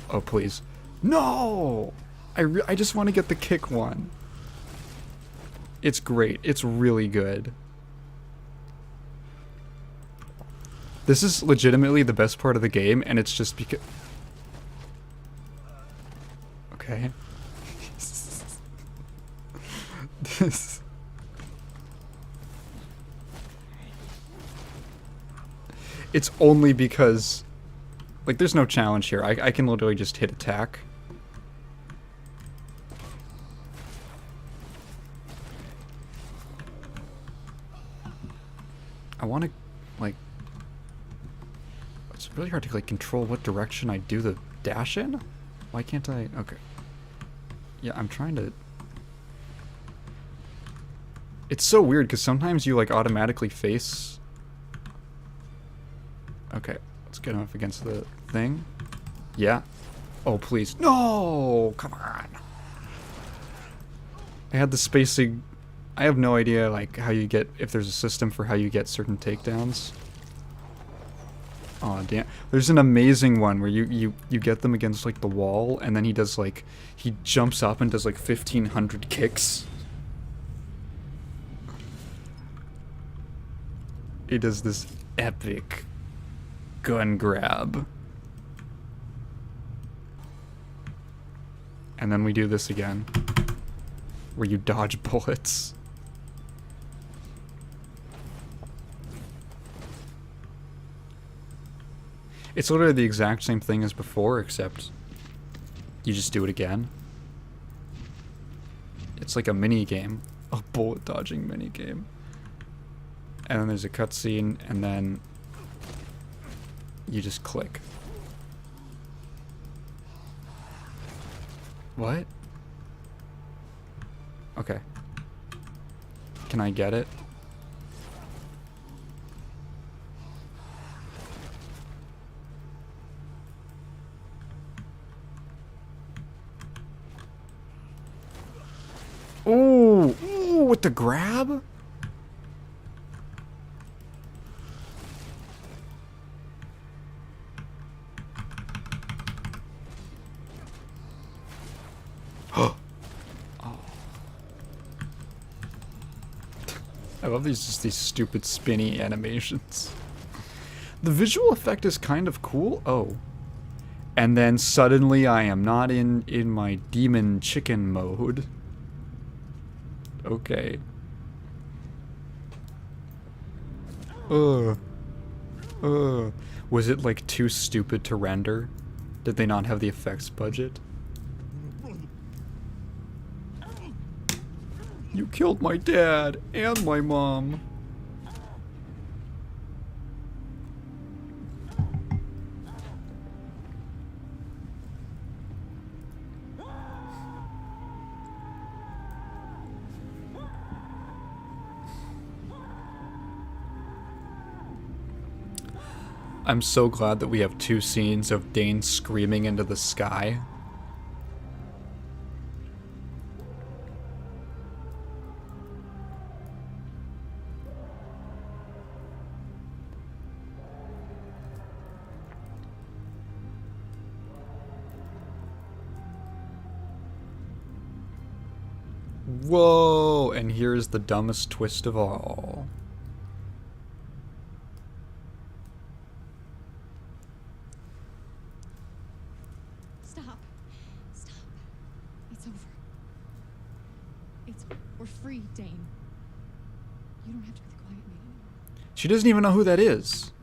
Speaker 1: Oh, please. No! I just want to get the kick one. It's great. It's really good. This is legitimately the best part of the game, and it's just because... Okay. This... It's only because... Like, there's no challenge here. I can literally just hit attack. I want to, like... It's really hard to, like, control what direction I do the dash in? Why can't I... Okay. Yeah, I'm trying to... It's so weird, because sometimes you, like, automatically face... Okay, let's get him up against the thing. Yeah. Oh, please. No! Come on! I had the spacing... I have no idea, like, how you get... If there's a system for how you get certain takedowns. Aw, damn. There's an amazing one where you get them against, like, the wall, and then he does, like... He jumps up and does, like, 1,500 kicks. He does this epic gun grab. And then we do this again. Where you dodge bullets. It's literally the exact same thing as before, except you just do it again. It's like a mini game, a bullet dodging mini game. And then there's a cutscene, and then you just click. What? Okay. Can I get it? Ooh, ooh, with the grab? Oh. I love these stupid spinny animations. The visual effect is kind of cool. Oh. And then suddenly I am not in my demon chicken mode. Okay. Was it like too stupid to render? Did they not have the effects budget? You killed my dad and my mom. I'm so glad that we have two scenes of Dane screaming into the sky. Whoa! And here's the dumbest twist of all.
Speaker 9: Stop. Stop. It's over. We're free, Dane. You don't have to be the quiet man anymore.
Speaker 1: She doesn't even know who that is.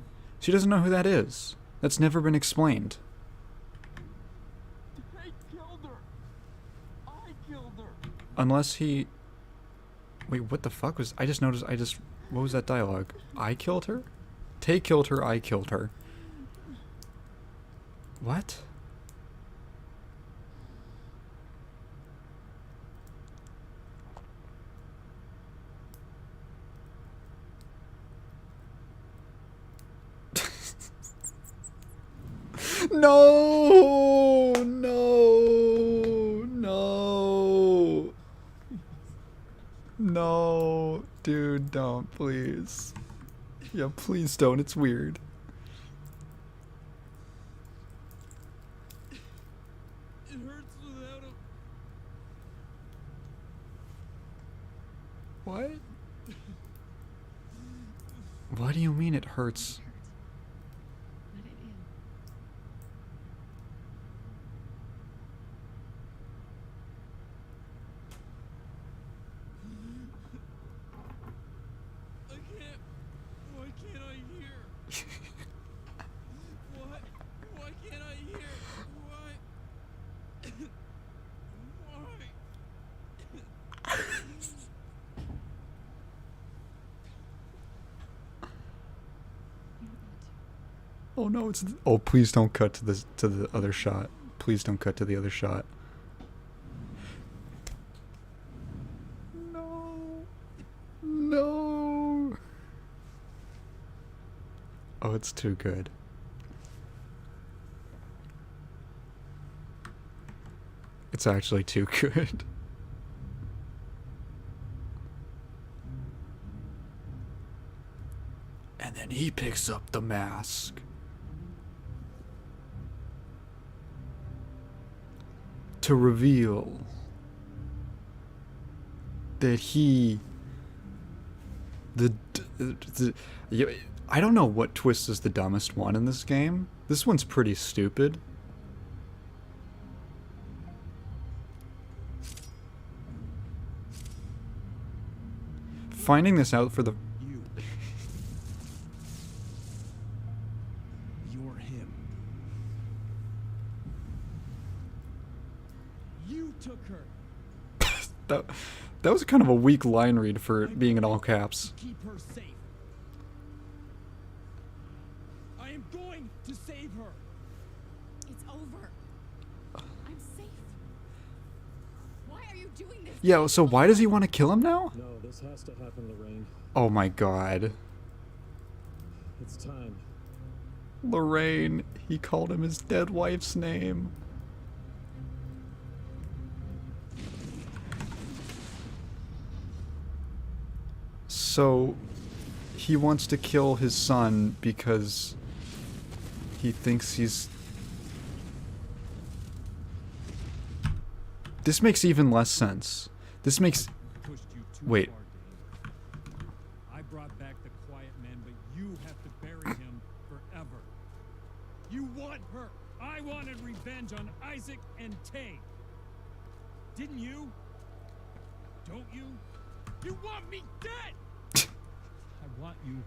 Speaker 1: She doesn't know who that is. That's never been explained.
Speaker 6: I killed her. I killed her.
Speaker 1: Unless he... Wait, what the fuck was... I just noticed... What was that dialogue? I killed her? Tay killed her, I killed her. What? No! No! No! No! Dude, don't, please. Yeah, please don't. It's weird.
Speaker 6: It hurts without him.
Speaker 1: What? What do you mean it hurts?
Speaker 9: Let it in.
Speaker 6: I can't. Why can't I hear? Why can't I hear? Why? Why?
Speaker 1: Oh no, it's... Oh, please don't cut to the other shot. Please don't cut to the other shot. No. No. Oh, it's too good. It's actually too good. And then he picks up the mask. To reveal that he... I don't know what twist is the dumbest one in this game. This one's pretty stupid. Finding this out for the...
Speaker 6: You. You're him. You took her.
Speaker 1: That was kind of a weak line read for being in all caps.
Speaker 6: Keep her safe. I am going to save her.
Speaker 9: It's over. I'm safe. Why are you doing this?
Speaker 1: Yeah, so why does he want to kill him now?
Speaker 14: No, this has to happen, Lorraine.
Speaker 1: Oh my god.
Speaker 14: It's time.
Speaker 1: Lorraine. He called him his dead wife's name. So, he wants to kill his son because he thinks he's... This makes even less sense. This makes... Wait.
Speaker 10: I brought back the quiet man, but you have to bury him forever. You want her. I wanted revenge on Isaac and Tay. Didn't you? Don't you? You want me dead! I want you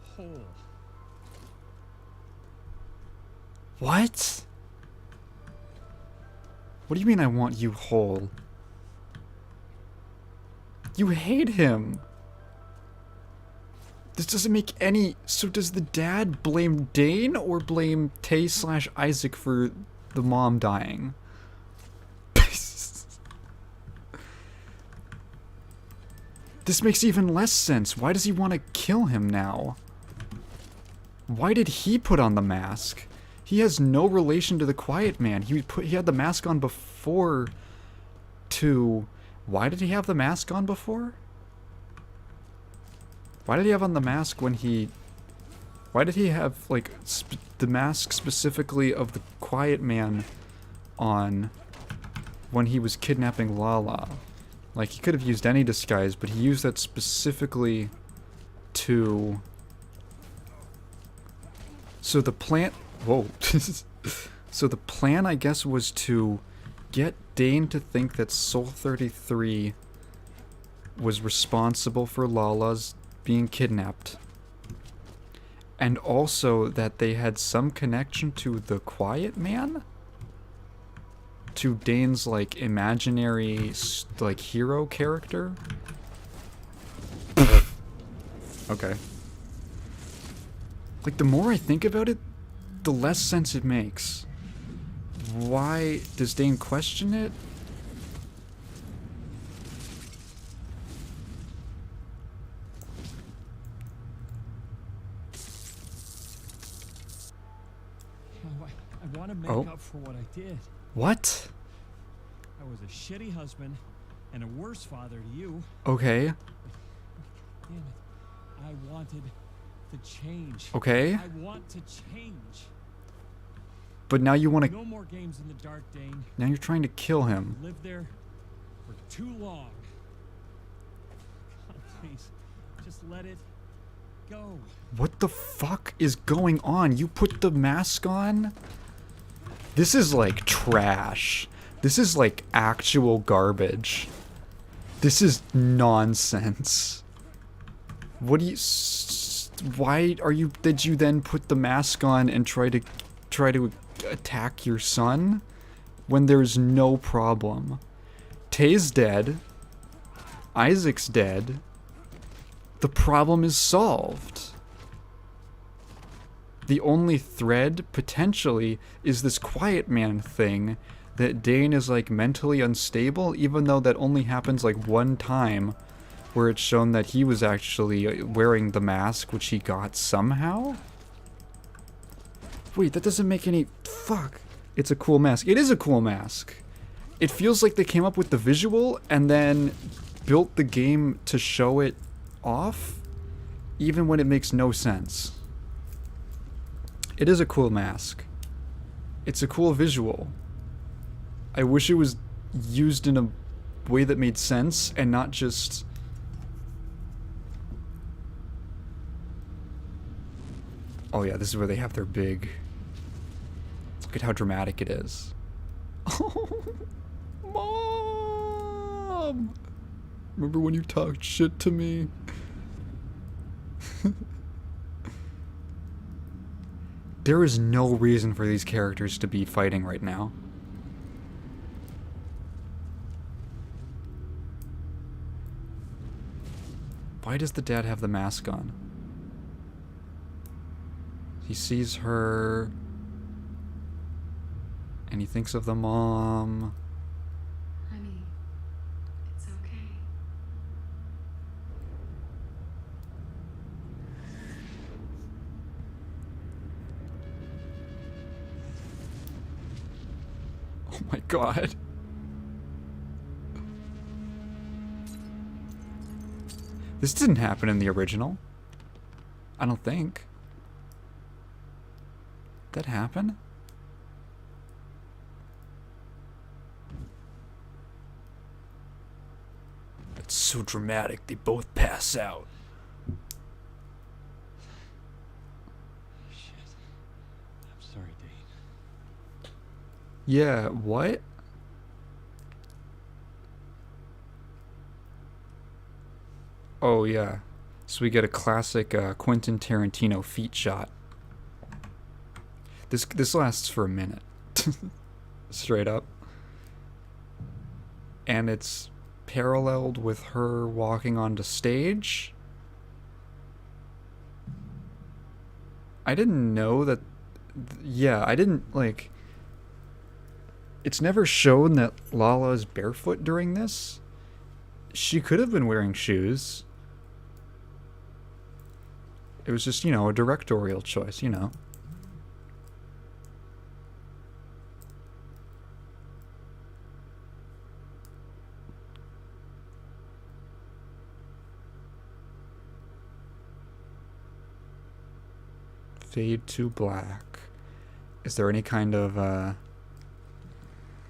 Speaker 10: whole.
Speaker 1: What? What do you mean I want you whole? You hate him. This doesn't make any... So does the dad blame Dane or blame Tay/Isaac for the mom dying? This makes even less sense. Why does he want to kill him now? Why did he put on the mask? He has no relation to the quiet man. He had the mask on before to... Why did he have the mask on before? Why did he have on the mask when he... Why did he have, like, the mask specifically of the quiet man on when he was kidnapping Lala? Like, he could have used any disguise, but he used that specifically to... So the plan... Whoa. So the plan, I guess, was to get Dane to think that Soul 33 was responsible for Lala's being kidnapped. And also that they had some connection to the Quiet Man? To Dane's, like, imaginary, like, hero character? Okay. Like, the more I think about it, the less sense it makes. Why does Dane question it?
Speaker 10: I want to make
Speaker 1: Oh.
Speaker 10: up for what I did.
Speaker 1: What?
Speaker 10: I was a shitty husband and a worse father to you.
Speaker 1: Okay.
Speaker 10: Damn it. I wanted to change.
Speaker 1: Okay.
Speaker 10: I want to change.
Speaker 1: But now you want to...
Speaker 10: No more games in the dark, Dane.
Speaker 1: Now you're trying to kill him.
Speaker 10: Lived there for too long. God, please, just let it go.
Speaker 1: What the fuck is going on? You put the mask on? This is like trash. This is like actual garbage. This is nonsense. What do you... Why are you... Did you then put the mask on and try to attack your son? When there's no problem. Tay's dead. Isaac's dead. The problem is solved. The only thread, potentially, is this Quiet Man thing that Dane is, like, mentally unstable, even though that only happens, like, one time, where it's shown that he was actually wearing the mask, which he got somehow? Wait, that doesn't make any... Fuck. It's a cool mask. It is a cool mask. It feels like they came up with the visual and then built the game to show it off, even when it makes no sense. It is a cool mask. It's a cool visual. I wish it was used in a way that made sense and not just... Oh yeah, this is where they have their big... Look at how dramatic it is. Mom! Remember when you talked shit to me? There is no reason for these characters to be fighting right now. Why does the dad have the mask on? He sees her, and he thinks of the mom.
Speaker 7: Honey, it's okay.
Speaker 1: Oh my god. This didn't happen in the original. I don't think. Did that happen? It's so dramatic, they both pass out.
Speaker 10: Shit. I'm sorry, Dane.
Speaker 1: Yeah, what? Oh yeah. So we get a classic Quentin Tarantino feet shot. This lasts for a minute. Straight up. And it's paralleled with her walking onto stage. I didn't know that... Yeah, I didn't, like... It's never shown that Lala is barefoot during this. She could have been wearing shoes. It was just, you know, a directorial choice, you know. Fade to black. Is there any kind of,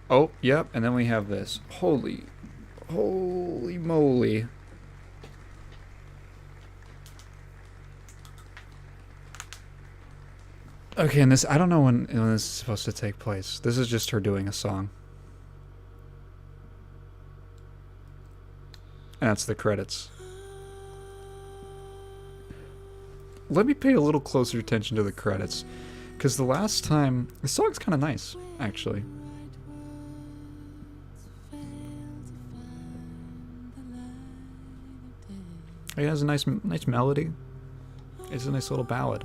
Speaker 1: Oh, yep, and then we have this. Holy moly. Okay, and this, I don't know when this is supposed to take place. This is just her doing a song. And that's the credits. Let me pay a little closer attention to the credits, because the last time... The song's kind of nice, actually. It has a nice melody. It's a nice little ballad.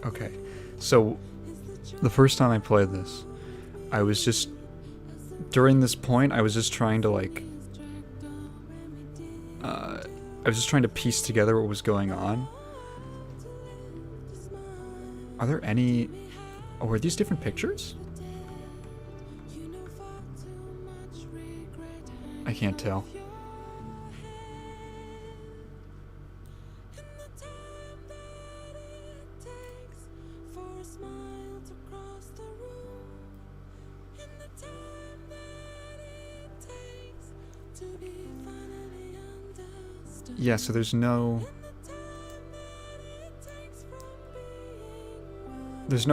Speaker 1: Okay, so the first time I played this, I was just, during this point, I was just trying to like, I was just trying to piece together what was going on. Are there any, oh, are these different pictures? I can't tell. Yeah, so there's no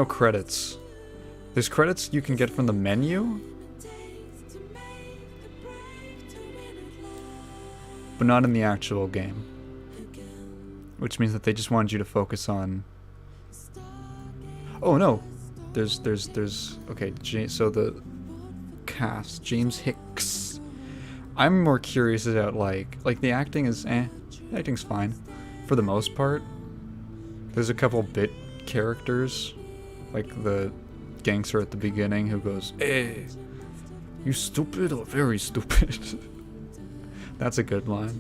Speaker 1: credits. There's credits you can get from the menu, but not in the actual game. Which means that they just wanted you to focus on... Oh no! There's okay, so the cast, James Hicks. I'm more curious about like the acting is the acting's fine for the most part. There's a couple bit characters, like the gangster at the beginning who goes, "Hey, you stupid or very stupid." That's a good line.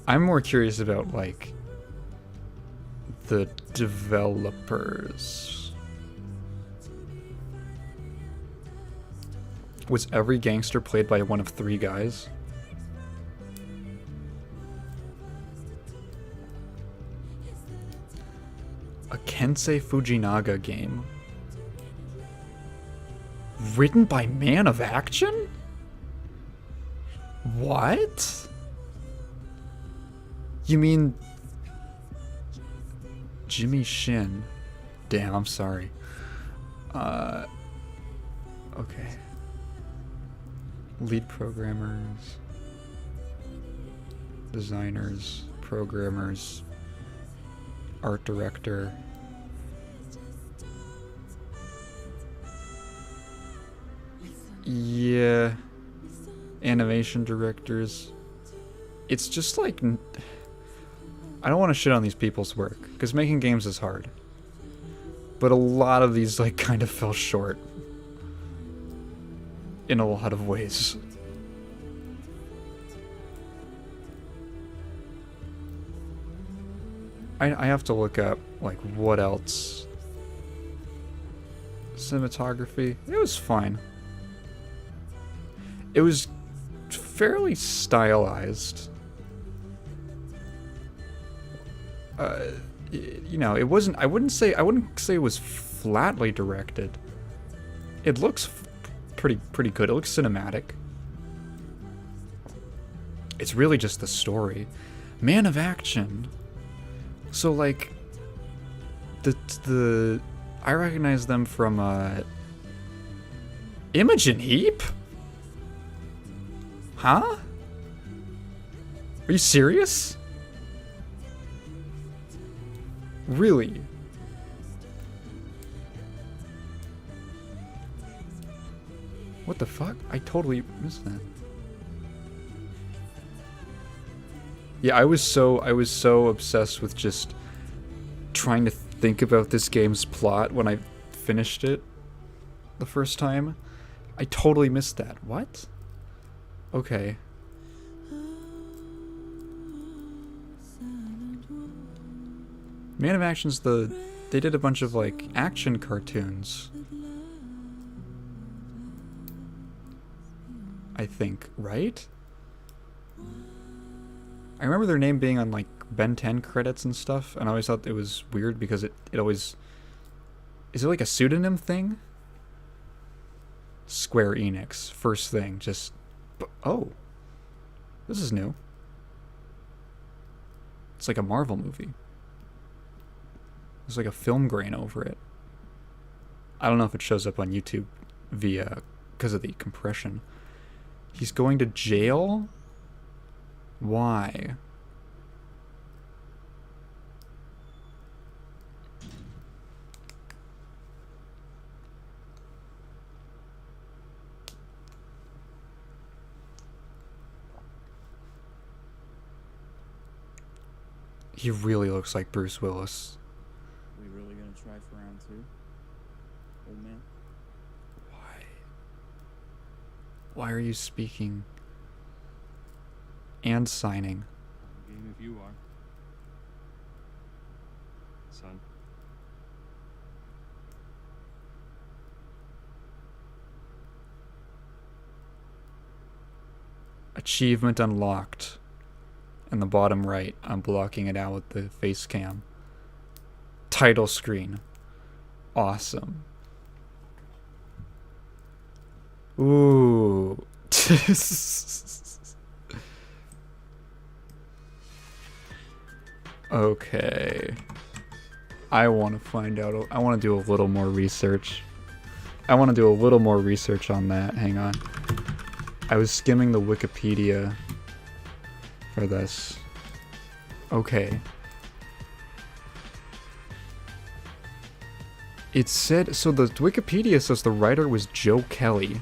Speaker 1: I'm more curious about like the developers. Was every gangster played by one of 3 guys? A Kensei Fujinaga game. Written by Man of Action? What? You mean Jimmy Shin? Damn, I'm sorry. Okay. Lead programmers, designers, programmers, art director. Yeah. Animation directors. It's just like... I don't want to shit on these people's work, because making games is hard. But a lot of these, like, kind of fell short. In a lot of ways. I have to look up, like, what else. Cinematography. It was fine. It was fairly stylized. You know, it wasn't, I wouldn't say it was flatly directed. It looks pretty good. It looks cinematic. It's really just the story. Man of Action. So like I recognize them from Imogen Heap? Huh? Are you serious? Really? What the fuck? I totally missed that. Yeah, I was so obsessed with just trying to think about this game's plot when I finished it the first time. I totally missed that. What? Okay. Man of Action's they did a bunch of like action cartoons. I think, right? I remember their name being on like Ben 10 credits and stuff, and I always thought it was weird because it always... Is it like a pseudonym thing? Square Enix. First thing, just... Oh. This is new. It's like a Marvel movie. There's like a film grain over it. I don't know if it shows up on YouTube via... because of the compression. He's going to jail? Why? He really looks like Bruce Willis.
Speaker 15: We really gonna try for round 2? Old man?
Speaker 1: Why are you speaking and signing?
Speaker 11: Game if you are. Son.
Speaker 1: Achievement unlocked. In the bottom right, I'm blocking it out with the face cam. Title screen. Awesome. Ooh. Okay. I want to find out. I want to do a little more research. I want to do a little more research on that. Hang on. I was skimming the Wikipedia for this. Okay. It said, so the Wikipedia says the writer was Joe Kelly.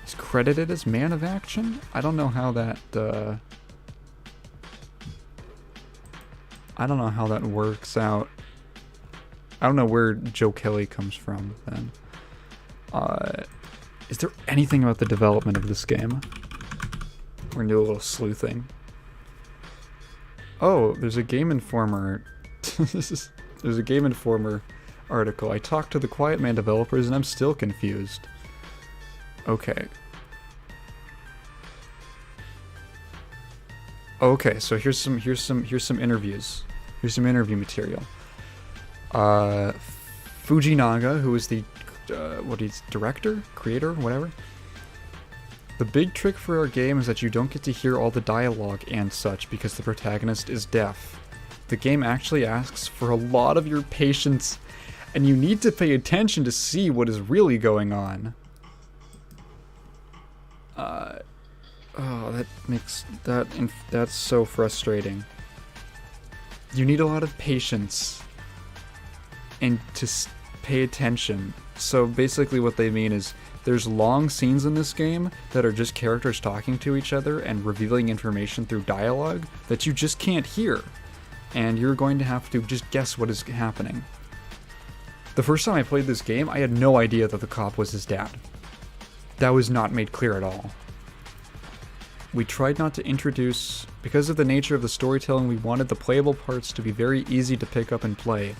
Speaker 1: He's credited as Man of Action? I don't know how that, I don't know how that works out. I don't know where Joe Kelly comes from, then. Is there anything about the development of this game? We're gonna do a little sleuthing. Oh, there's a Game Informer. There's a Game Informer article. I talked to the Quiet Man developers and I'm still confused. Okay. Okay, so here's some interviews. Here's some interview material. Fujinaga, who is the director, creator, whatever. The big trick for our game is that you don't get to hear all the dialogue and such because the protagonist is deaf. The game actually asks for a lot of your patience, and you need to pay attention to see what is really going on. Oh, that's so frustrating. You need a lot of patience and to pay attention. So basically what they mean is there's long scenes in this game that are just characters talking to each other and revealing information through dialogue that you just can't hear. And you're going to have to just guess what is happening. The first time I played this game, I had no idea that the cop was his dad. That was not made clear at all. We tried not to introduce, because of the nature of the storytelling, we wanted the playable parts to be very easy to pick up and play.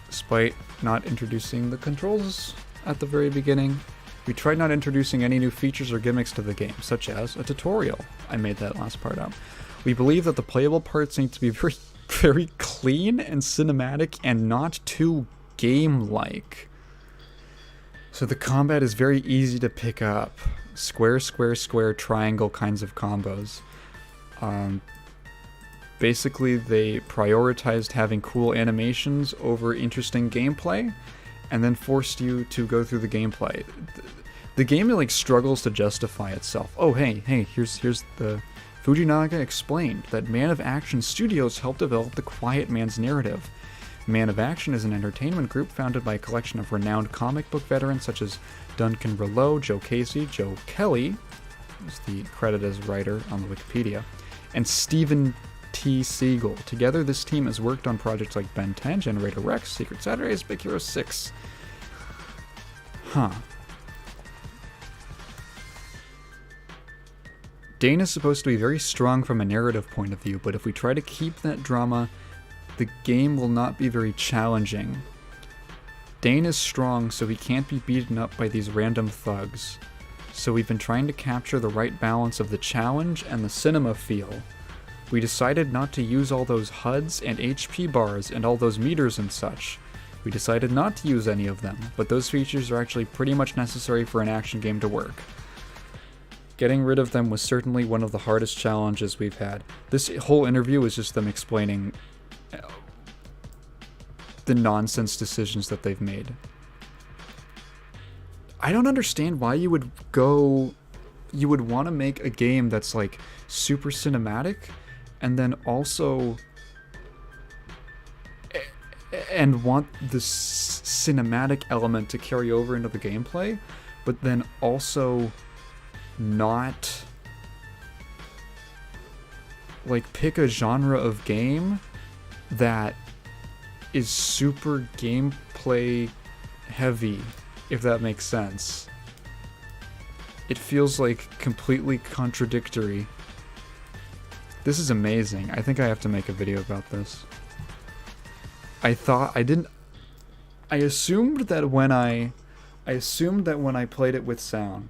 Speaker 1: Despite not introducing the controls at the very beginning, we tried not introducing any new features or gimmicks to the game, such as a tutorial. I made that last part up. We believe that the playable parts need to be very, very clean and cinematic and not too game-like. So the combat is very easy to pick up. Square, square, square, triangle kinds of combos. Basically, they prioritized having cool animations over interesting gameplay, and then forced you to go through the gameplay. The game like struggles to justify itself. Oh, hey, here's the Fujinaga explained that Man of Action Studios helped develop the Quiet Man's narrative. Man of Action is an entertainment group founded by a collection of renowned comic book veterans such as Duncan Rouleau, Joe Casey, Joe Kelly, who's the credit as writer on the Wikipedia, and Stephen T. Siegel. Together, this team has worked on projects like Ben 10, Generator Rex, Secret Saturdays, Big Hero 6. Huh. Dane is supposed to be very strong from a narrative point of view, but if we try to keep that drama, the game will not be very challenging. Dane is strong, so he can't be beaten up by these random thugs. So we've been trying to capture the right balance of the challenge and the cinema feel. We decided not to use all those HUDs and HP bars and all those meters and such. We decided not to use any of them, but those features are actually pretty much necessary for an action game to work. Getting rid of them was certainly one of the hardest challenges we've had. This whole interview is just them explaining the nonsense decisions that they've made. I don't understand why you would want to make a game that's like super cinematic and then also and want the cinematic element to carry over into the gameplay, but then also not like pick a genre of game that is super gameplay heavy, if that makes sense. It feels like completely contradictory. This is amazing. I think I have to make a video about this. I assumed that when I played it with sound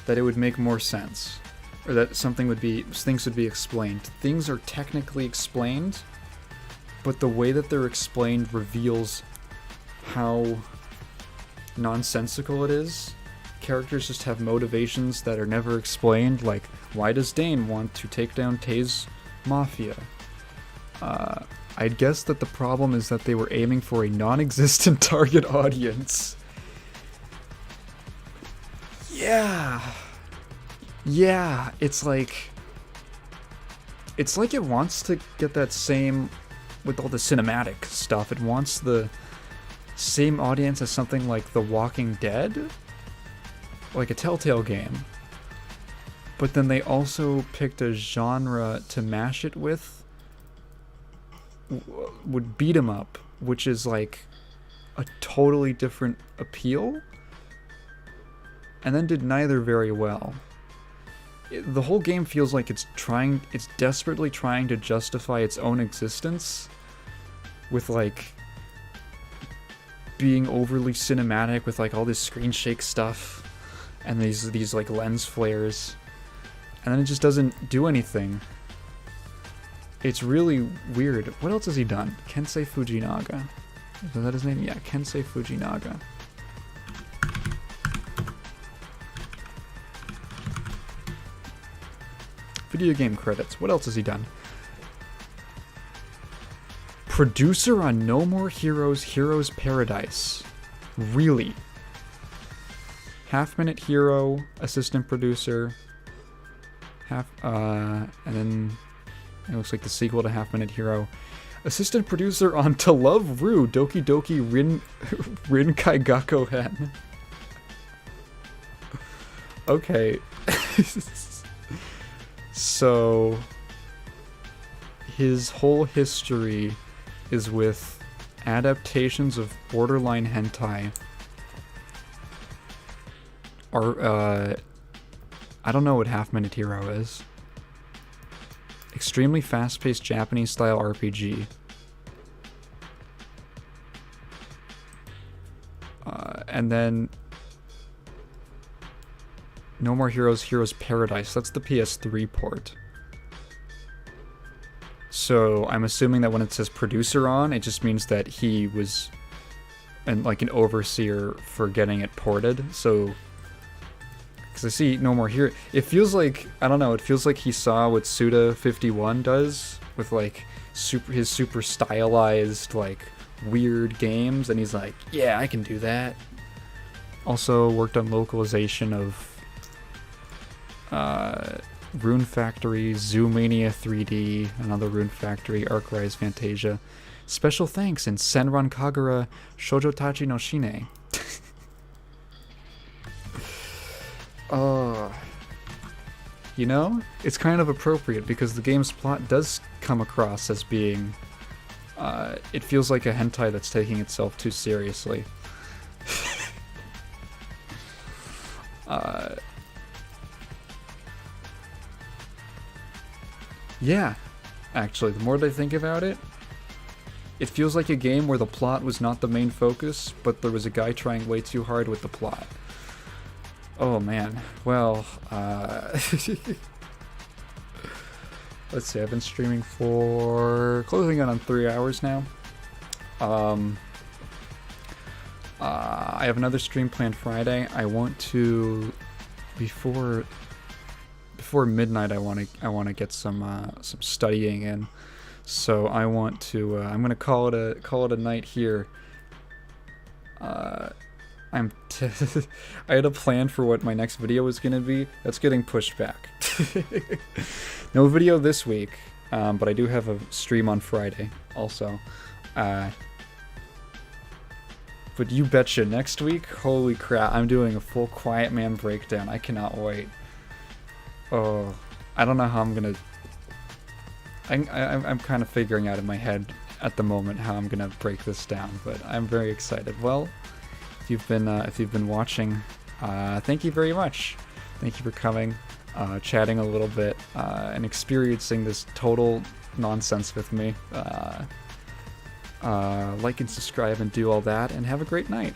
Speaker 1: that it would make more sense, or that things would be explained. Things are technically explained, but the way that they're explained reveals how nonsensical it is. Characters just have motivations that are never explained, like why does Dane want to take down Tay's mafia? I'd guess that the problem is that they were aiming for a non-existent target audience. Yeah, it's like it wants to get that same, with all the cinematic stuff, it wants the same audience as something like The Walking Dead, like a Telltale game. But then they also picked a genre to mash it with, would beat 'em up, which is like a totally different appeal, and then did neither very well. The whole game feels like it's desperately trying to justify its own existence with like being overly cinematic with like all this screen shake stuff and these like lens flares, and then it just doesn't do anything. It's really weird. What else has he done? Kensei Fujinaga. Is that his name? Yeah, Kensei Fujinaga. Video game credits. What else has he done? Producer on No More Heroes, Heroes Paradise. Really? Half Minute Hero, assistant producer. And then it looks like the sequel to Half Minute Hero. Assistant producer on To Love Ru, Doki Doki Rin Kaigako Hen. Okay. So his whole history is with adaptations of borderline hentai. I don't know what Half Minute Hero is. Extremely fast-paced Japanese-style RPG. And then No More Heroes, Heroes Paradise. That's the PS3 port. So I'm assuming that when it says producer on, it just means that he was an overseer for getting it ported. So, because I see No More Hero, it feels like, I don't know, it feels like he saw what Suda51 does with like his super stylized like weird games, and he's like, yeah, I can do that. Also worked on localization of Rune Factory, Zoomania 3D, another Rune Factory, Arcrise Fantasia. Special thanks in Senran Kagura Shoujotachi no Shine. You know, it's kind of appropriate because the game's plot does come across as being, it feels like a hentai that's taking itself too seriously. Yeah, actually, the more that I think about it, it feels like a game where the plot was not the main focus, but there was a guy trying way too hard with the plot. Oh man, well, let's see, I've been streaming for closing in on 3 hours now. I have another stream planned Friday. I want to before midnight. I want to get some studying in. So I want to. I'm gonna call it a night here. I had a plan for what my next video was gonna be. That's getting pushed back. No video this week, but I do have a stream on Friday also. But you betcha, next week, holy crap, I'm doing a full Quiet Man breakdown. I cannot wait. Oh, I don't know how I'm gonna... I'm kind of figuring out in my head at the moment how I'm gonna break this down, but I'm very excited. Well, if you've been watching, thank you very much. Thank you for coming, chatting a little bit, and experiencing this total nonsense with me. Like and subscribe and do all that, and have a great night.